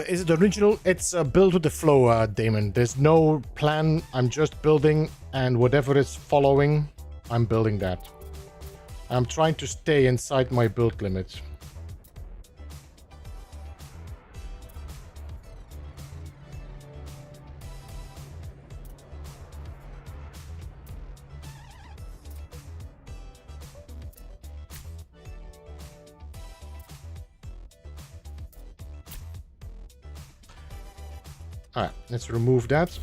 Speaker 1: Is it original? It's built with the flow, Damon. There's no plan. I'm just building, and whatever is following, I'm building that. I'm trying to stay inside my build limit. All right, let's remove that.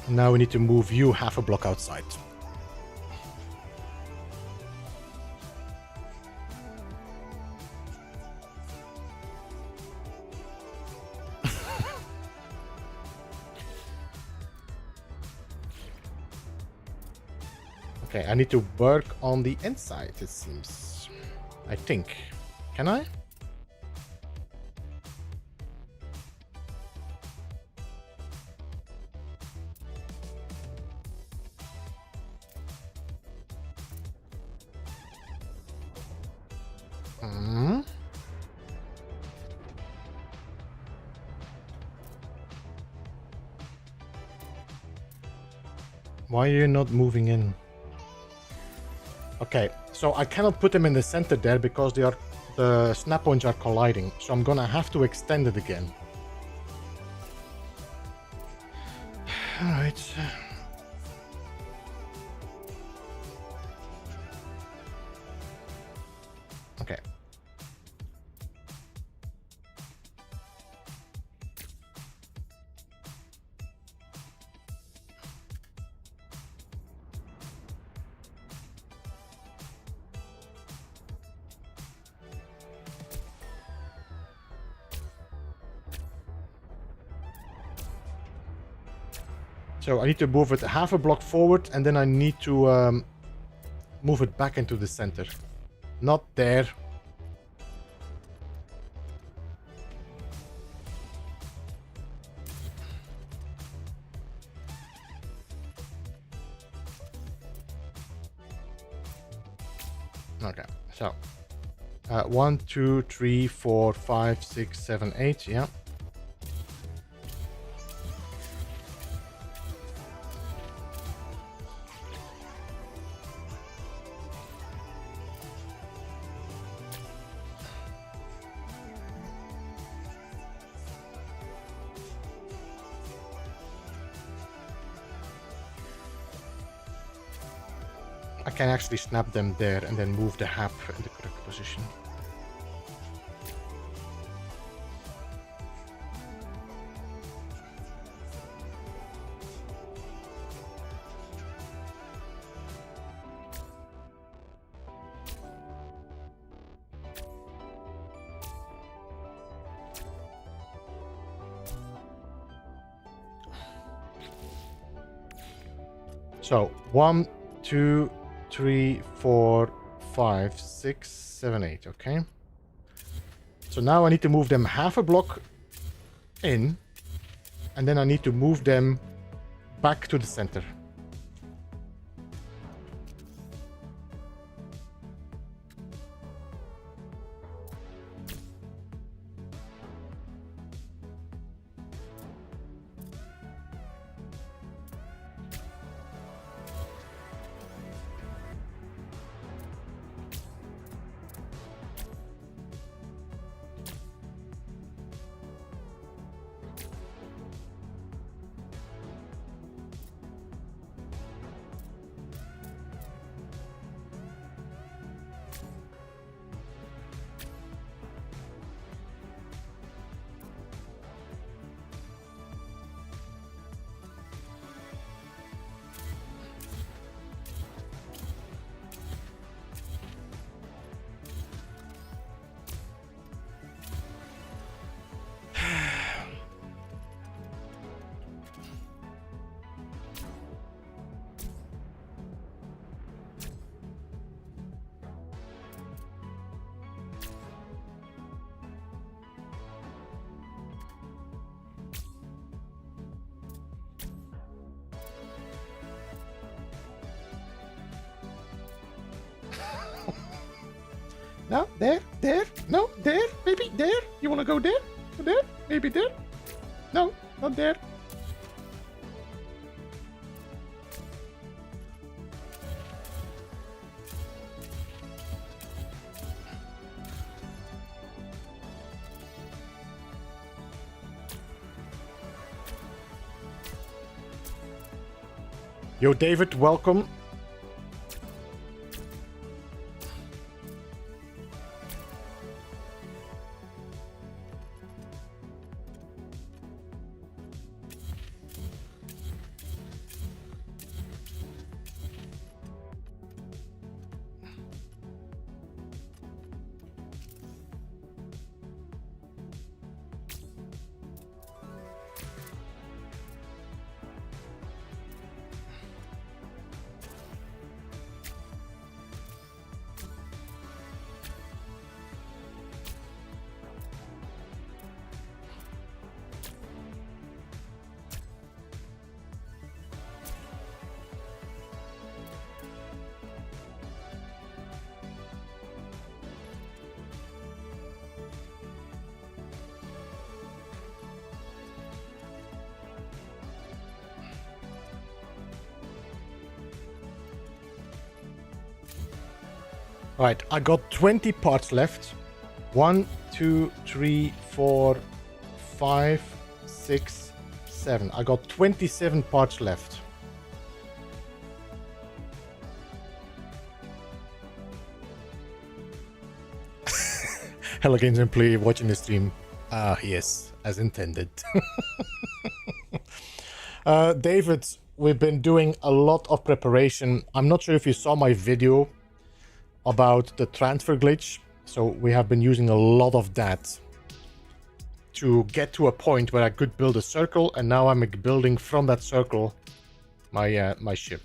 Speaker 1: Now we need to move you half a block outside. Okay, I need to work on the inside, it seems. I think. Can I? Why are you not moving in? Okay, so I cannot put them in the center there because the snap points are colliding. So I'm gonna have to extend it again. All right. Okay. So I need to move it half a block forward, and then I need to move it back into the center. Not there. Okay, so 1, 2, 3, 4, 5, 6, 7, 8. Yeah. I can actually snap them there and then move the hab in the correct position. So 1, 2, 3, 4, 5, 6, 7, 8. Okay. So now I need to move them half a block in, and then I need to move them back to the center. No, there, no, there, maybe there. You wanna go there? There, maybe there. No, not there. Yo, David, welcome. All right, I got 20 parts left. 1, 2, 3, 4, 5, 6, 7. I got 27 parts left. Hello Games employee watching the stream. Yes, as intended. David, we've been doing a lot of preparation. I'm not sure if you saw my video about the transfer glitch. So we have been using a lot of that to get to a point where I could build a circle, and now I'm building from that circle my my ship.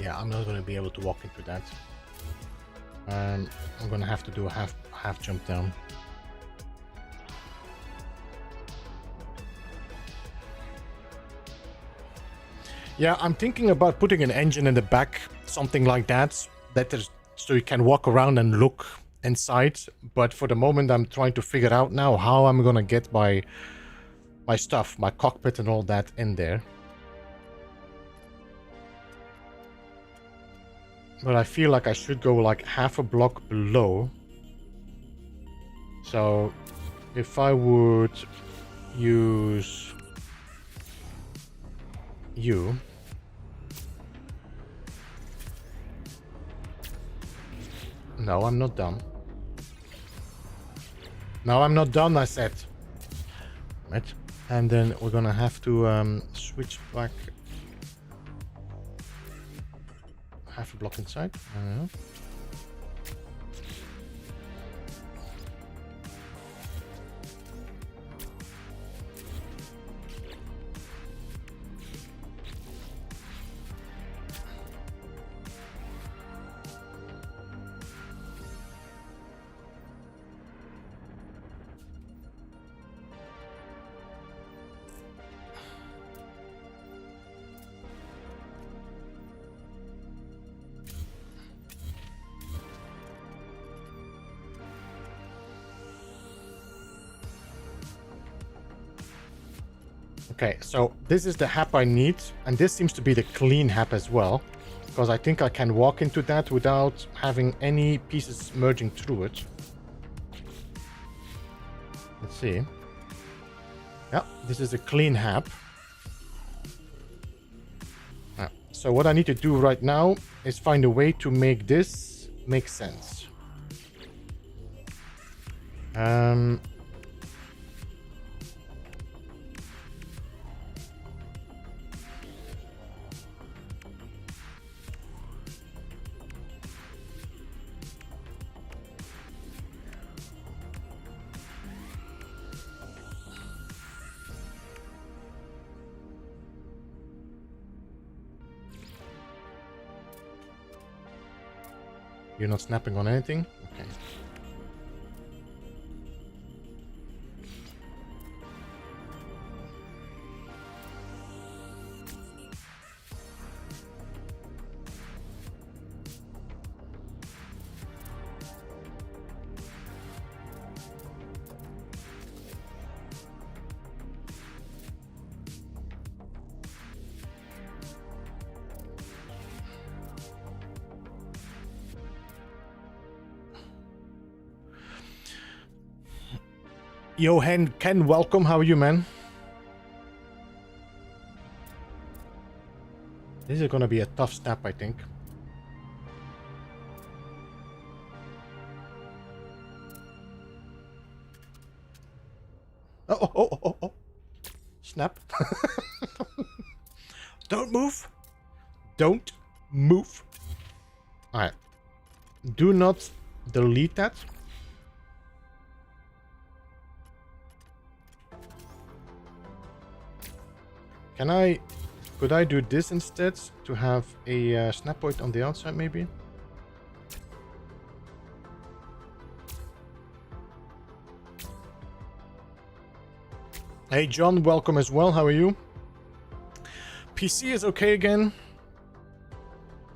Speaker 1: Yeah, I'm not going to be able to walk into that. I'm going to have to do a half jump down. Yeah, I'm thinking about putting an engine in the back, something like that, so you can walk around and look inside. But for the moment, I'm trying to figure out now how I'm going to get my stuff, my cockpit and all that in there. But I feel like I should go like half a block below. So if I would use you. No, I'm not done. No, I'm not done, I said. Right. And then we're gonna have to switch back half a block inside. Okay, so this is the hap I need, and this seems to be the clean hap as well, because I think I can walk into that without having any pieces merging through it. Let's see. Yeah, this is a clean hap. So what I need to do right now is find a way to make this make sense. You're not snapping on anything? Okay. Yo, Ken, welcome. How are you, man? This is gonna be a tough snap, I think. Oh. Snap. Don't move. Don't move. Alright. Do not delete that. Could I do this instead to have a snap point on the outside maybe? Hey John, welcome as well. How are you? PC is okay again.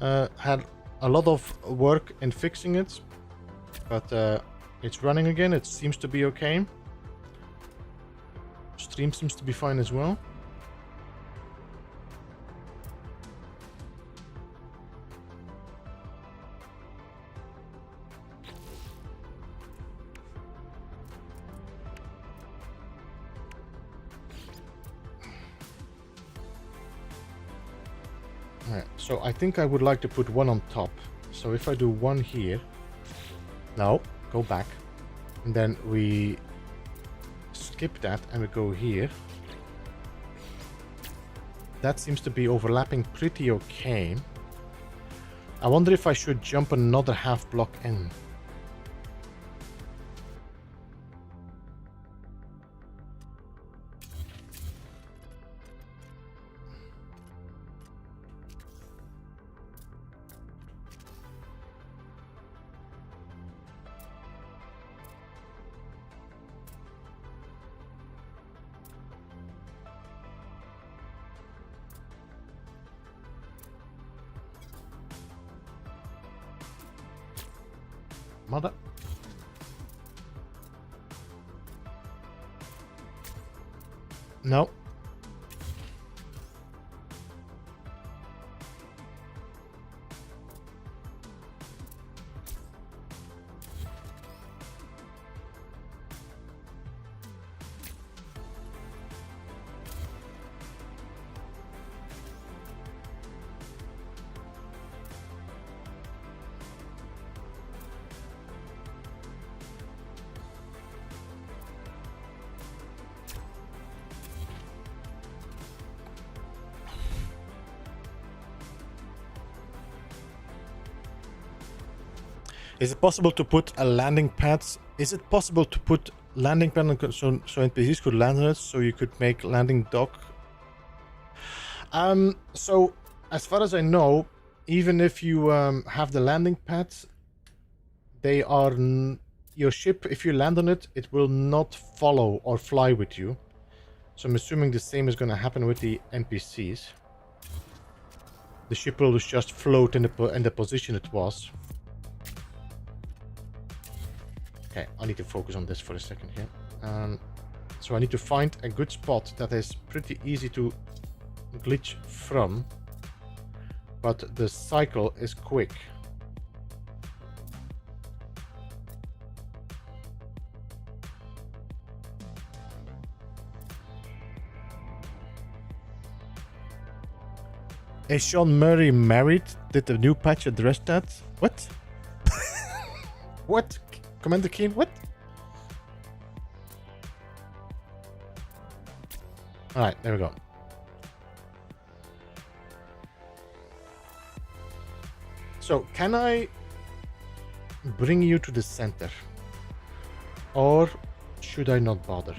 Speaker 1: Had a lot of work in fixing it, but it's running again. It seems to be okay. Stream seems to be fine as well. So I think I would like to put one on top. So if I do one here, no, go back, and then we skip that and we go here. That seems to be overlapping pretty okay. I wonder if I should jump another half block in. Mother. No. Is it possible to put a landing pad? Is it possible to put landing pad on, so NPCs could land on it, so you could make landing dock? So as far as I know, even if you have the landing pads, they are your ship. If you land on it, it will not follow or fly with you. So I'm assuming the same is going to happen with the NPCs. The ship will just float in the position it was. Okay, I need to focus on this for a second here. So I need to find a good spot that is pretty easy to glitch from, but the cycle is quick. Is Sean Murray married? Did the new patch address that? What? What? Commander Keen, what? Alright, there we go. So, can I bring you to the center? Or should I not bother?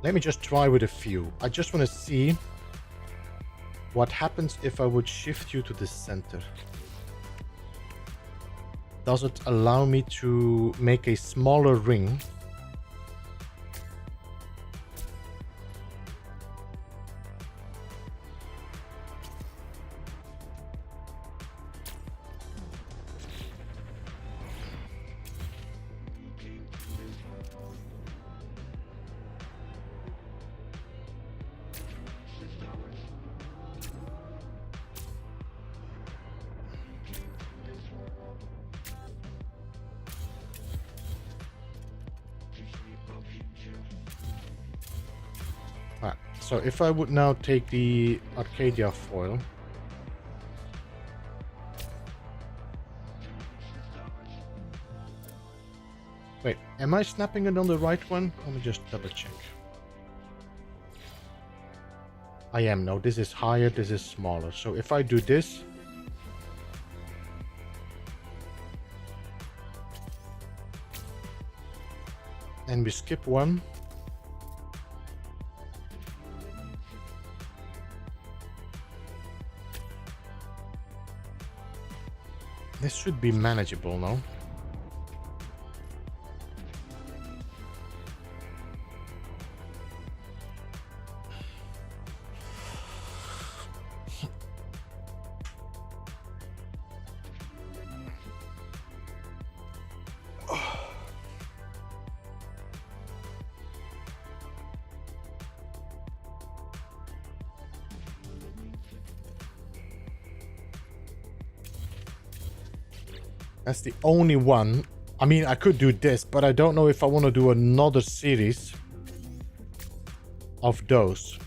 Speaker 1: Let me just try with a few. I just want to see what happens if I would shift you to the center. Does it allow me to make a smaller ring? So if I would now take the Arcadia foil, wait, am I snapping it on the right one? Let me just double check. I am. No, this is higher, this is smaller. So if I do this, and we skip one, this should be manageable now. That's the only one. I mean, I could do this, but I don't know if I want to do another series of those.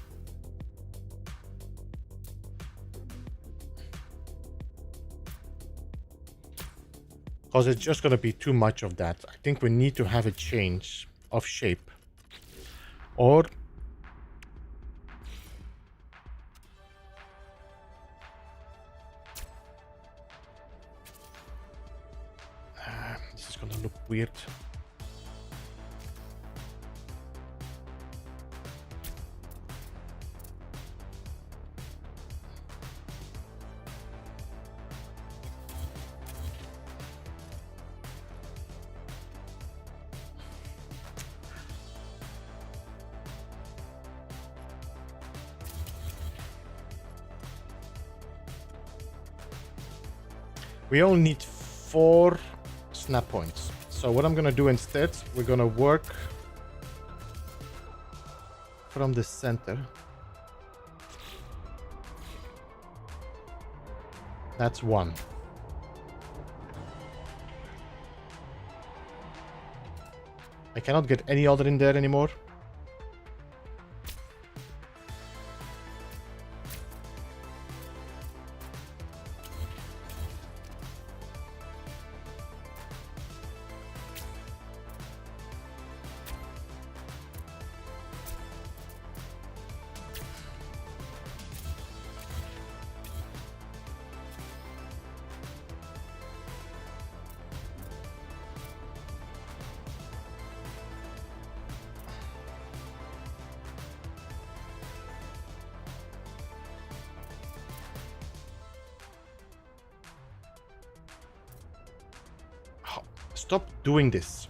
Speaker 1: Because it's just going to be too much of that. I think we need to have a change of shape. Or this is gonna look weird. We only need 4 snap points. So what I'm gonna do instead, we're gonna work from the center. That's 1. I cannot get any other in there anymore. Stop doing this.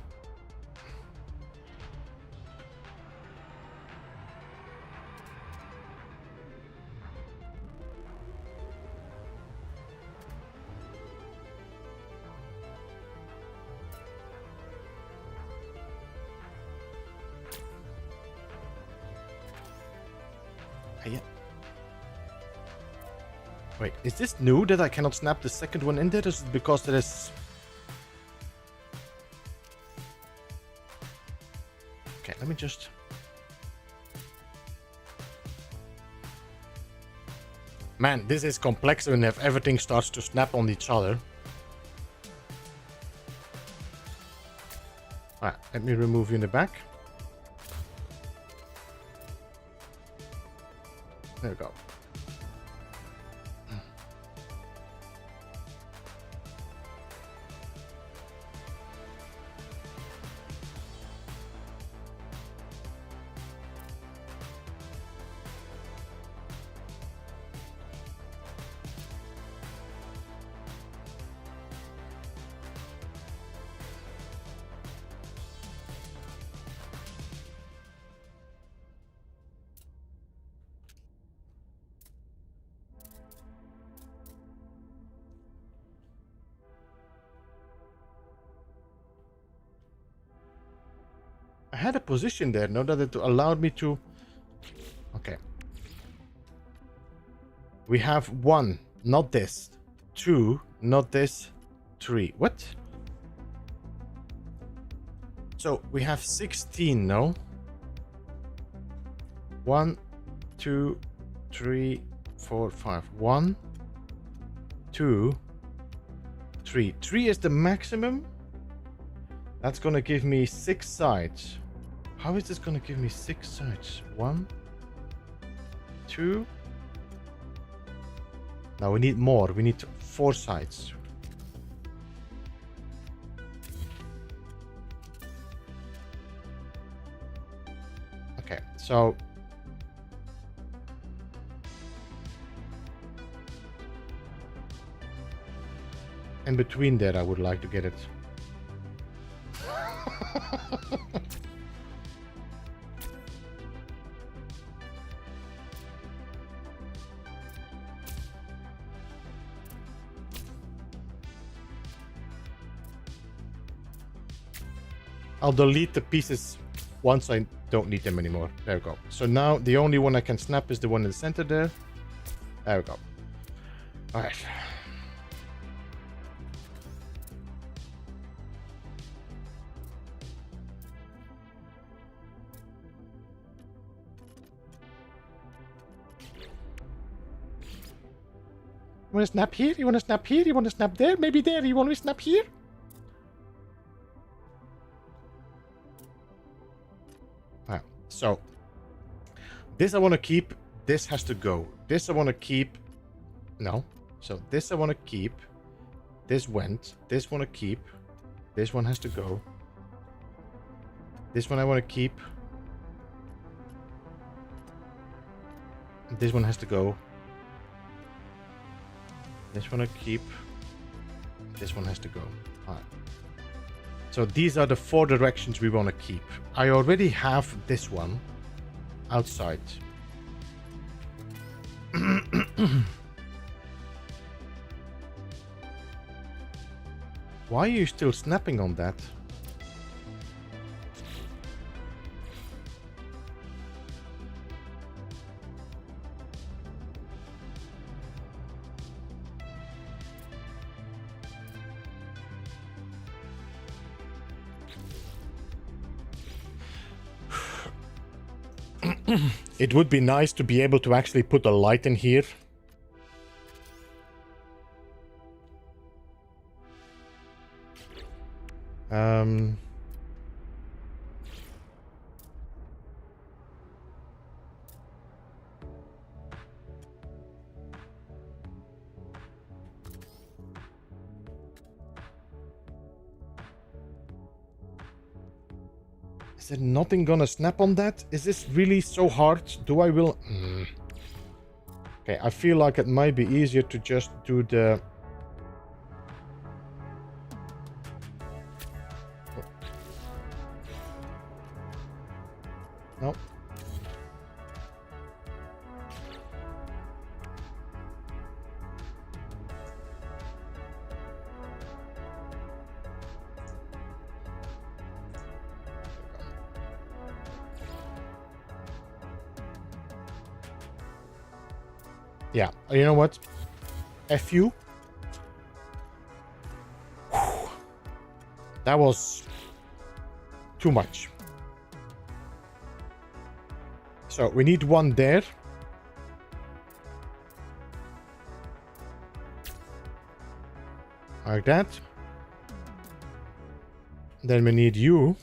Speaker 1: Wait, is this new that I cannot snap the second one in there? Is it because there is... Okay, let me just... Man, this is complex when if everything starts to snap on each other. Alright, let me remove you in the back. There we go. had a position there, no, that it allowed me to... Okay. We have 1, not this. 2, not this. 3. What? So we have 16, no? 1, 2, 3, 4, 5. 1, 2, 3. 3 is the maximum. That's gonna give me 6 sides. How is this gonna give me 6 sides? 1, 2. Now we need more. We need 4 sides. Okay, so in between there, I would like to get it. I'll delete the pieces once I don't need them anymore. There we go. So now the only one I can snap is the one in the center there. There we go. All right. You want to snap here? You want to snap here? You want to snap there? Maybe there. You want to snap here? Alright, so this I want to keep. This has to go. This I want to keep. No. So this I want to keep. This went. This want to keep. This one has to go. This one I want to keep. This one has to go. This one I keep. This one has to go. Alright. So these are the 4 directions we want to keep. I already have this one outside. Why are you still snapping on that? It would be nice to be able to actually put a light in here. Is there nothing gonna snap on that? Is this really so hard? Do I will... Okay, I feel like it might be easier to just do the... No. Yeah, you know what? F you. That was too much. So we need one there. Like that. Then we need you.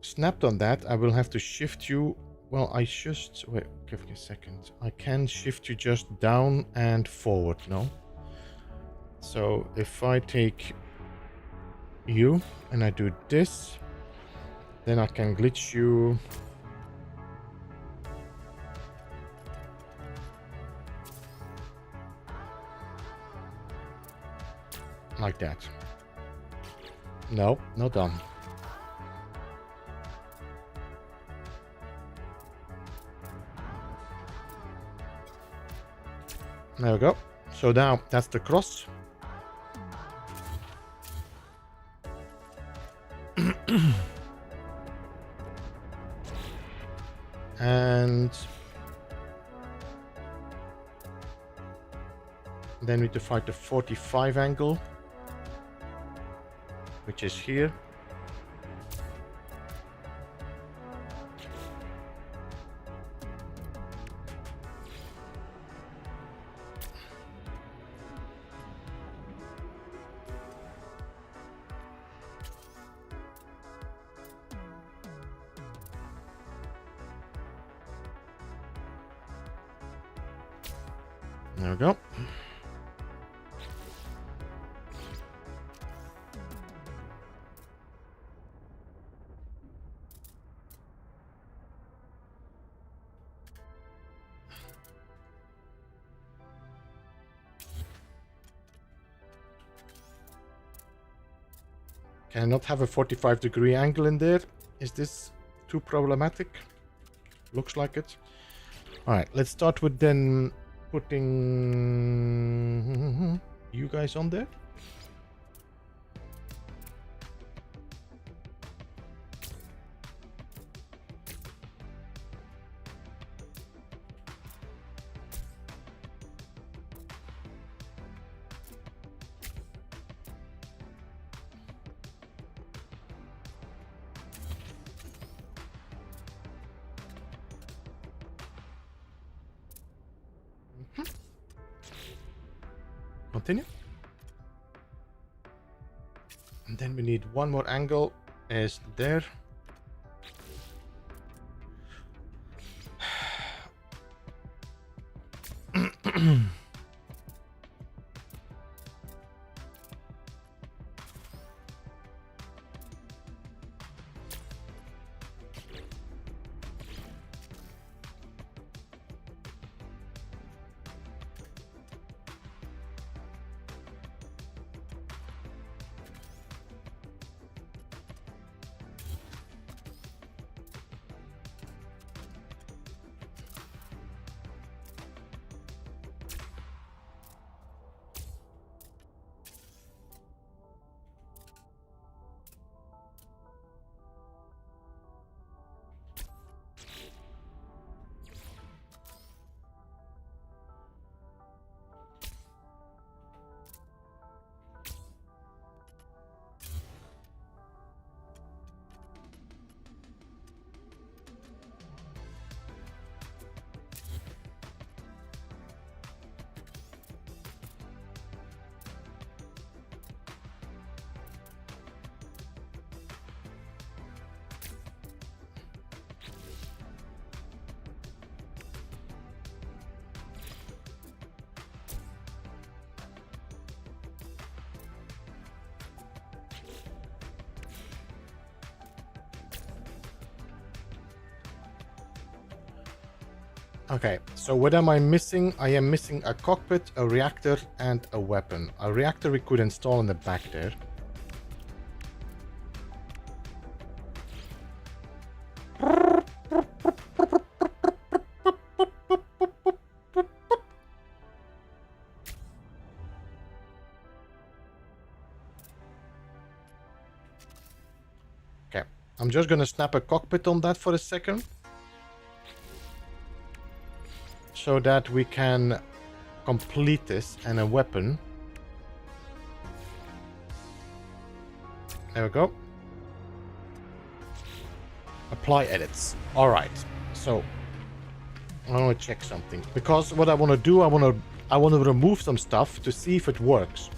Speaker 1: Snapped on that. I will have to shift you. Well, I just... Wait, give me a second. I can shift you just down and forward, no? So if I take you and I do this, then I can glitch you... like that. No, not done. There we go. So now that's the cross. Then we need to find the 45 angle, which is here. There we go. Can I not have a 45-degree angle in there? Is this too problematic? Looks like it. Alright, let's start with then putting you guys on there. Continue. And then we need one more angle is there. Okay, so what am I missing? I am missing a cockpit, a reactor, and a weapon. A reactor we could install in the back there. Okay, I'm just gonna snap a cockpit on that for a second, so that we can complete this, and a weapon. There we go. Apply edits. All right. So I want to check something, because what I want to do, I want to remove some stuff to see if it works.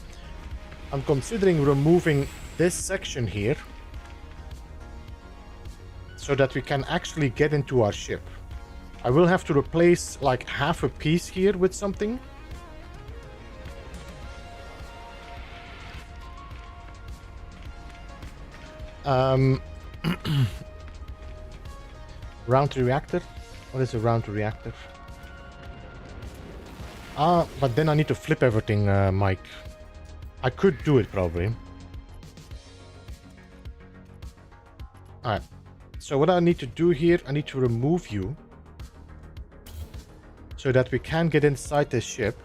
Speaker 1: I'm considering removing this section here so that we can actually get into our ship. I will have to replace like half a piece here with something. Round reactor? What is a round reactor? But then I need to flip everything, Mike. I could do it probably. Alright. So what I need to do here, I need to remove you, so that we can get inside the ship.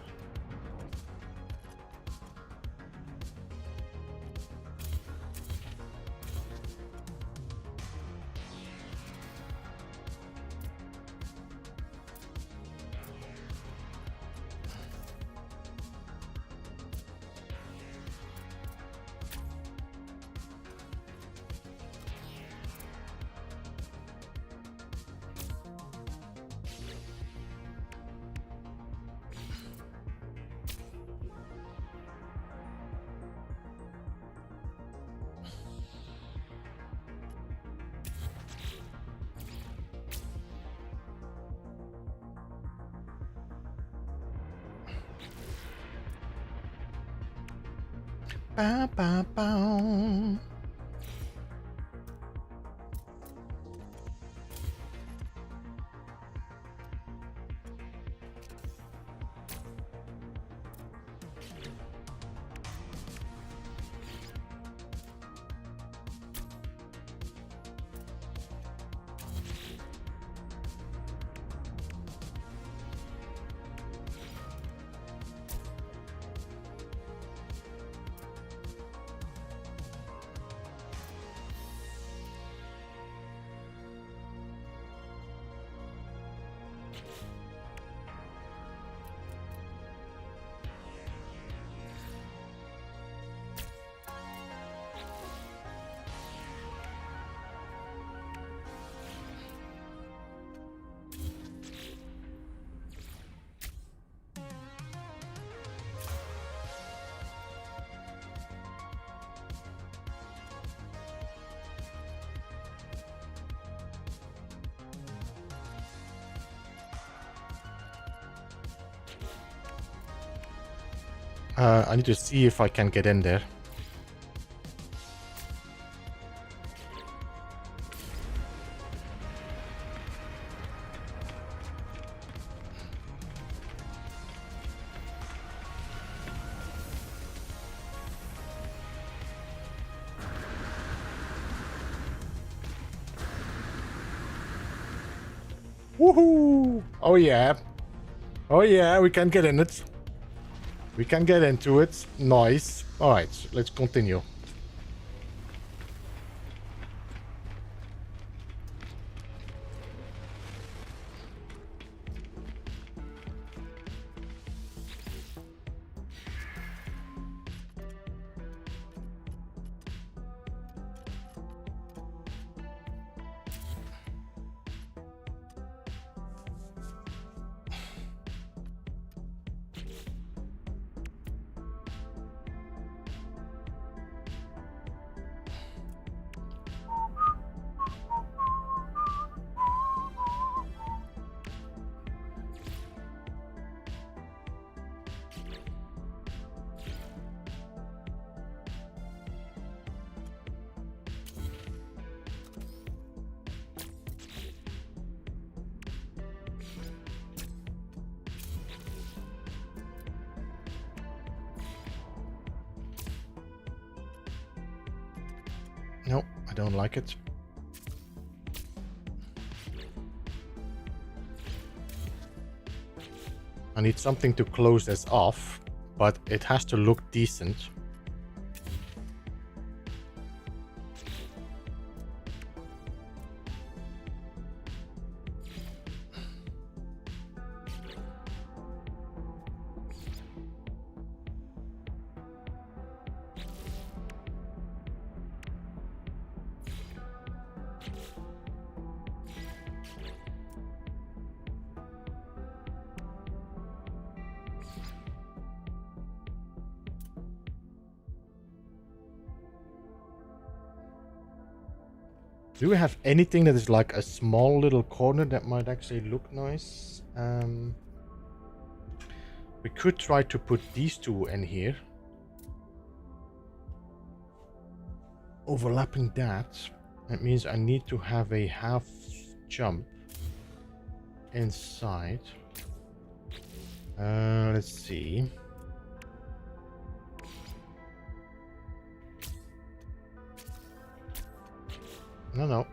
Speaker 1: Bow, bow, bow. I need to see if I can get in there. Woohoo! Oh yeah. Oh yeah, we can get in it. We can get into it. Nice. Alright, let's continue. No, I don't like it. I need something to close this off, but it has to look decent. Do we have anything that is like a small little corner that might actually look nice? We could try to put these two in here. Overlapping that. That means I need to have a half jump inside. Let's see. No.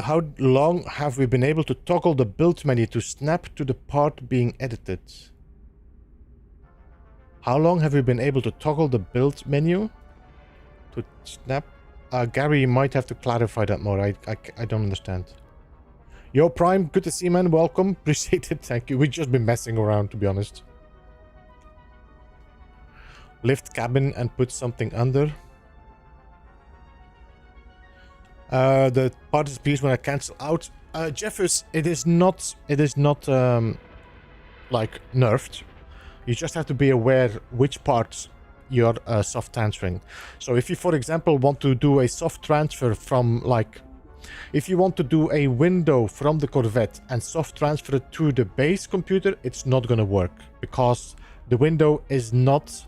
Speaker 1: How long have we been able to toggle the build menu to snap to the part being edited? How long have you been able to toggle the build menu to snap? Gary, you might have to clarify that more. I don't understand. Yo, Prime, good to see you, man. Welcome. Appreciate it. Thank you. We've just been messing around, to be honest. Lift cabin and put something under. The part is please when I cancel out. Jeffers, it is not like nerfed. You just have to be aware which parts you're soft transferring. So if you, for example, want to do a soft transfer from like, if you want to do a window from the Corvette and soft transfer it to the base computer, it's not going to work because the window is not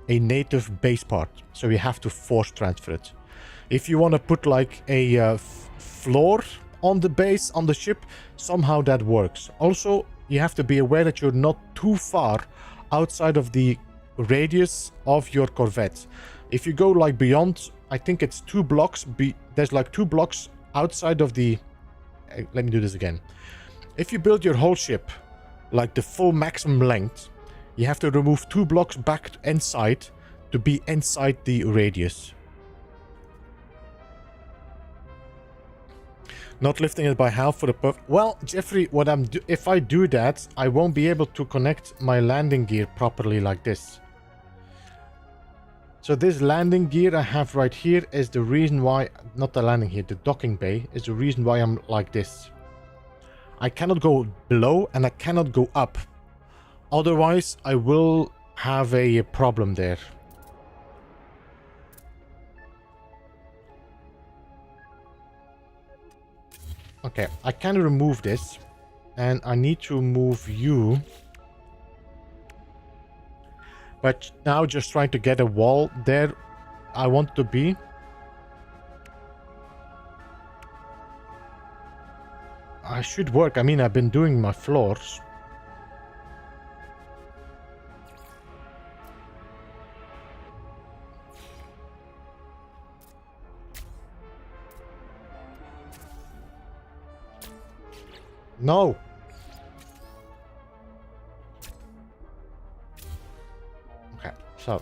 Speaker 1: a native base part. So you have to force transfer it. If you want to put like a floor on the base on the ship, somehow that works. Also, you have to be aware that you're not too far outside of the radius of your Corvette. If you go like beyond, I think it's 2 blocks, there's like 2 blocks outside of the... let me do this again. If you build your whole ship like the full maximum length, you have to remove 2 blocks back inside to be inside the radius. Not lifting it by half for the puff. Well, Jeffrey, what if I do that, I won't be able to connect my landing gear properly like this. So this landing gear I have right here is the reason why, not the landing gear, the docking bay is the reason why I'm like this. I cannot go below and I cannot go up. Otherwise, I will have a problem there. Okay, I can remove this, and I need to move you. But now just trying to get a wall there I want to be. I should work. I mean, I've been doing my floors. No. Okay, so.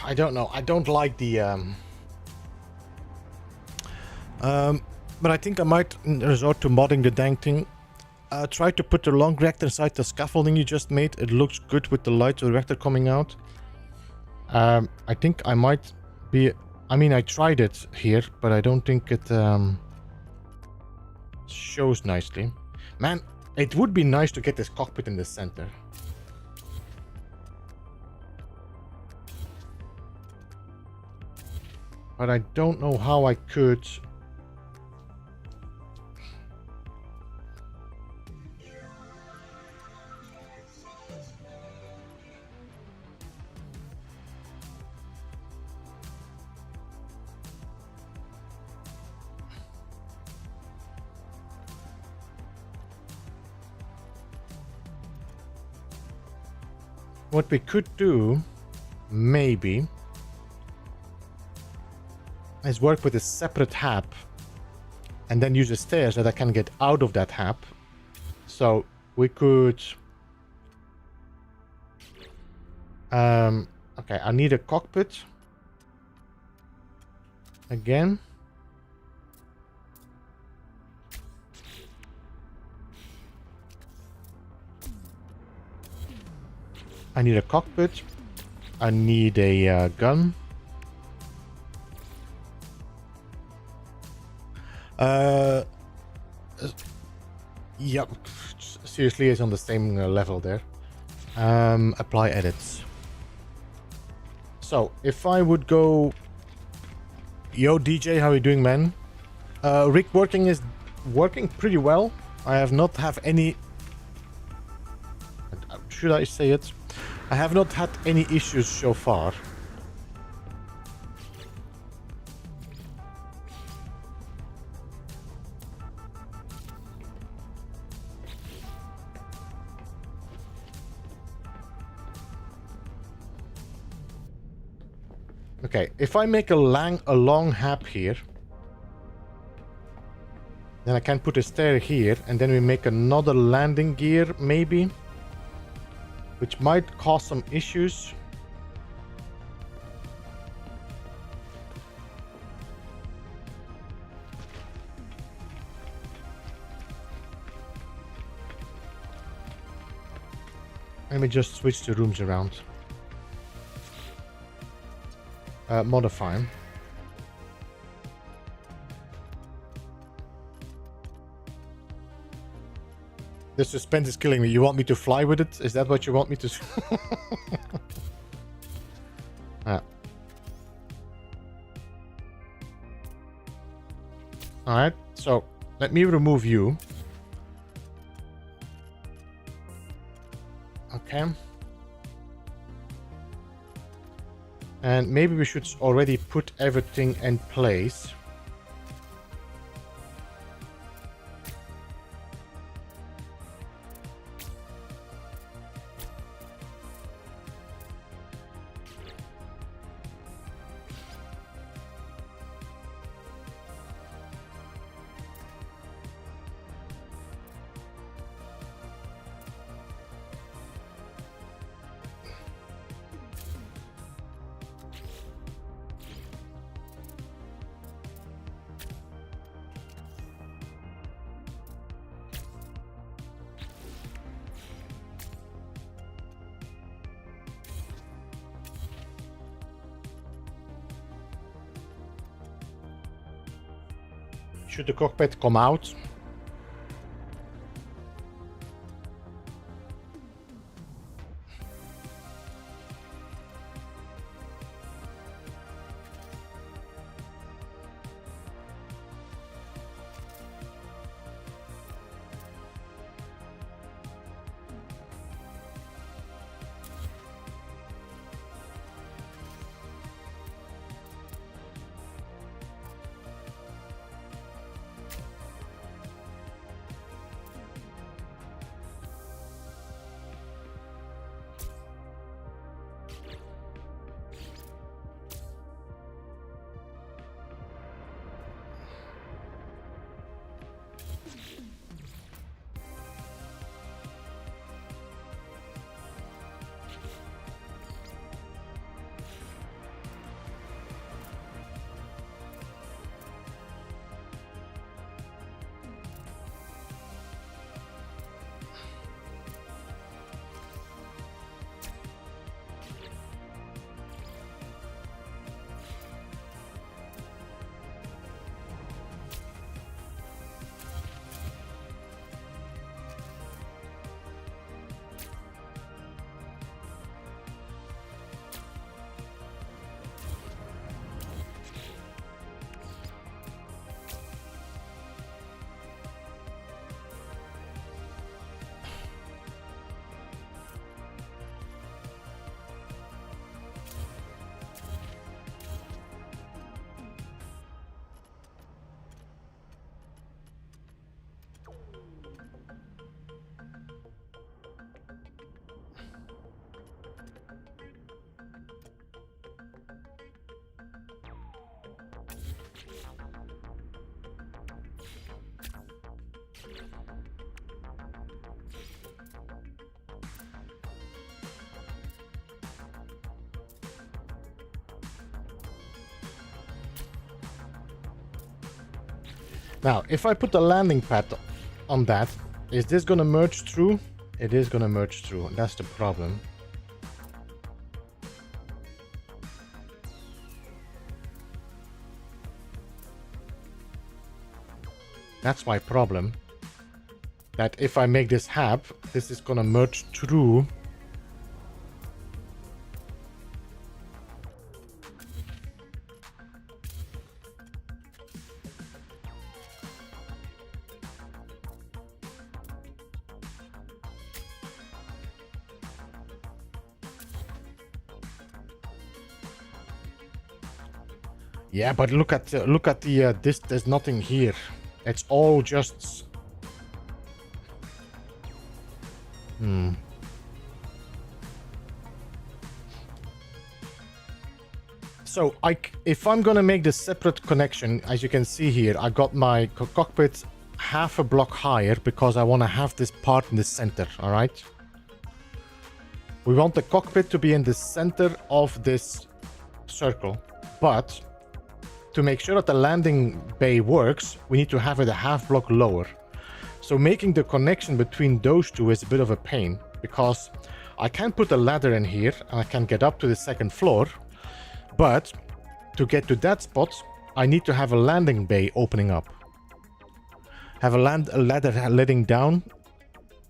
Speaker 1: I don't know. I don't like the but I think I might resort to modding the dang thing. Try to put the long reactor inside the scaffolding you just made. It looks good with the light of the reactor coming out. I think I might be... I mean, I tried it here, but I don't think it shows nicely. Man, it would be nice to get this cockpit in the center. But I don't know how I could... What we could do, maybe, is work with a separate hab and then use the stairs that I can get out of that hab. So we could... okay, I need a cockpit. Again. I need a cockpit. I need a gun. Yep. Seriously, it's on the same level there. Apply edits. So, if I would go... Yo, DJ, how are you doing, man? Rig working is working pretty well. I have not have any... Should I say it? I have not had any issues so far. Okay, if I make a long hab here, then I can put a stair here, and then we make another landing gear, maybe, which might cause some issues. Let me just switch the rooms around. Modify. The suspense is killing me. You want me to fly with it? Is that what you want me to do? Alright, so let me remove you. Okay. And maybe we should already put everything in place. Should the cockpit come out? Now, if I put the landing pad on that, is this gonna merge through? It is gonna merge through, and that's the problem. That's my problem. That if I make this hab, this is gonna merge through. Yeah, but look at the this. There's nothing here. It's all just. So if I'm gonna make this separate connection, as you can see here, I got my cockpit half a block higher because I want to have this part in the center. All right. We want the cockpit to be in the center of this circle, but to make sure that the landing bay works, we need to have it a half block lower. So making the connection between those two is a bit of a pain, because I can put a ladder in here and I can get up to the second floor, but to get to that spot, I need to have a landing bay opening up. Have a ladder letting down.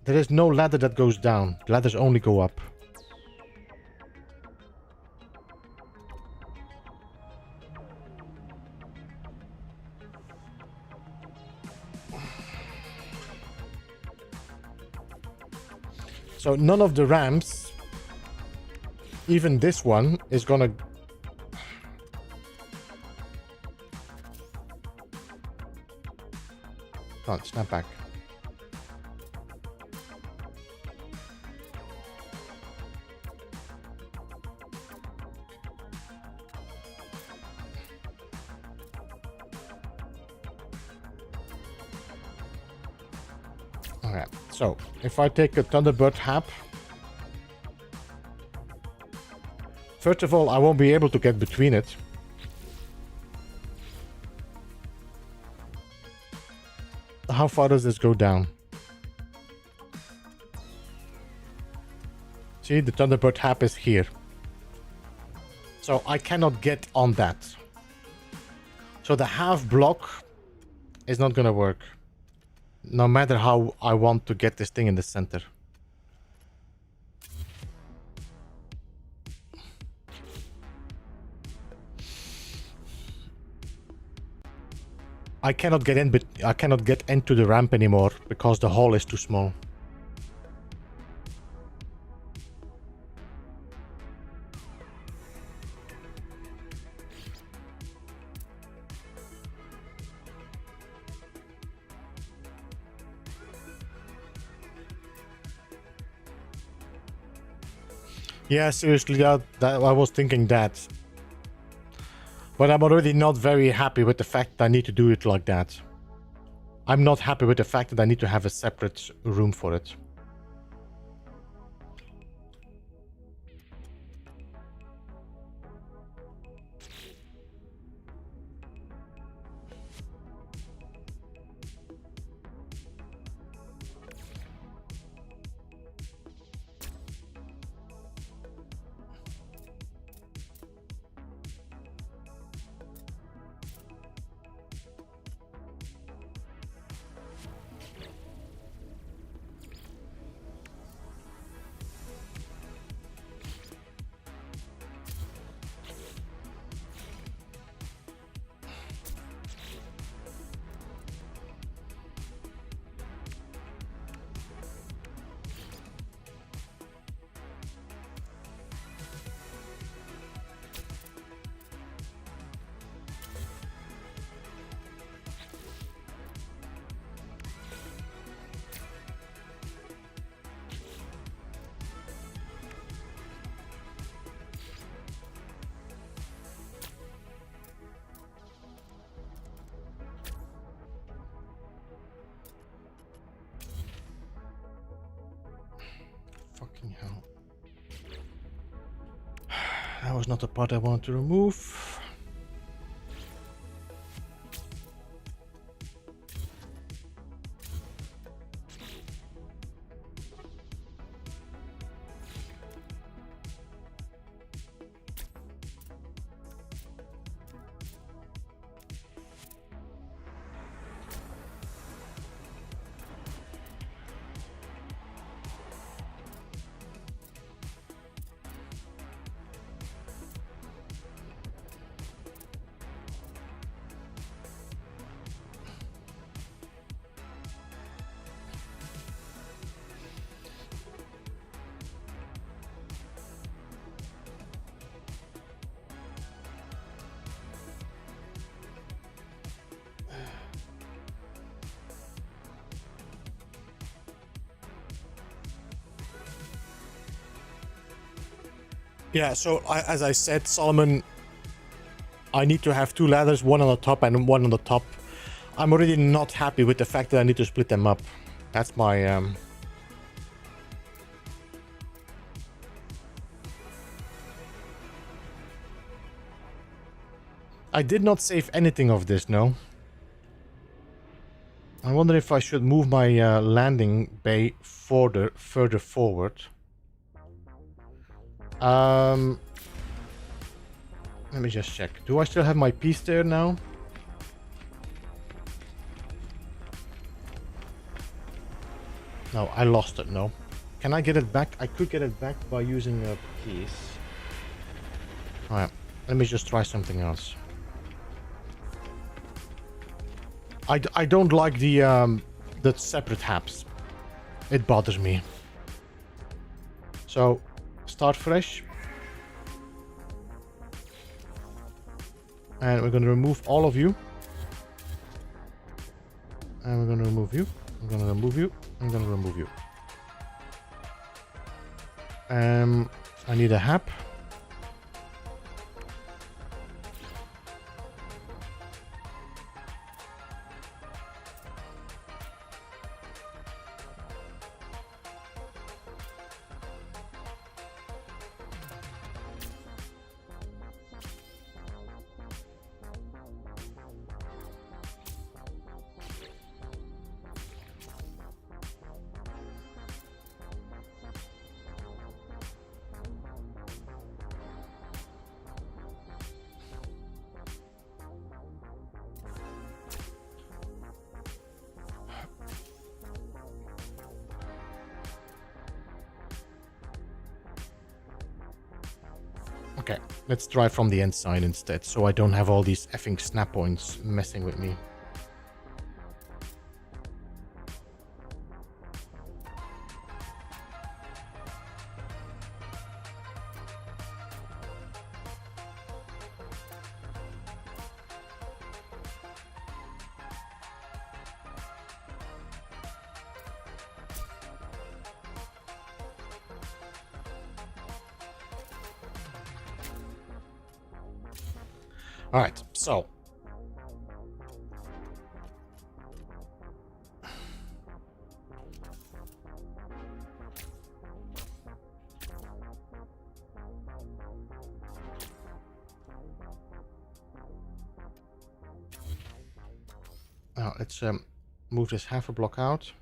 Speaker 1: There is no ladder that goes down. Ladders only go up. So none of the ramps, even this one, is gonna... Come on, snap back. Okay, so if I take a Thunderbird hab, first of all, I won't be able to get between it. How far does this go down? See, the Thunderbird hab is here. So I cannot get on that. So the half block is not gonna work. No matter how I want to get this thing in the center. I cannot get in, but I cannot get into the ramp anymore because the hole is too small. Yeah, seriously, that I was thinking that. But I'm already not very happy with the fact that I need to do it like that. I'm not happy with the fact that I need to have a separate room for it. Fucking hell. That was not the part I wanted to remove. Yeah, so as I said, Solomon, I need to have 2 ladders, one on the top and one on the top. I'm already not happy with the fact that I need to split them up. That's my... I did not save anything of this, no. I wonder if I should move my landing bay further forward. Let me just check. Do I still have my piece there now? No, I lost it, no. Can I get it back? I could get it back by using a piece. Alright, let me just try something else. I don't like the separate tabs. It bothers me. So, start fresh. And we're going to remove all of you. And we're going to remove you. I'm going to remove you. I'm going to remove you. I need a hap. Okay, let's try from the inside instead, so I don't have all these effing snap points messing with me. All right, so now let's move this half a block out.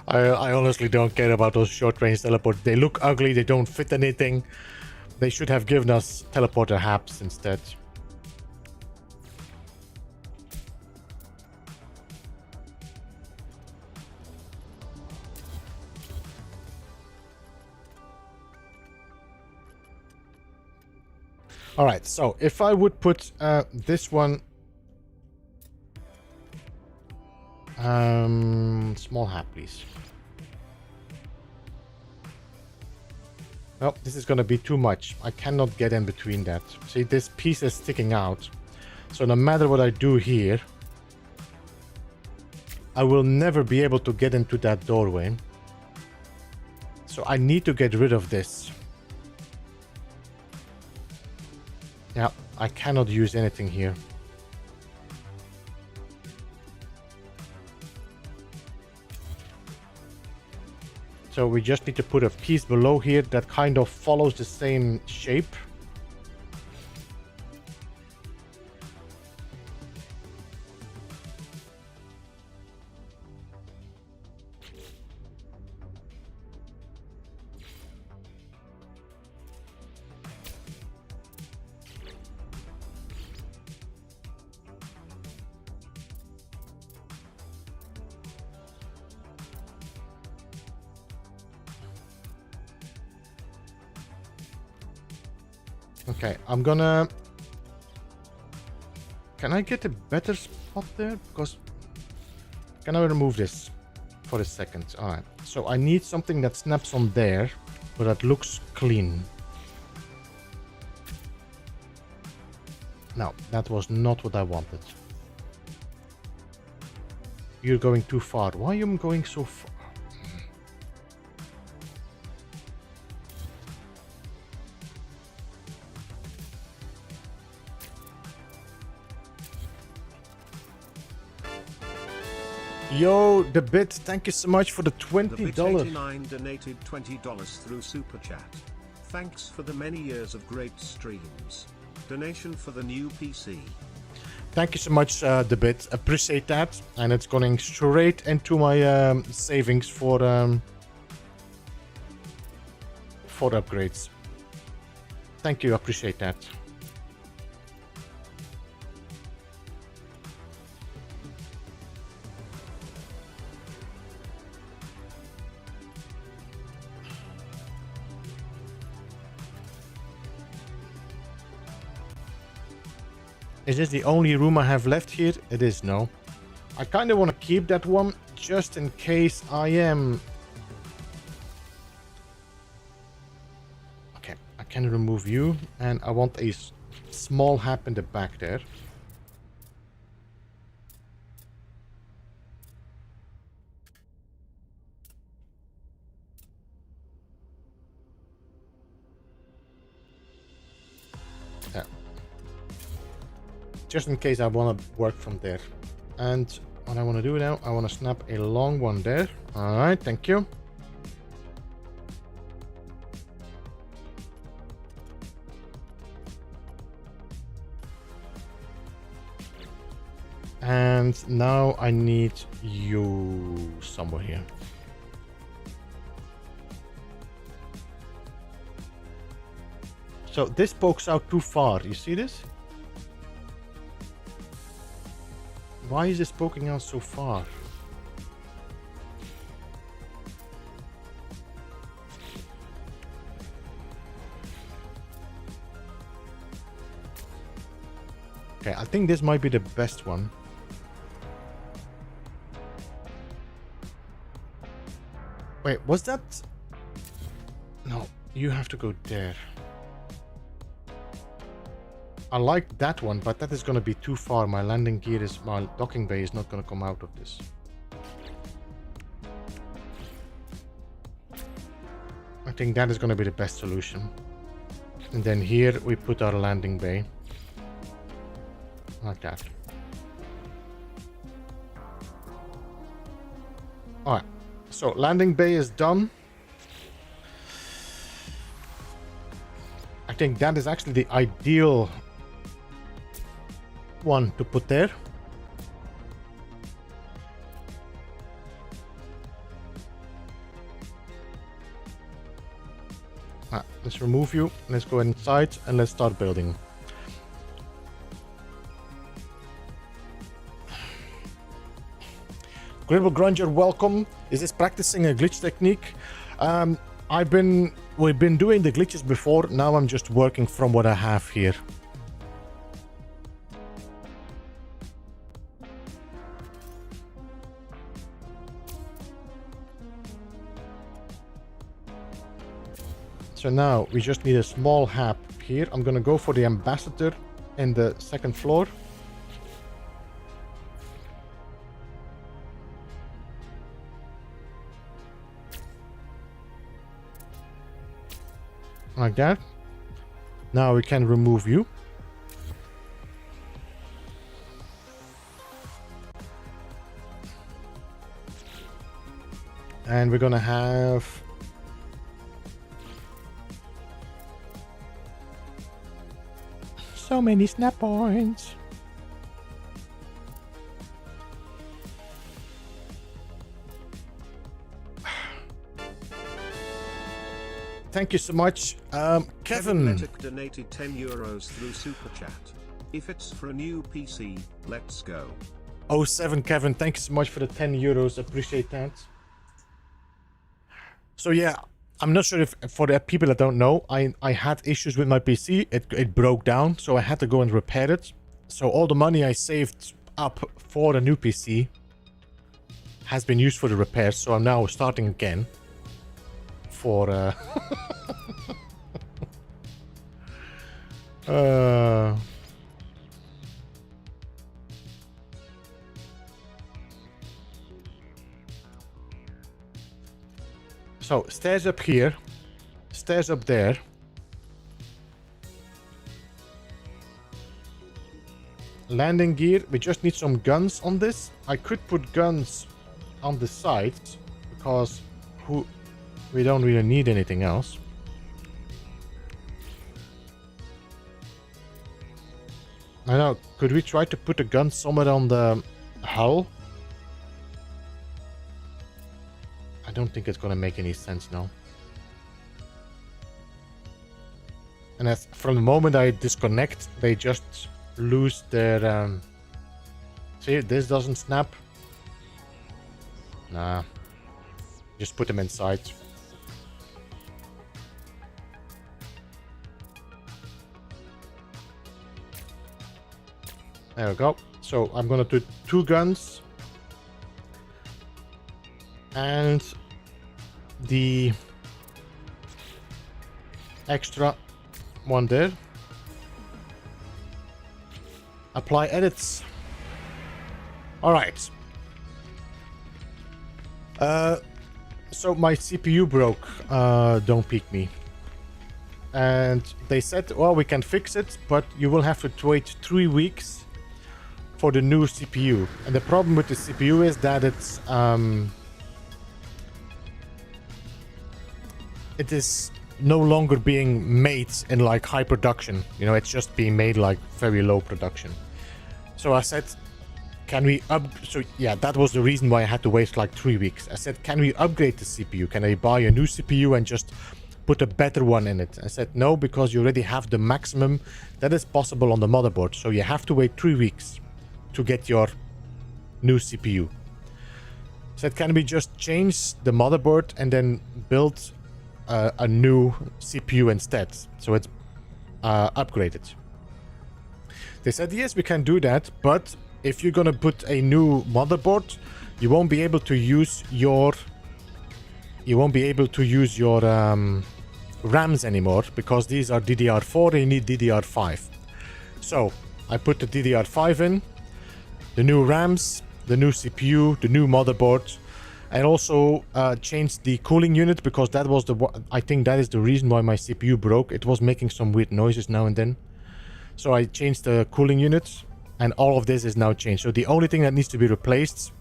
Speaker 1: I honestly don't care about those short range teleports. They look ugly, they don't fit anything. They should have given us teleporter haps instead. Alright, so if I would put this one small hat, please. Well, this is going to be too much. I cannot get in between that. See, this piece is sticking out. So no matter what I do here, I will never be able to get into that doorway. So I need to get rid of this. Yeah, I cannot use anything here. So we just need to put a piece below here that kind of follows the same shape. Okay, I'm gonna... Can I get a better spot there? Because... Can I remove this for a second? Alright, so I need something that snaps on there, but that looks clean. No, that was not what I wanted. You're going too far. Why am I going so far? Yo, the bit, thank you so much for the $20.
Speaker 2: The Bit89 donated $20 through Super Chat. Thanks for the many years of great streams. Donation for the new PC.
Speaker 1: Thank you so much, the bit. Appreciate that, and it's going straight into my savings for upgrades. Thank you, appreciate that. Is this the only room I have left here? It is, no. I kind of want to keep that one just in case I am... Okay, I can remove you, and I want a small hab in the back there. Yeah. Just in case I want to work from there. And what I want to do now, I want to snap a long one there. All right, thank you. And now I need you somewhere here. So this pokes out too far. You see this? Why is this poking out so far? Okay, I think this might be the best one. Wait, was that... No, you have to go there. I like that one, but that is going to be too far. My landing gear is... My docking bay is not going to come out of this. I think that is going to be the best solution. And then here we put our landing bay. Like that. Alright. So, landing bay is done. I think that is actually the ideal one to put there. Let's remove you. Let's go inside and let's start building. Gribble Grunger, welcome. Is this practicing a glitch technique? We've been doing the glitches before. Now I'm just working from what I have here. So now we just need a small hab here. I'm gonna go for the ambassador in the second floor. Like that. Now we can remove you. And we're gonna have so many snap points. Thank you so much, Kevin.
Speaker 2: Donated €10 through Super Chat. If it's for a new PC, let's go.
Speaker 1: 07 Kevin, thank you so much for the €10. Appreciate that. So yeah, I'm not sure if, for the people that don't know, I had issues with my PC. It broke down, so I had to go and repair it. So all the money I saved up for a new PC has been used for the repairs. So I'm now starting again for so stairs up here, stairs up there. Landing gear, we just need some guns on this. I could put guns on the side because we don't really need anything else. I know, could we try to put a gun somewhere on the hull? I don't think it's gonna make any sense now. And as from the moment I disconnect, they just lose their see, this doesn't snap. Nah, just put them inside. There we go. So I'm gonna do 2 guns and the extra one there. Apply edits. All right. So my CPU broke. Don't peek me. And they said, well, we can fix it, but you will have to wait 3 weeks for the new CPU. And the problem with the CPU is that it is no longer being made in like high production. You know, it's just being made like very low production. So I said, can we so yeah, that was the reason why I had to wait like 3 weeks. I said, can we upgrade the CPU? Can I buy a new CPU and just put a better one in it? I said, no, because you already have the maximum that is possible on the motherboard. So you have to wait 3 weeks to get your new CPU. I said, can we just change the motherboard and then build a new CPU instead, so it's upgraded? They said, yes, we can do that, but if you're gonna put a new motherboard, you won't be able to use your RAMs anymore, because these are DDR4 and you need DDR5. So I put the DDR5 in, the new RAMs, the new CPU, the new motherboard, and also changed the cooling unit, because that was I think that is the reason why my CPU broke. It was making some weird noises now and then. So I changed the cooling unit, and all of this is now changed. So the only thing that needs to be replaced,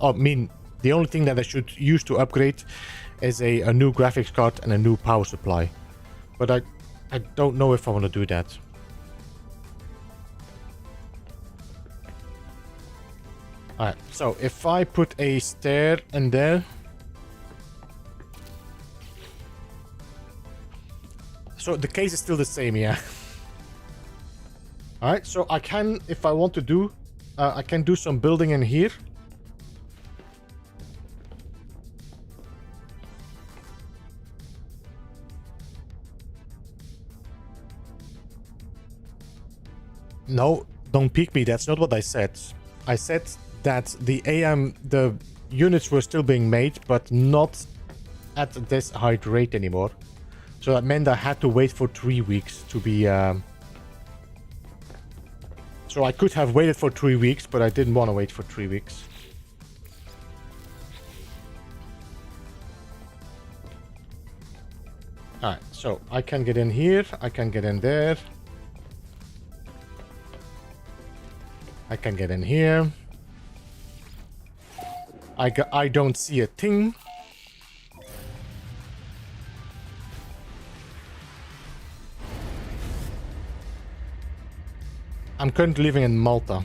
Speaker 1: the only thing that I should use to upgrade is a new graphics card and a new power supply. But I don't know if I want to do that. Alright, so if I put a stair in there. So the case is still the same, yeah. Alright, so I can, if I want to do, I can do some building in here. No, don't peek me, that's not what I said. I said that the units were still being made, but not at this high rate anymore. So that meant I had to wait for 3 weeks to be... So I could have waited for 3 weeks, but I didn't want to wait for 3 weeks. Alright, so I can get in here, I can get in there. I can get in here. I don't see a thing. I'm currently living in Malta.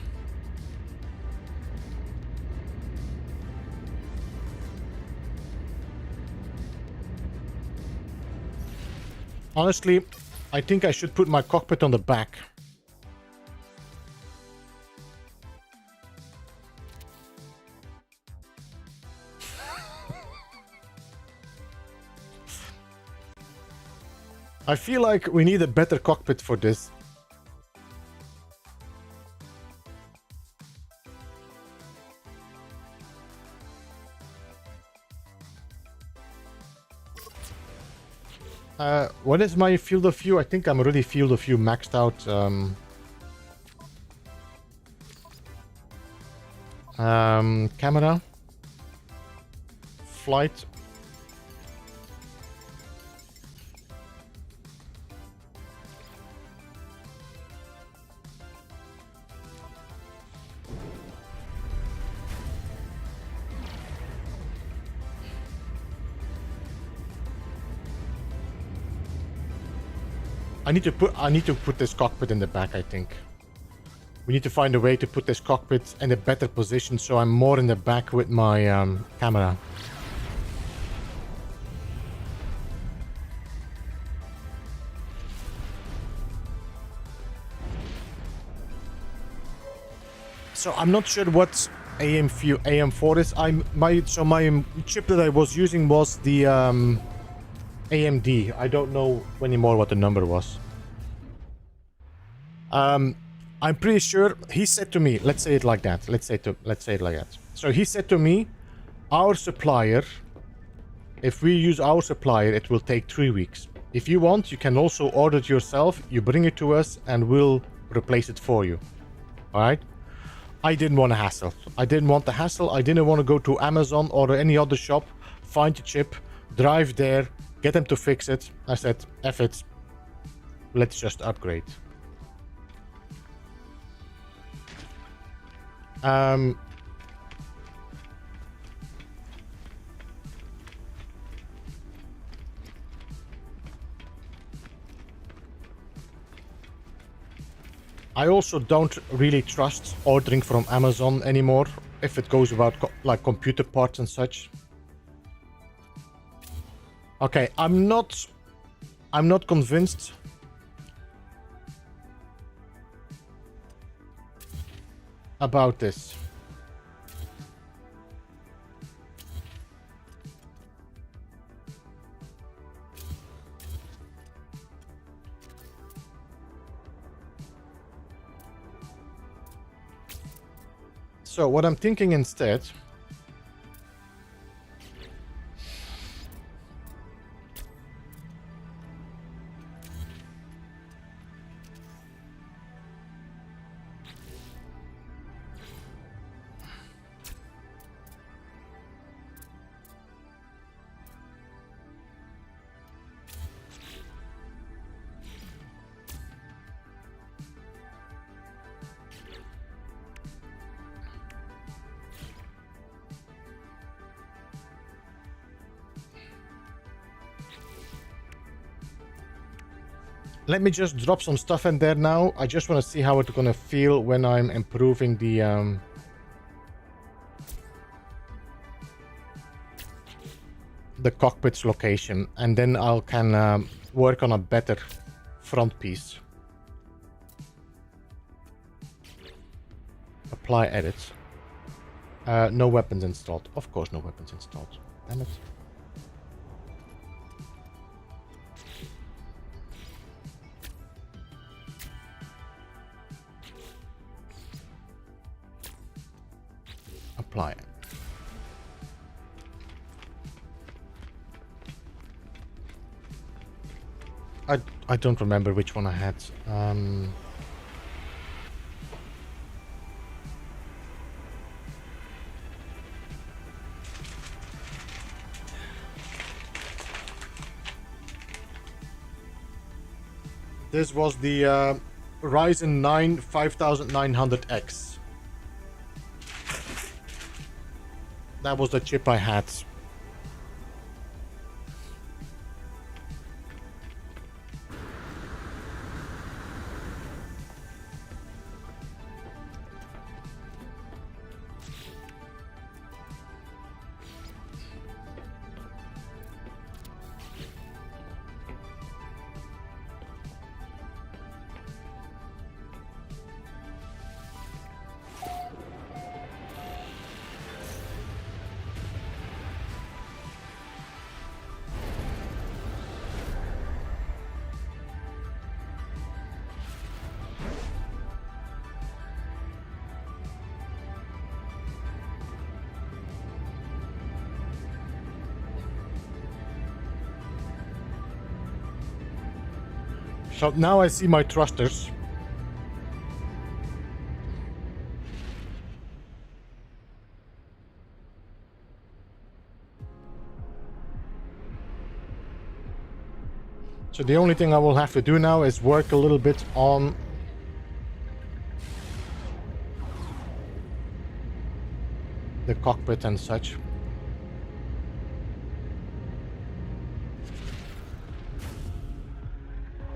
Speaker 1: Honestly, I think I should put my cockpit on the back. I feel like we need a better cockpit for this. What is my field of view? I think I'm already field of view maxed out. Camera. Flight. I need to put this cockpit in the back, I think. We need to find a way to put this cockpit in a better position so I'm more in the back with my camera. So I'm not sure what AM4 is. My chip that I was using was the AMD. I don't know anymore what the number was. I'm pretty sure he said to me, let's say it like that. Let's say it like that. So he said to me, our supplier, if we use our supplier, it will take 3 weeks. If you want, you can also order it yourself. You bring it to us and we'll replace it for you. All right? I didn't want to hassle. I didn't want the hassle. I didn't want to go to Amazon or any other shop, find a chip, drive there, get them to fix it. I said, F it. Let's just upgrade. I also don't really trust ordering from Amazon anymore if it goes about like computer parts and such. Okay, I'm not convinced. About this. So what I'm thinking instead, let me just drop some stuff in there now. I just want to see how it's gonna feel when I'm improving the cockpit's location, and then I can work on a better front piece. Apply edits. No weapons installed. Of course, no weapons installed. Damn it. Apply. I don't remember which one I had. This was the Ryzen 9 5900X. That was the chip I had. So now I see my thrusters. So the only thing I will have to do now is work a little bit on the cockpit and such.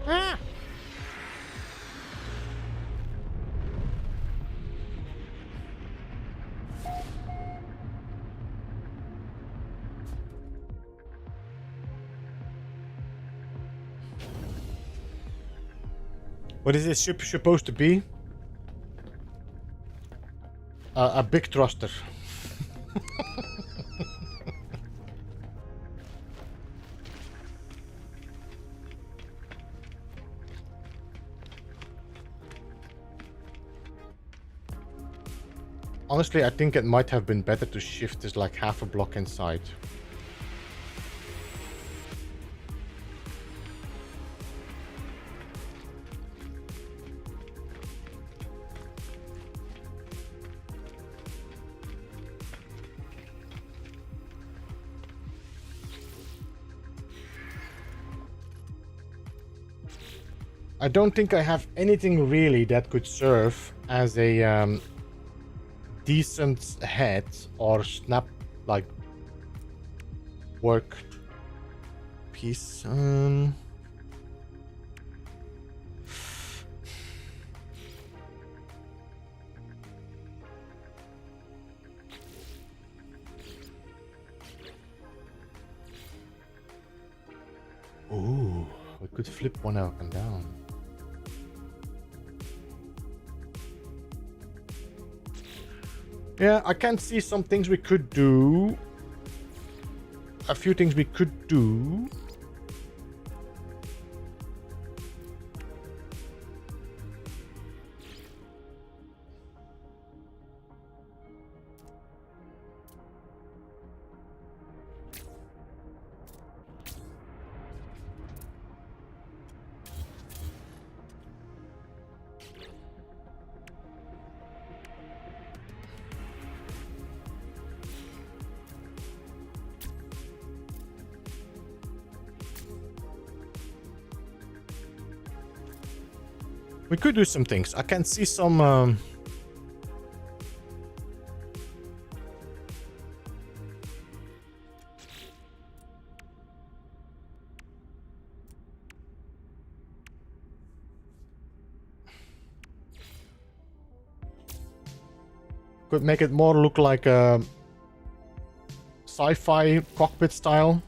Speaker 1: Ah! What is this ship supposed to be? A big thruster. Honestly, I think it might have been better to shift this like half a block inside. I don't think I have anything really that could serve as a decent head or snap like work piece. Ooh, we could flip one up and down. Yeah, I can see some things we could do. A few things we could do. We could do some things. I can see some... could make it more look like a sci-fi cockpit style.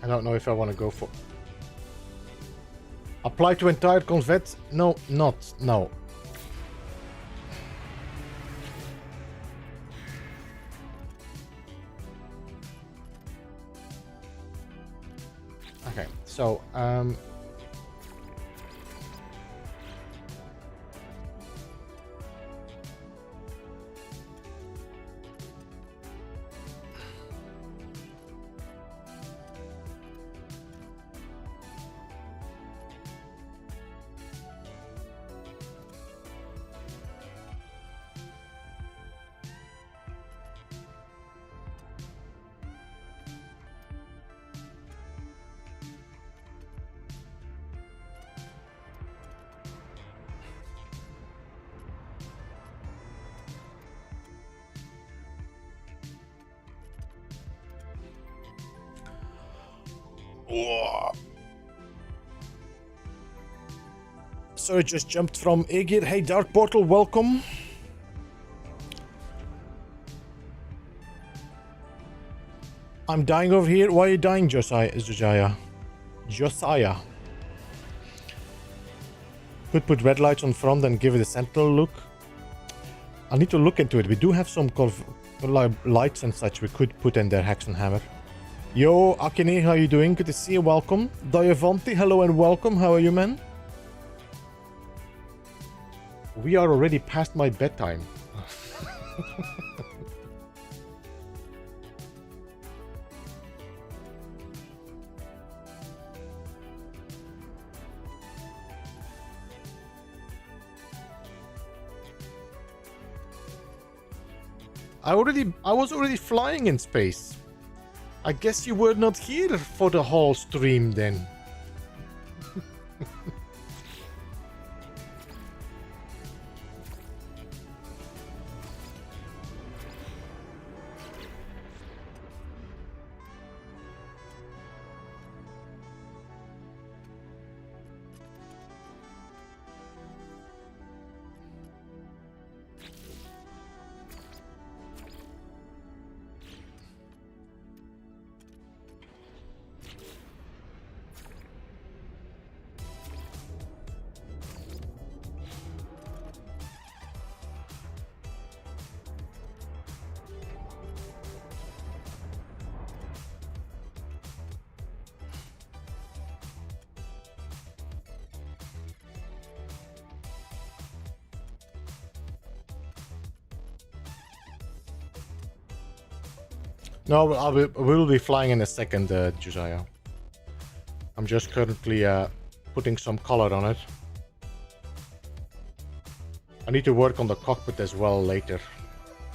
Speaker 1: I don't know if I want to go for... Apply to entire Corvette? No, not. No. Okay, so... Whoa. So it just jumped from Aegir. Hey, Dark Portal, welcome. I'm dying over here. Why are you dying, Josiah? Josiah. Could put red lights on front and give it a sentinel look. I need to look into it. We do have some lights and such we could put in there, Hex and Hammer. Yo, Akine, how you doing? Good to see you. Welcome. Diavanti, hello and welcome. How are you, man? We are already past my bedtime. I was already flying in space. I guess you were not here for the whole stream then. No, we'll be flying in a second, Josiah. I'm just currently putting some color on it. I need to work on the cockpit as well later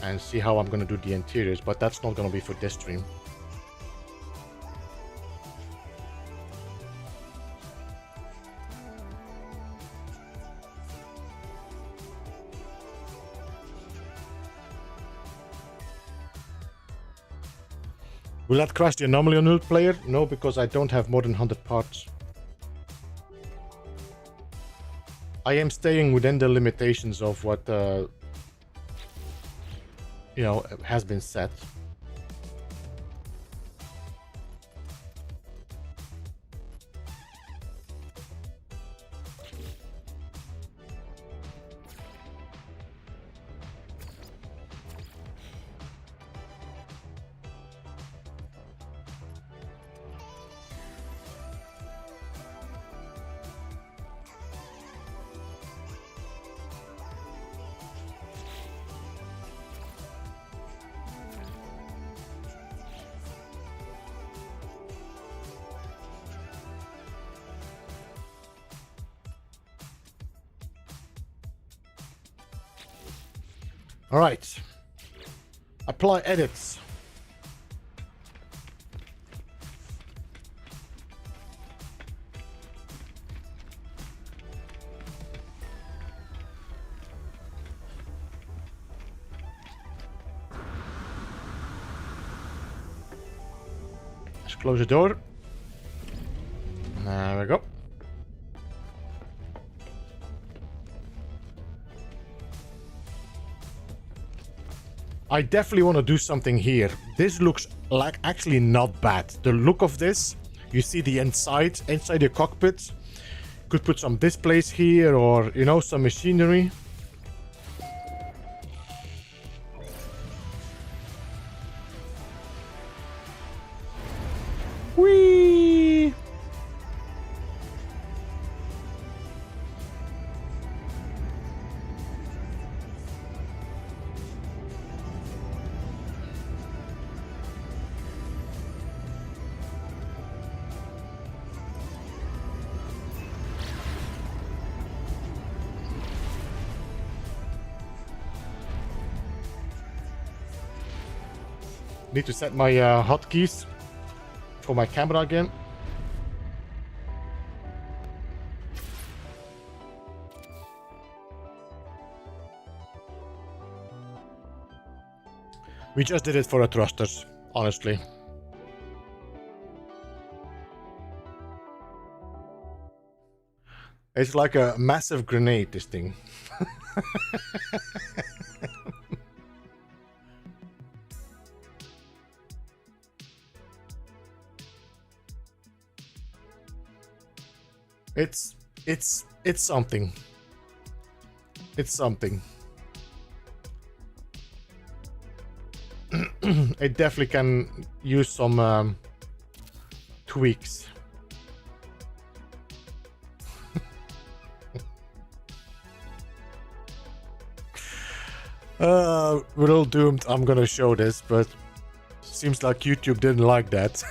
Speaker 1: and see how I'm going to do the interiors, but that's not going to be for this stream. Will that crash the anomaly on player? No, because I don't have more than 100 parts. I am staying within the limitations of what, you know, has been set. All right. Apply edits. Let's close the door. There we go. I definitely want to do something here. This looks like actually not bad. The look of this, you see the inside your cockpit. Could put some displays here or, you know, some machinery. Whee! Need to set my hotkeys for my camera again. We just did it for the thrusters, honestly. It's like a massive grenade, this thing. It's something. It's something. It definitely can use some tweaks. We're all doomed. I'm gonna show this, but seems like YouTube didn't like that.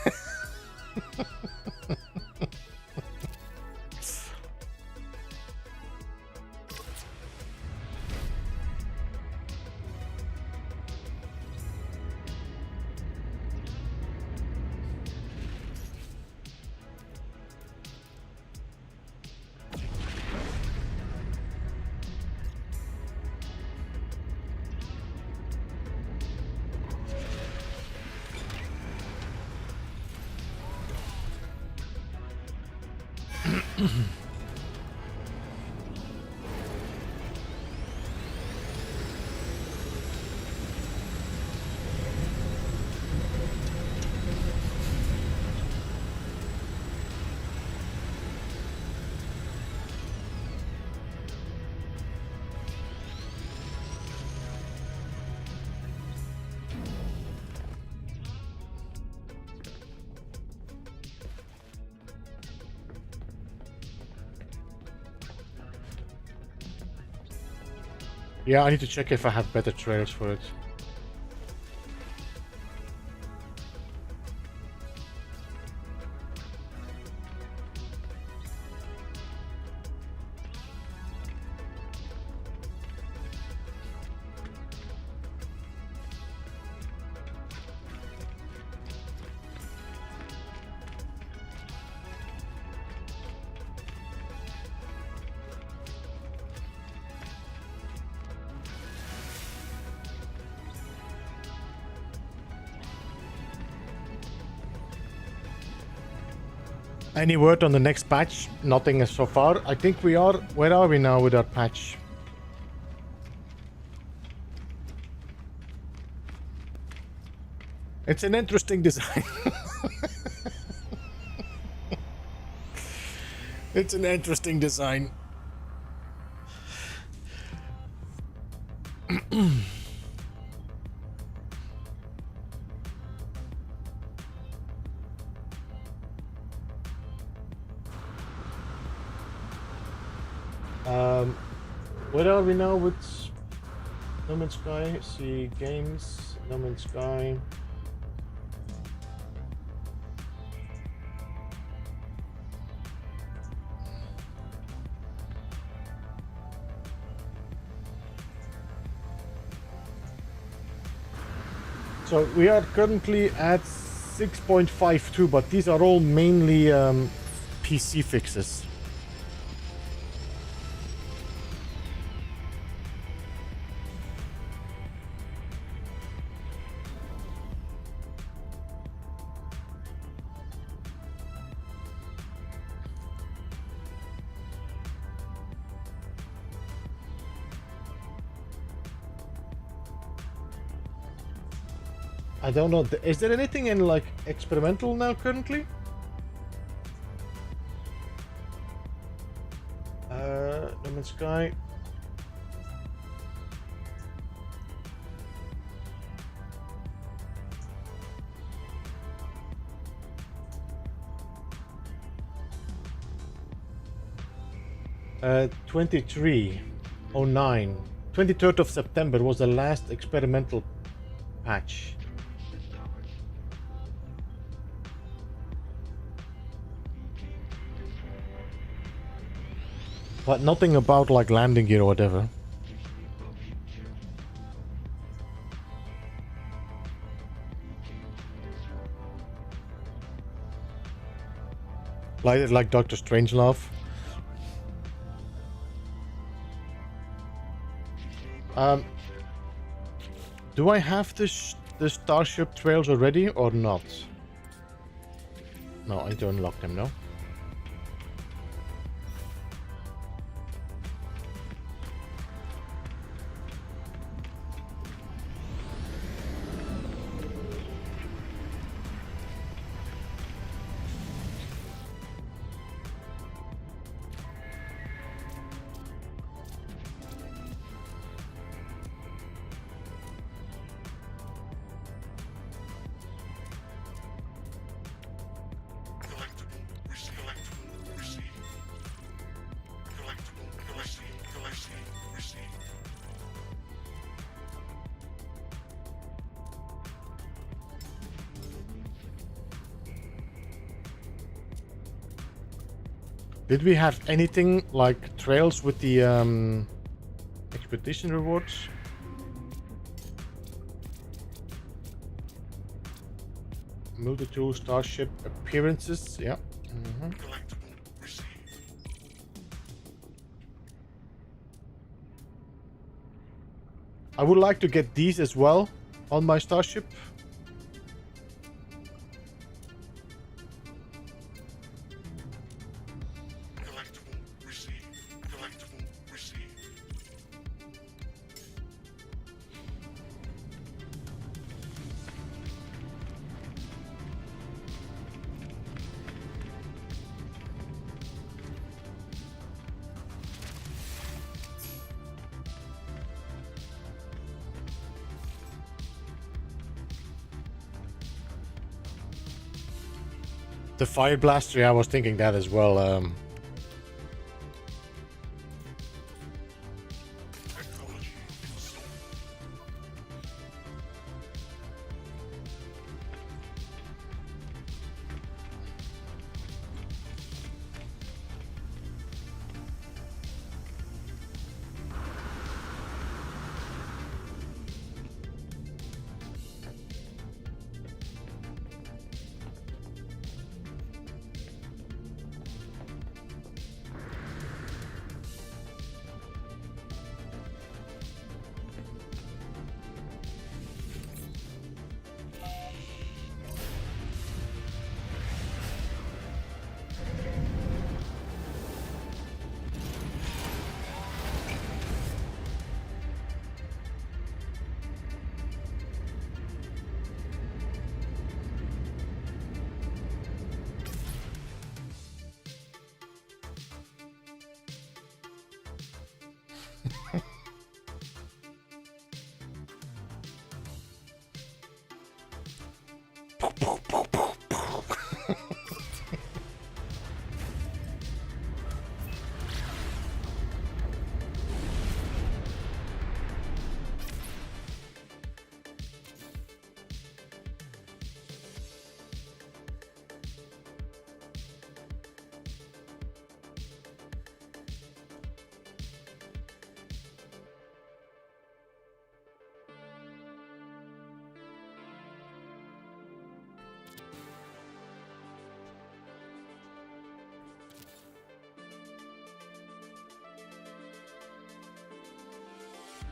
Speaker 1: Yeah, I need to check if I have better trails for it. Any word on the next patch? Nothing so far. I think we are... Where are we now with our patch? It's an interesting design. It's an interesting design. Where are we now with No Man's Sky? See games, No Man's Sky. So we are currently at 6.52, but these are all mainly PC fixes. I don't know. Is there anything in like experimental now currently? No Man's Sky. Uh, 2309. 23rd of September was the last experimental patch. But nothing about like landing gear or whatever. Like Dr. Strangelove. Do I have the Starship trails already or not? No, I don't unlock them, no. Did we have anything like trails with the expedition rewards? Multi-tool starship appearances, yeah. I would like to get these as well on my starship. The fire blaster, yeah, I was thinking that as well.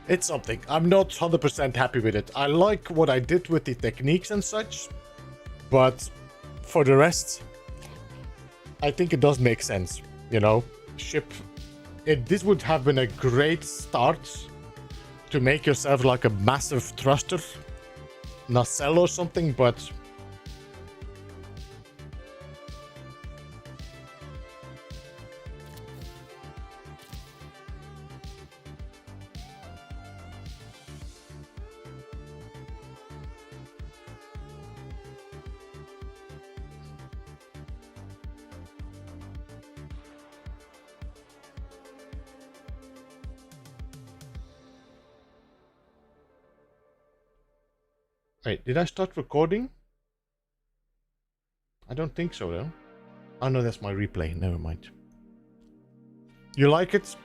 Speaker 1: It's something. I'm not 100% happy with it. I like what I did with the techniques and such, but for the rest, I think it does make sense, you know? This would have been a great start to make yourself like a massive thruster nacelle or something, but wait, did I start recording? I don't think so, though. Oh, no, that's my replay. Never mind. You like it?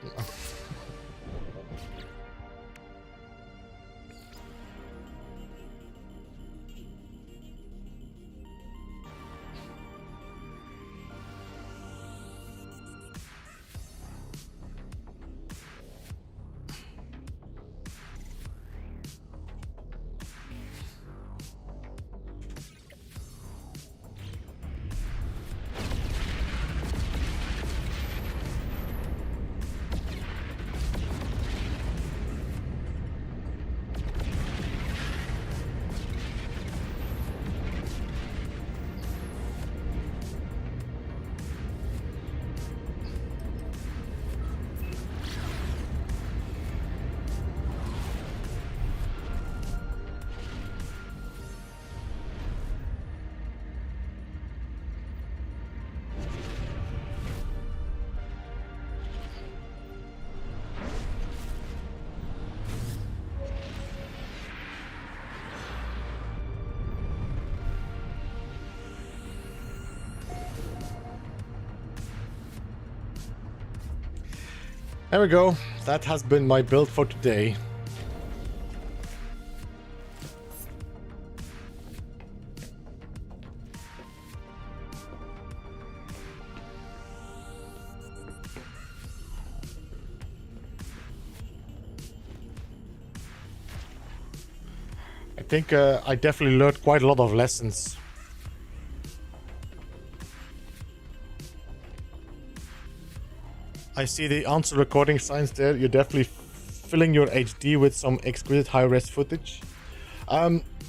Speaker 1: There we go. That has been my build for today. I think I definitely learned quite a lot of lessons. I see the answer recording signs there. You're definitely filling your HD with some exquisite high-res footage.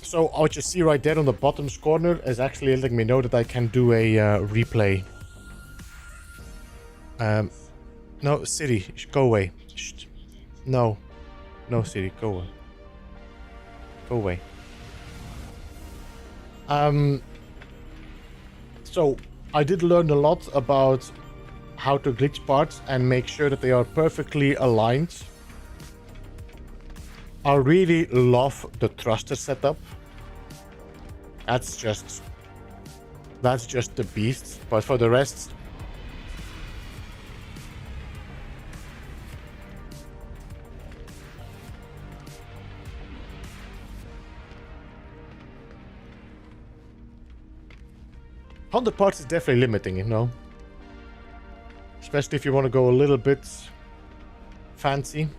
Speaker 1: So what you see right there on the bottom corner is actually letting me know that I can do a replay. No, Siri, go away. Shh. No, Siri, go away. Go away. So I did learn a lot about how to glitch parts and make sure that they are perfectly aligned. I really love the thruster setup. That's just the beast. But for the rest, $100 parts is definitely limiting, you know. Especially if you want to go a little bit fancy.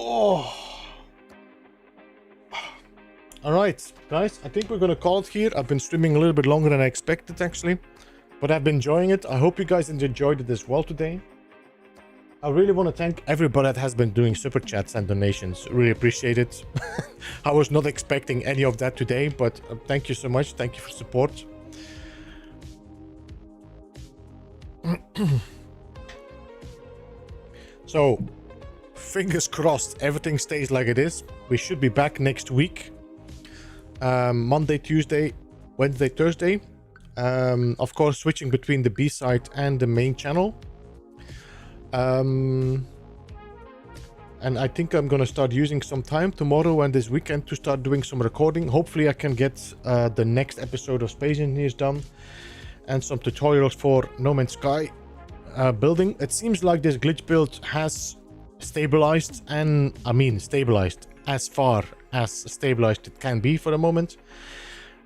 Speaker 1: Oh. Alright, guys, I think we're gonna call it here. I've been streaming a little bit longer than I expected, actually. But I've been enjoying it. I hope you guys enjoyed it as well today. I really want to thank everybody that has been doing super chats and donations. Really appreciate it. I was not expecting any of that today, but thank you so much. Thank you for support. So, fingers crossed, everything stays like it is. We should be back next week. Monday, Tuesday, Wednesday, Thursday. Of course, switching between the B-side and the main channel. And I think I'm gonna start using some time tomorrow and this weekend to start doing some recording. Hopefully I can get the next episode of Space Engineers done and some tutorials for No Man's Sky building. It seems like this glitch build has stabilized, and I mean stabilized as far as stabilized it can be for the moment.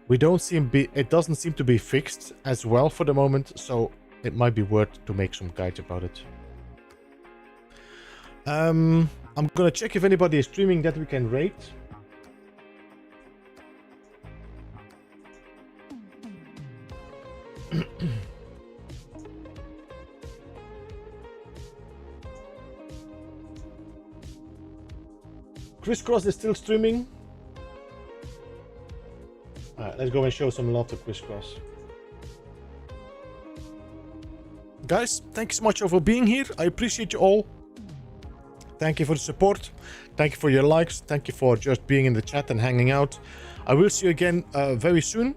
Speaker 1: It doesn't seem to be fixed as well for the moment, so it might be worth to make some guides about it. I'm gonna check if anybody is streaming that we can rate. Crisscross is still streaming. Alright, let's go and show some love to Crisscross. Guys, thank you so much for being here. I appreciate you all. Thank you for the support. Thank you for your likes. Thank you for just being in the chat and hanging out. I will see you again very soon.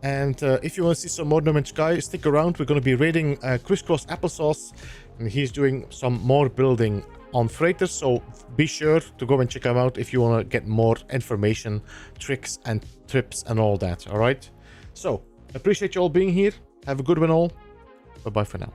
Speaker 1: And if you want to see some more No Man's Sky, stick around. We're going to be raiding Crisscross Applesauce. And he's doing some more building on freighters. So be sure to go and check him out if you want to get more information, tricks and tips and all that. All right. So appreciate you all being here. Have a good one all. Bye-bye for now.